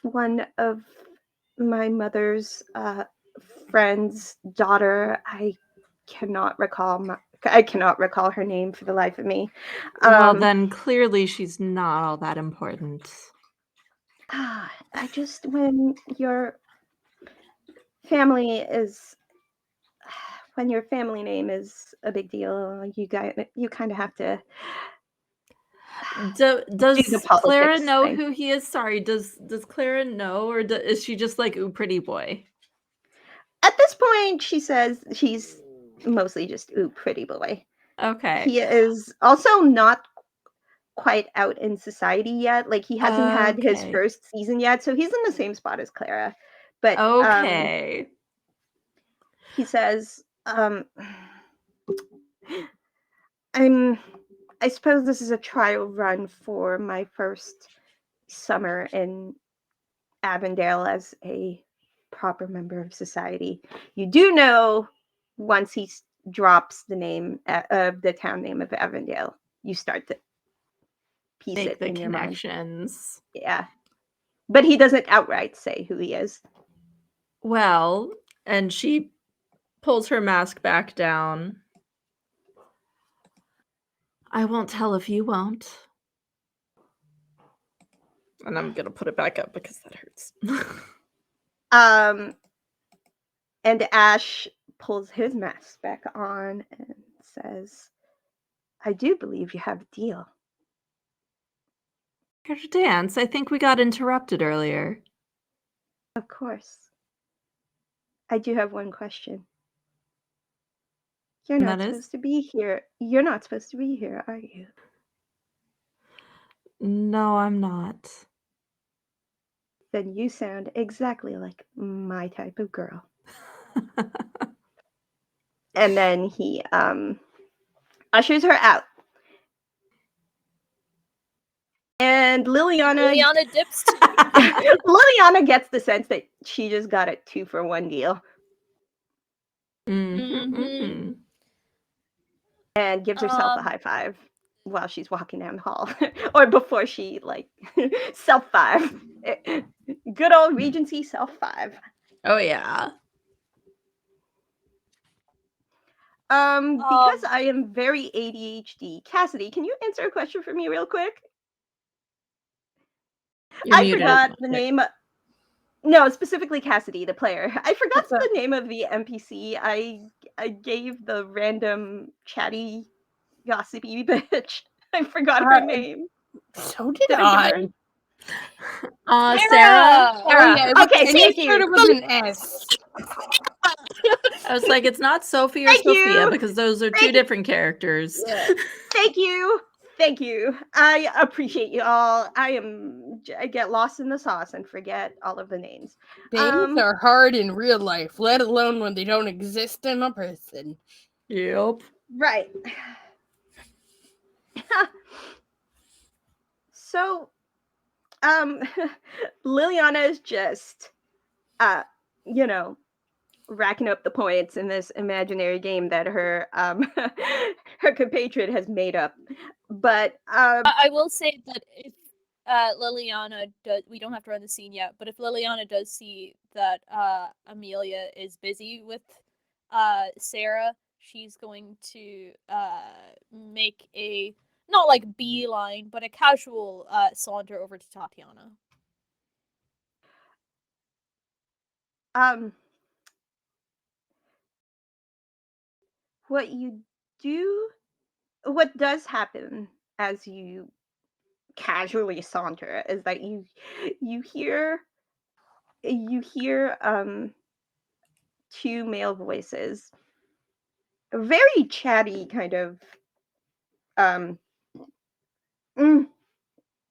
one of my mother's friend's daughter. I cannot recall her name for the life of me. Well, then clearly she's not all that important. I just when your family is when your family name is a big deal, you kind of have to Does the Clara politics know thing. who he is? Sorry, does Clara know, or is she just like, ooh, pretty boy? At this point, she says she's mostly just ooh, pretty boy. Okay. He is also not quite out in society yet. Like he hasn't had his Okay. first season yet, so he's in the same spot as Clara. But Okay. he says, I suppose this is a trial run for my first summer in Avondale as a proper member of society. You do know once he drops the name of the town name of Avondale, you start to piece Make it the in your mind. connections. Yeah. But he doesn't outright say who he is. Well, and she pulls her mask back down. I won't tell if you won't. And I'm gonna put it back up because that hurts. And Ash pulls his mask back on and says, I do believe you have a deal. Here to dance. I think we got interrupted earlier. Of course. I do have one question. You're And not that is? supposed to be here. You're not supposed to be here, are you? No, I'm not. Then you sound exactly like my type of girl. And then he ushers her out. And Liliana dips too. Liliana gets the sense that she just got a 2-for-1 deal. Mm-hmm. And gives herself a high five while she's walking down the hall. Or before she self five. Good old Regency self five. Oh yeah. Because I am very ADHD. Cassidy, can you answer a question for me real quick? You're I muted forgot as the well. name. No, specifically Cassidy, the player. I forgot the name of the NPC. I gave the random chatty gossipy bitch. I forgot her name. So did Did I give her? Sarah. Oh yeah. Okay, And thank you you. started with an S. I was like, it's not Sophie or Thank Sophia you. because those are two Thank you. different characters. Yeah. Thank you. Thank you. I appreciate you all. I get lost in the sauce and forget all of the names. Names are hard in real life, let alone when they don't exist in a person. Yep. Right. So, Liliana is just, racking up the points in this imaginary game that her her compatriot has made up. But I will say that if Liliana does, we don't have to run the scene yet, but if Liliana does see that Amelia is busy with Sarah, she's going to make a not like beeline, but a casual saunter over to Tatiana. what does happen as you casually saunter is that you hear two male voices, very chatty kind of um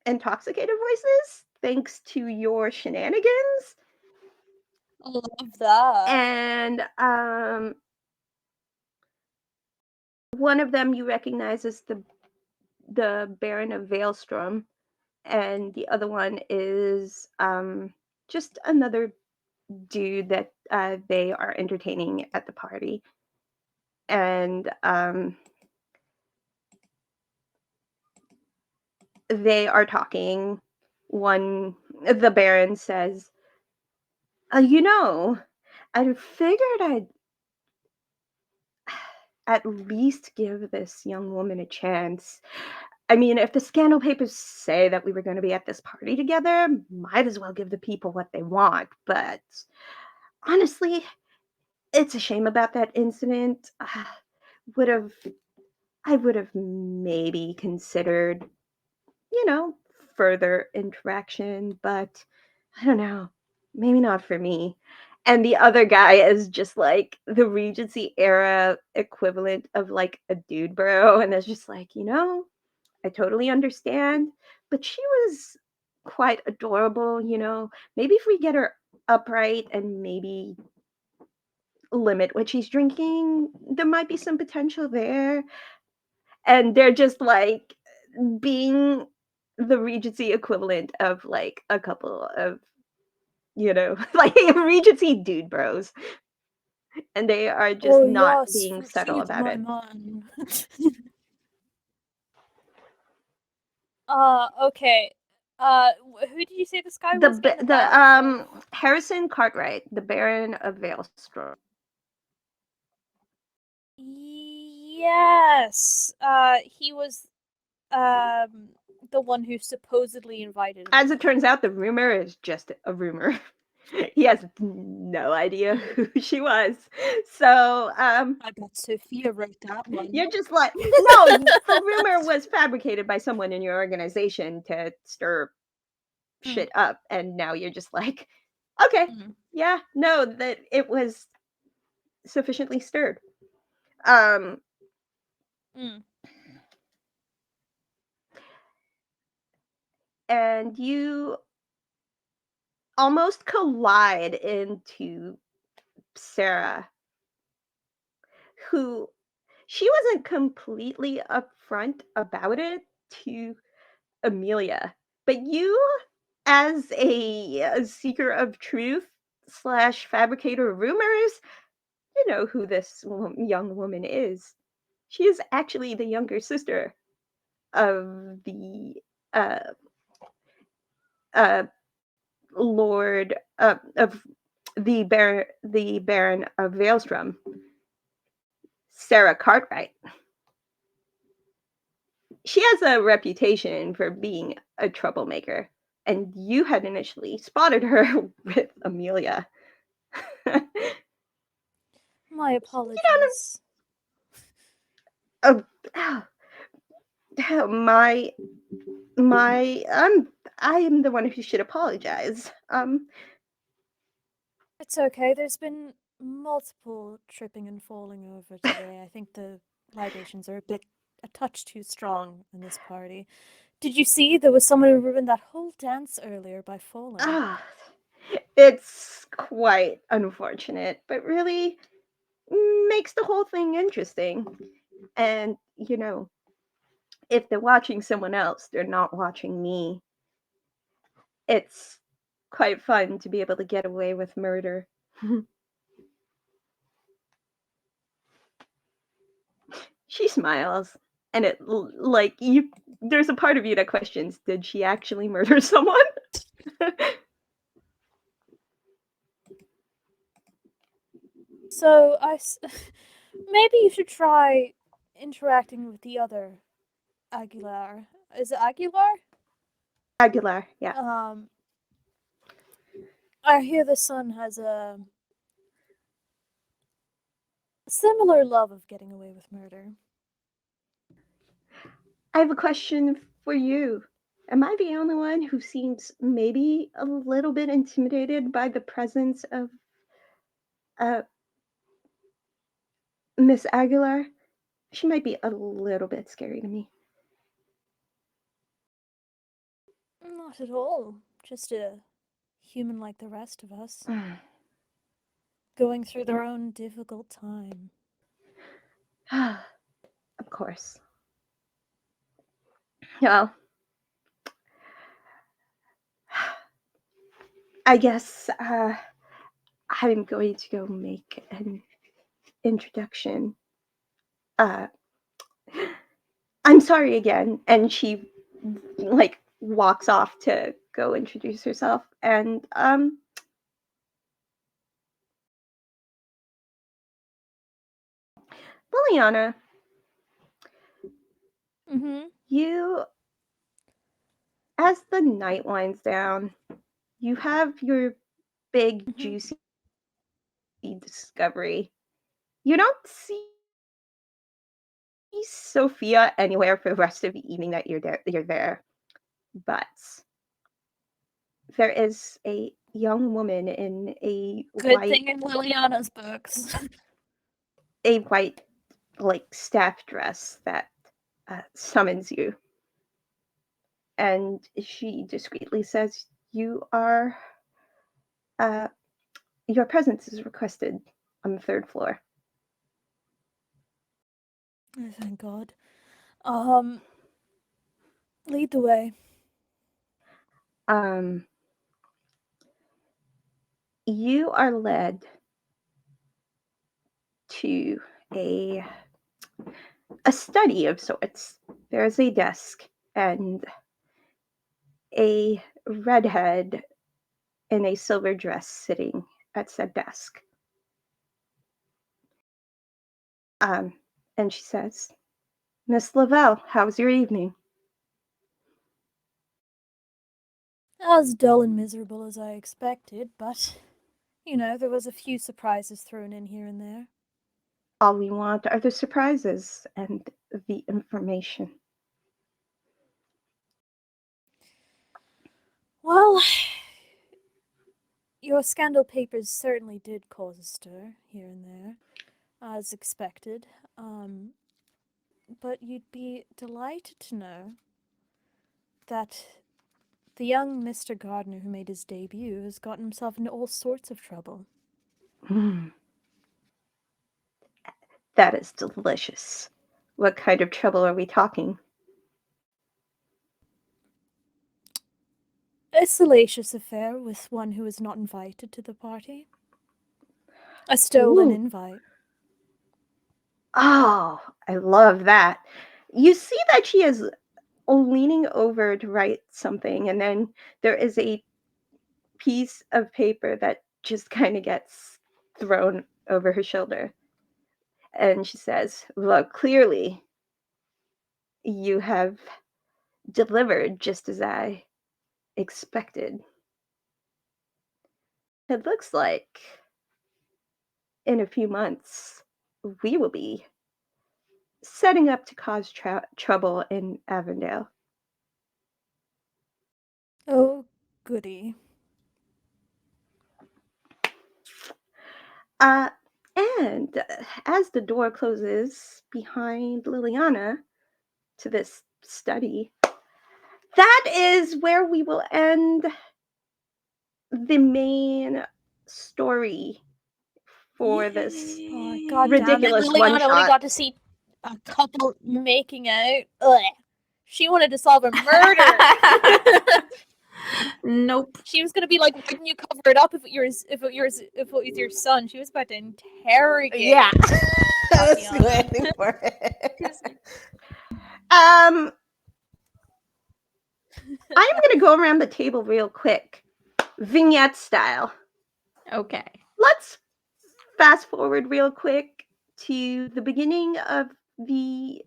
intoxicated voices thanks to your shenanigans. I love that. And one of them you recognize as the Baron of Veilstrom, and the other one is just another dude that they are entertaining at the party. And they are talking. The Baron says, I figured I'd at least give this young woman a chance. I mean, if the scandal papers say that we were going to be at this party together, might as well give the people what they want. But honestly, it's a shame about that incident. I would have maybe considered, further interaction, but I don't know, maybe not for me. And the other guy is just like the Regency era equivalent of like a dude bro, and it's just like, I totally understand, but she was quite adorable, you know. Maybe if we get her upright and maybe limit what she's drinking, there might be some potential there. And they're just like being the Regency equivalent of like a couple of, you know, like Regency dude bros. And they are just Oh not yes, being subtle retrieve about my it. man. Okay. Who did you say this guy was again? The Baron of. Harrison Cartwright, the Baron of Veilstrom. Yes. He was the one who supposedly invited him. As it turns out, the rumor is just a rumor. He has no idea who she was. So, I bet Sophia wrote that one. you're just like, no, the rumor was fabricated by someone in your organization to stir shit up. And now you're just like, okay, yeah, no, that it was sufficiently stirred. Um, and you almost collide into Sarah, who she wasn't completely upfront about it to Amelia, but you, as a seeker of truth slash fabricator of rumors, you know who this young woman is. She is actually the younger sister of the uh, uh, Lord of the Baron of Veilstrom, Sarah Cartwright. She has a reputation for being a troublemaker, and you had initially spotted her with Amelia. My apologies. Oh, my I am the one who should apologize. It's okay. There's been multiple tripping and falling over today. I think the libations are a touch too strong in this party. Did you see there was someone who ruined that whole dance earlier by falling? It's quite unfortunate, but really makes the whole thing interesting. And you know, if they're watching someone else, they're not watching me. It's quite fun to be able to get away with murder. She smiles, and it like you. There's a part of you that questions: did she actually murder someone? So maybe you should try interacting with the other Aguilar. Is it Aguilar? Aguilar, yeah. I hear the son has a similar love of getting away with murder. I have a question for you. Am I the only one who seems maybe a little bit intimidated by the presence of uh, Miss Aguilar? She might be a little bit scary to me. Not at all. Just a human like the rest of us. Going through their own difficult time. Of course. Well, I guess I'm going to go make an introduction. I'm sorry again. And she like walks off to go introduce herself. And Liliana, you, as the night winds down, you have your big juicy discovery. You don't see Sophia anywhere for the rest of the evening that you're there. But there is a young woman in a Good thing in Liliana's books. a white like staff dress that summons you. and she discreetly says, uh, your presence is requested on the third floor. Oh, thank God. Um, lead the way. Um, you are led to a a study of sorts. There is a desk and a redhead in a silver dress sitting at said desk. Um, and she says, Miss Lavelle, how's your evening? As dull and miserable as I expected, but, there was a few surprises thrown in here and there. All we want are the surprises and the information. Well, your scandal papers certainly did cause a stir here and there, as expected. But you'd be delighted to know that the young Mr. Gardner who made his debut has gotten himself into all sorts of trouble. Mm, that is delicious. What kind of trouble are we talking? A salacious affair with one who was not invited to the party. A stolen Ooh. invite. Oh, I love that. You see that she is leaning over to write something, and then there is a piece of paper that just kind of gets thrown over her shoulder. And she says, well, clearly you have delivered just as I expected. It looks like in a few months we will be setting up to cause trouble in Avondale. Oh, goody. Uh, and as the door closes behind Liliana to this study, that is where we will end the main story for this Oh, God damn it. ridiculous one Liliana only shot. got to see a couple making out. Ugh. She wanted to solve a murder. Nope. She was gonna be like, "Wouldn't you cover it up if it was your son?" She was about to interrogate. Yeah. I was Tatiana. waiting for it. Um, I'm gonna go around the table real quick, vignette style. Okay. Let's fast forward real quick to the beginning of the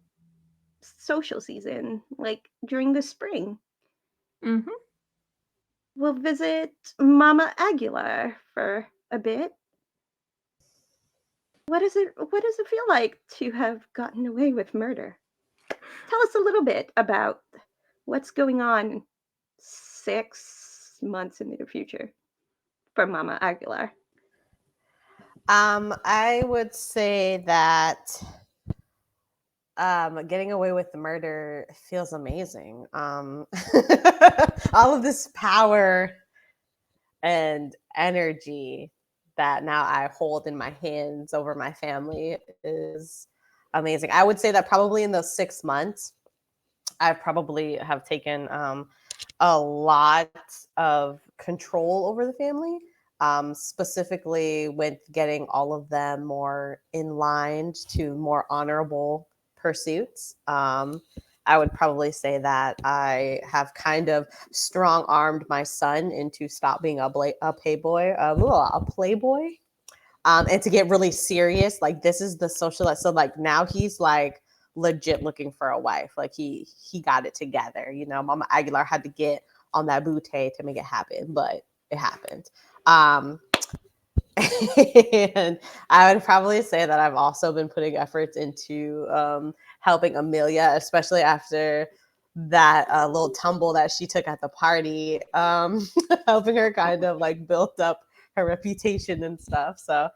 social season, like during the spring. Mm-hmm. We'll visit Mama Aguilar for a bit. What does it feel like to have gotten away with murder? Tell us a little bit about what's going on 6 months into the future for Mama Aguilar. I would say that getting away with the murder feels amazing. All of this power and energy that now I hold in my hands over my family is amazing. I would say that probably in those 6 months, I probably have taken a lot of control over the family, specifically with getting all of them more in line to more honorable pursuits. I would probably say that I have kind of strong armed my son into stop being a playboy, a playboy, and to get really serious. Like this is the social. So like now he's like legit looking for a wife. Like he got it together. You know, Mama Aguilar had to get on that bootay to make it happen, but it happened. And I would probably say that I've also been putting efforts into helping Amelia, especially after that little tumble that she took at the party, helping her kind of like build up her reputation and stuff. So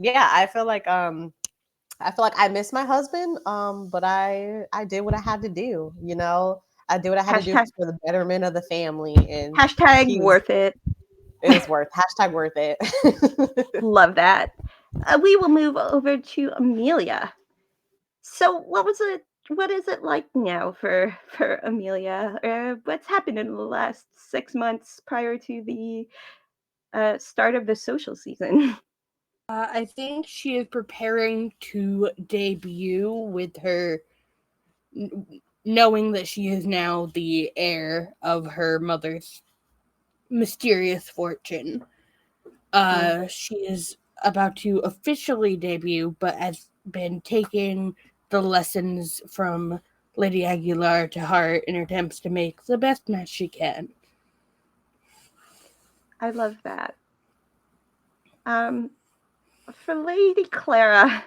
yeah, I feel like I miss my husband, but I did what I had to do. You know, I do what I had to do Hashtag for the betterment of the family, and hashtag he was, worth it. it was worth hashtag worth it. Love that. We will move over to Amelia. So, what is it like now for Amelia? What's happened in the last 6 months prior to the start of the social season? I think she is preparing to debut with her, knowing that she is now the heir of her mother's mysterious fortune. She is about to officially debut, but has been taking the lessons from Lady Aguilar to heart in her attempts to make the best match she can. I love that. For Lady Clara,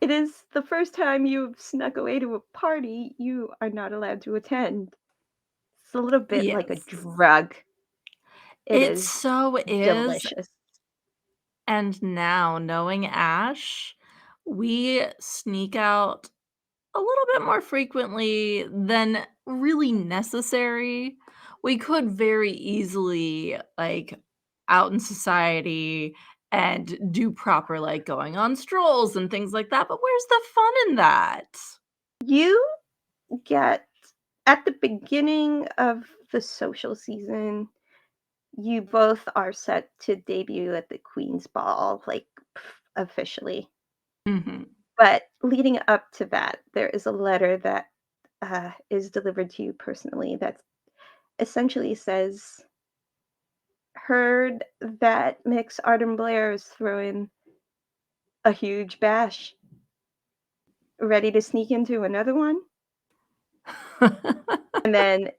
it is the first time you've snuck away to a party you are not allowed to attend. It's a little bit like a Yes. drug. It It is so is. delicious. And now, knowing Ash, we sneak out a little bit more frequently than really necessary. We could very easily, like, out in society and do proper, like, going on strolls and things like that, but where's the fun in that? You get at the beginning of the social season, you both are set to debut at the Queen's Ball, like officially. Mhm. But leading up to that, there is a letter that is delivered to you personally that essentially says, "Heard that Mix Arden Blair is throwing a huge bash. Ready to sneak into another one?" And then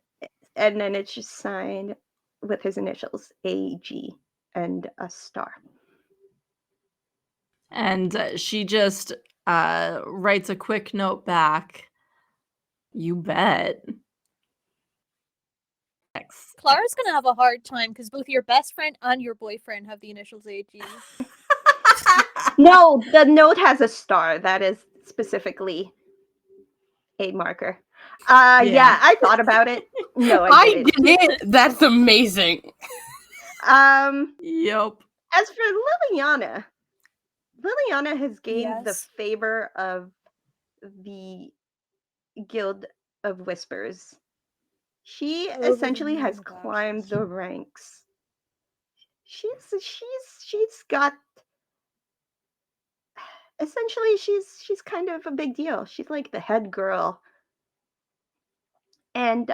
it's just signed with his initials, AG, and a star. And, she just, writes a quick note back, "You bet." X. Clara's gonna have a hard time because both your best friend and your boyfriend have the initials AG. No, the note has a star. That is specifically a marker. Yeah, Yeah. I thought about it. No, I I didn't. did it! That's amazing. Yep. As for Liliana, Liliana has gained the Yes. favor of the Guild of Whispers. She Over the essentially moon has with climbed ashes. the ranks. She's got essentially she's kind of a big deal. She's like the head girl. And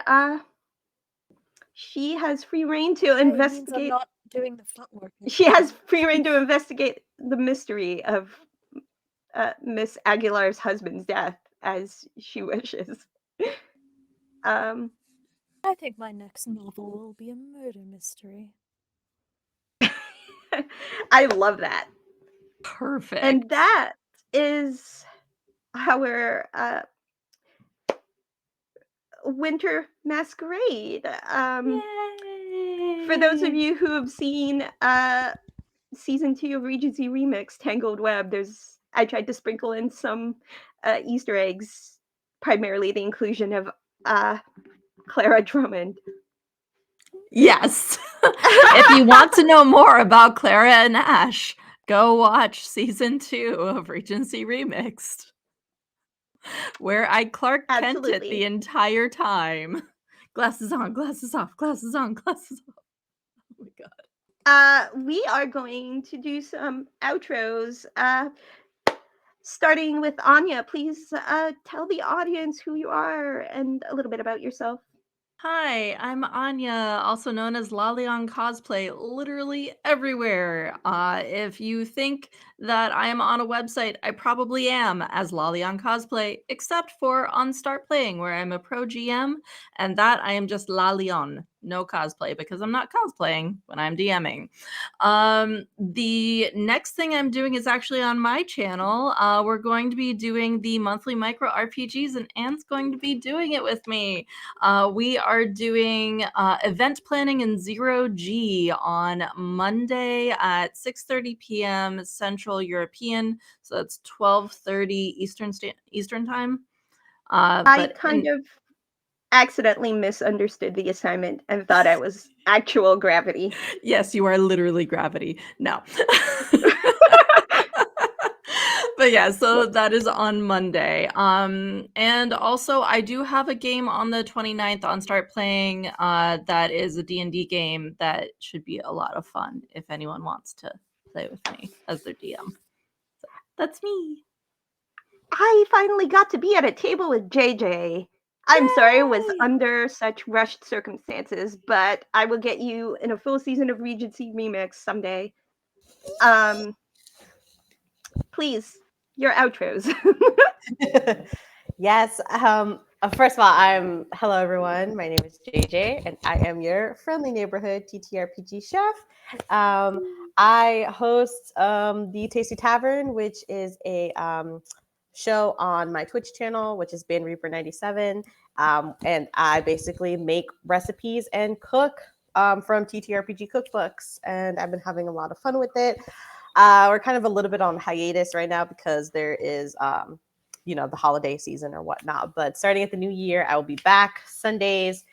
she has free reign to Hey, it means I'm investigate. not doing the footwork. She has free reign to investigate the mystery of Miss Aguilar's husband's death as she wishes. um, I think my next novel will be a murder mystery. I love that. Perfect. And that is our winter masquerade. For those of Yay! you who have seen season 2 of Regency Remixed Tangled Web, I tried to sprinkle in some Easter eggs, primarily the inclusion of Clara Drummond. Yes. If you want to know more about Clara and Ash, go watch season 2 of Regency Remixed, where I Clark Kent it Absolutely. the entire time. Glasses on, glasses off, glasses on, glasses off. Oh my god. We are going to do some outros. Starting with Anya, please tell the audience who you are and a little bit about yourself. Hi, I'm Anya, also known as Lalion Cosplay, literally everywhere. If you think that I am on a website, I probably am as Lalion Cosplay, except for on Start Playing, where I'm a pro GM, and that I am just Lalion, no cosplay, because I'm not cosplaying when I'm DMing. The next thing I'm doing is actually on my channel. We're going to be doing the monthly micro RPGs, and Anne's going to be doing it with me. We are doing event planning in 0G on Monday at 6:30 p.m. Central European, so that's 12:30 Eastern time. I But kind of accidentally misunderstood the assignment and thought I was actual gravity. yes, you are literally gravity. No. But yeah, so that is on Monday. And also I do have a game on the 29th on Start Playing that is a D&D game that should be a lot of fun if anyone wants to play with me as their DM. So that's me. I finally got to be at a table with JJ. I'm sorry it was Yay! under such rushed circumstances, but I will get you in a full season of Regency Remix someday. Um, please, your outros. Yes. First of all, hello everyone. My name is JJ, and I am your friendly neighborhood TTRPG chef. I host the Tasty Tavern, which is a show on my Twitch channel, which is Band Reaper 97. And I basically make recipes and cook from TTRPG cookbooks, and I've been having a lot of fun with it. We're kind of a little bit on hiatus right now because there is the holiday season or whatnot. But starting at the new year, I will be back Sundays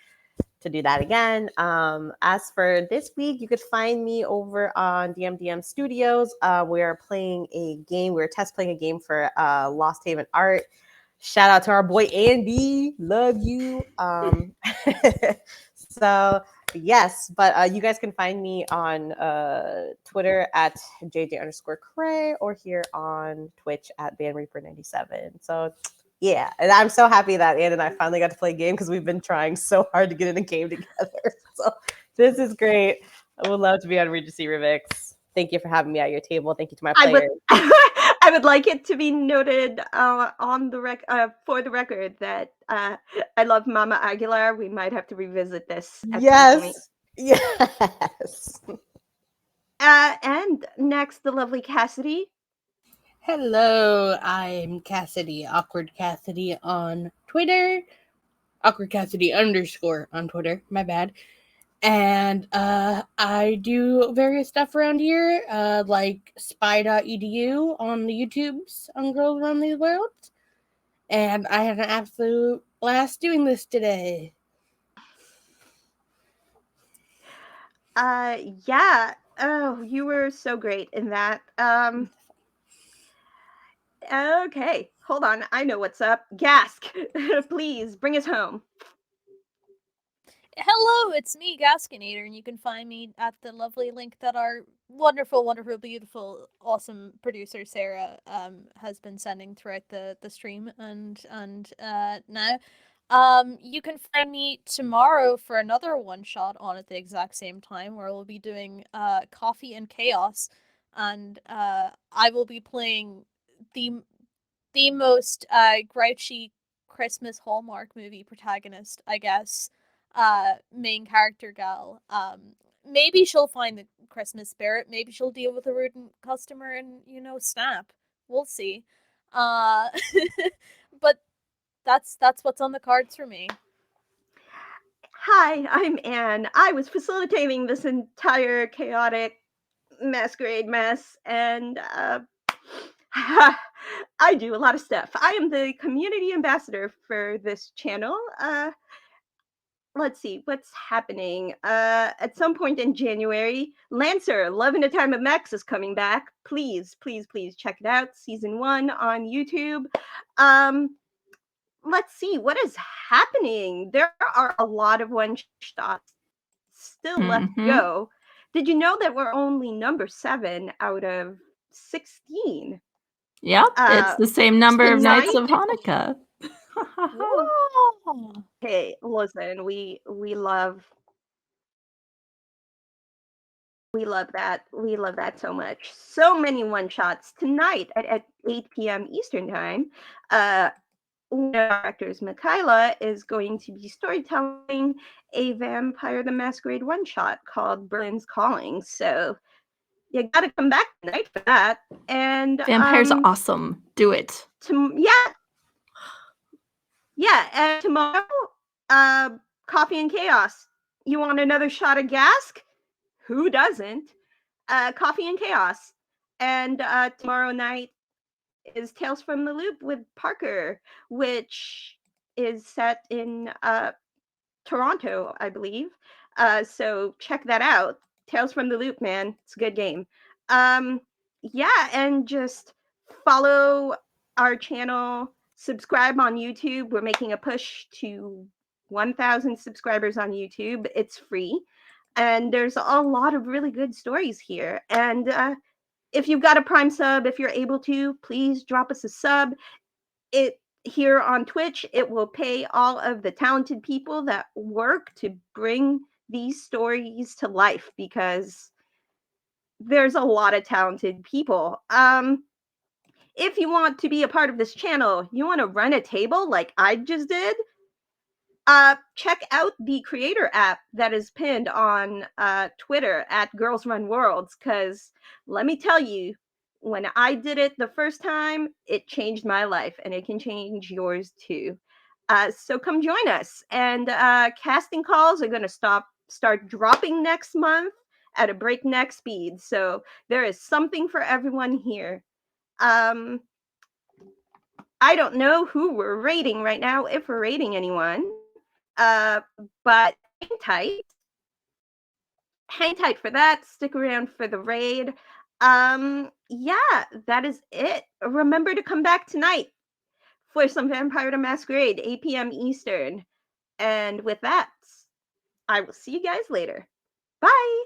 to do that again. As for this week, you could find me over on DMDM Studios. We are playing a game. We're test playing a game for Lost Haven Art. Shout out to our boy Andy. Love you. So yes, but you guys can find me on Twitter at JJ_Cray or here on Twitch at BandReaper97. So yeah, and I'm so happy that Ann and I finally got to play a game because we've been trying so hard to get in a game together. So this is great. I would love to be on Regency Remix. Thank you for having me at your table. Thank you to my I would players. I would like it to be noted on the for the record that I love Mama Aguilar. We might have to revisit this at some point. Yes. And next, the lovely Cassidy. Hello, I'm Cassidy, Awkward Cassidy on Twitter. Awkward Cassidy _ on Twitter, my bad. And I do various stuff around here, like spy.edu on the YouTubes on Girls Around the World. And I had an absolute blast doing this today. Yeah. Oh, you were so great in that. Okay, hold on. I know what's up. Gask, please bring us home. Hello, it's me, Gaskinator, and you can find me at the lovely link that our wonderful, wonderful, beautiful, awesome producer Sarah has been sending throughout the stream and now. You can find me tomorrow for another one shot on at the exact same time where we'll be doing Coffee and Chaos, and I will be playing the most grouchy Christmas Hallmark movie protagonist, I guess. Main character gal. Maybe she'll find the Christmas spirit. Maybe she'll deal with a rude customer and snap. We'll see. Uh, but that's what's on the cards for me. Hi, I'm Anne. I was facilitating this entire chaotic masquerade mess, and I do a lot of stuff. I am the community ambassador for this channel. Let's see what's happening. At some point in January, Lancer, Love in a Time of Max is coming back. Please, please, please check it out. Season 1 on YouTube. Let's see what is happening. There are a lot of one shots still left to go. Did you know that we're only number 7 out of 16? Yep, it's the same number of Nights of tonight- Hanukkah. Whoa. Hey, listen, we love that. We love that so much. So many one shots tonight at 8 p.m. Eastern time. One of our actors, Michaela, is going to be storytelling a Vampire the Masquerade one shot called Berlin's Calling. So you got to come back tonight for that. And Vampire's awesome. Do it. Yeah. And tomorrow, Coffee and Chaos. You want another shot of Gask? Who doesn't? Coffee and Chaos. And tomorrow night is Tales from the Loop with Parker, which is set in Toronto, I believe. So check that out. Tales from the Loop, man. It's a good game. Yeah, and just follow our channel, subscribe on YouTube. We're making a push to 1,000 subscribers on YouTube. It's free. And there's a lot of really good stories here. And if you've got a Prime sub, if you're able to, please drop us a sub. It here on Twitch, it will pay all of the talented people that work to bring these stories to life because there's a lot of talented people. If you want to be a part of this channel, you want to run a table like I just did, check out the creator app that is pinned on Twitter at Girls Run Worlds. Because let me tell you, when I did it the first time, it changed my life, and it can change yours too. So come join us. And casting calls are going to start dropping next month at a breakneck speed. So there is something for everyone here. I don't know who we're rating right now, if we're rating anyone. But hang tight. Hang tight for that. Stick around for the raid. Yeah, that is it. Remember to come back tonight for some Vampire the Masquerade, 8 p.m. Eastern. And with that, I will see you guys later. Bye.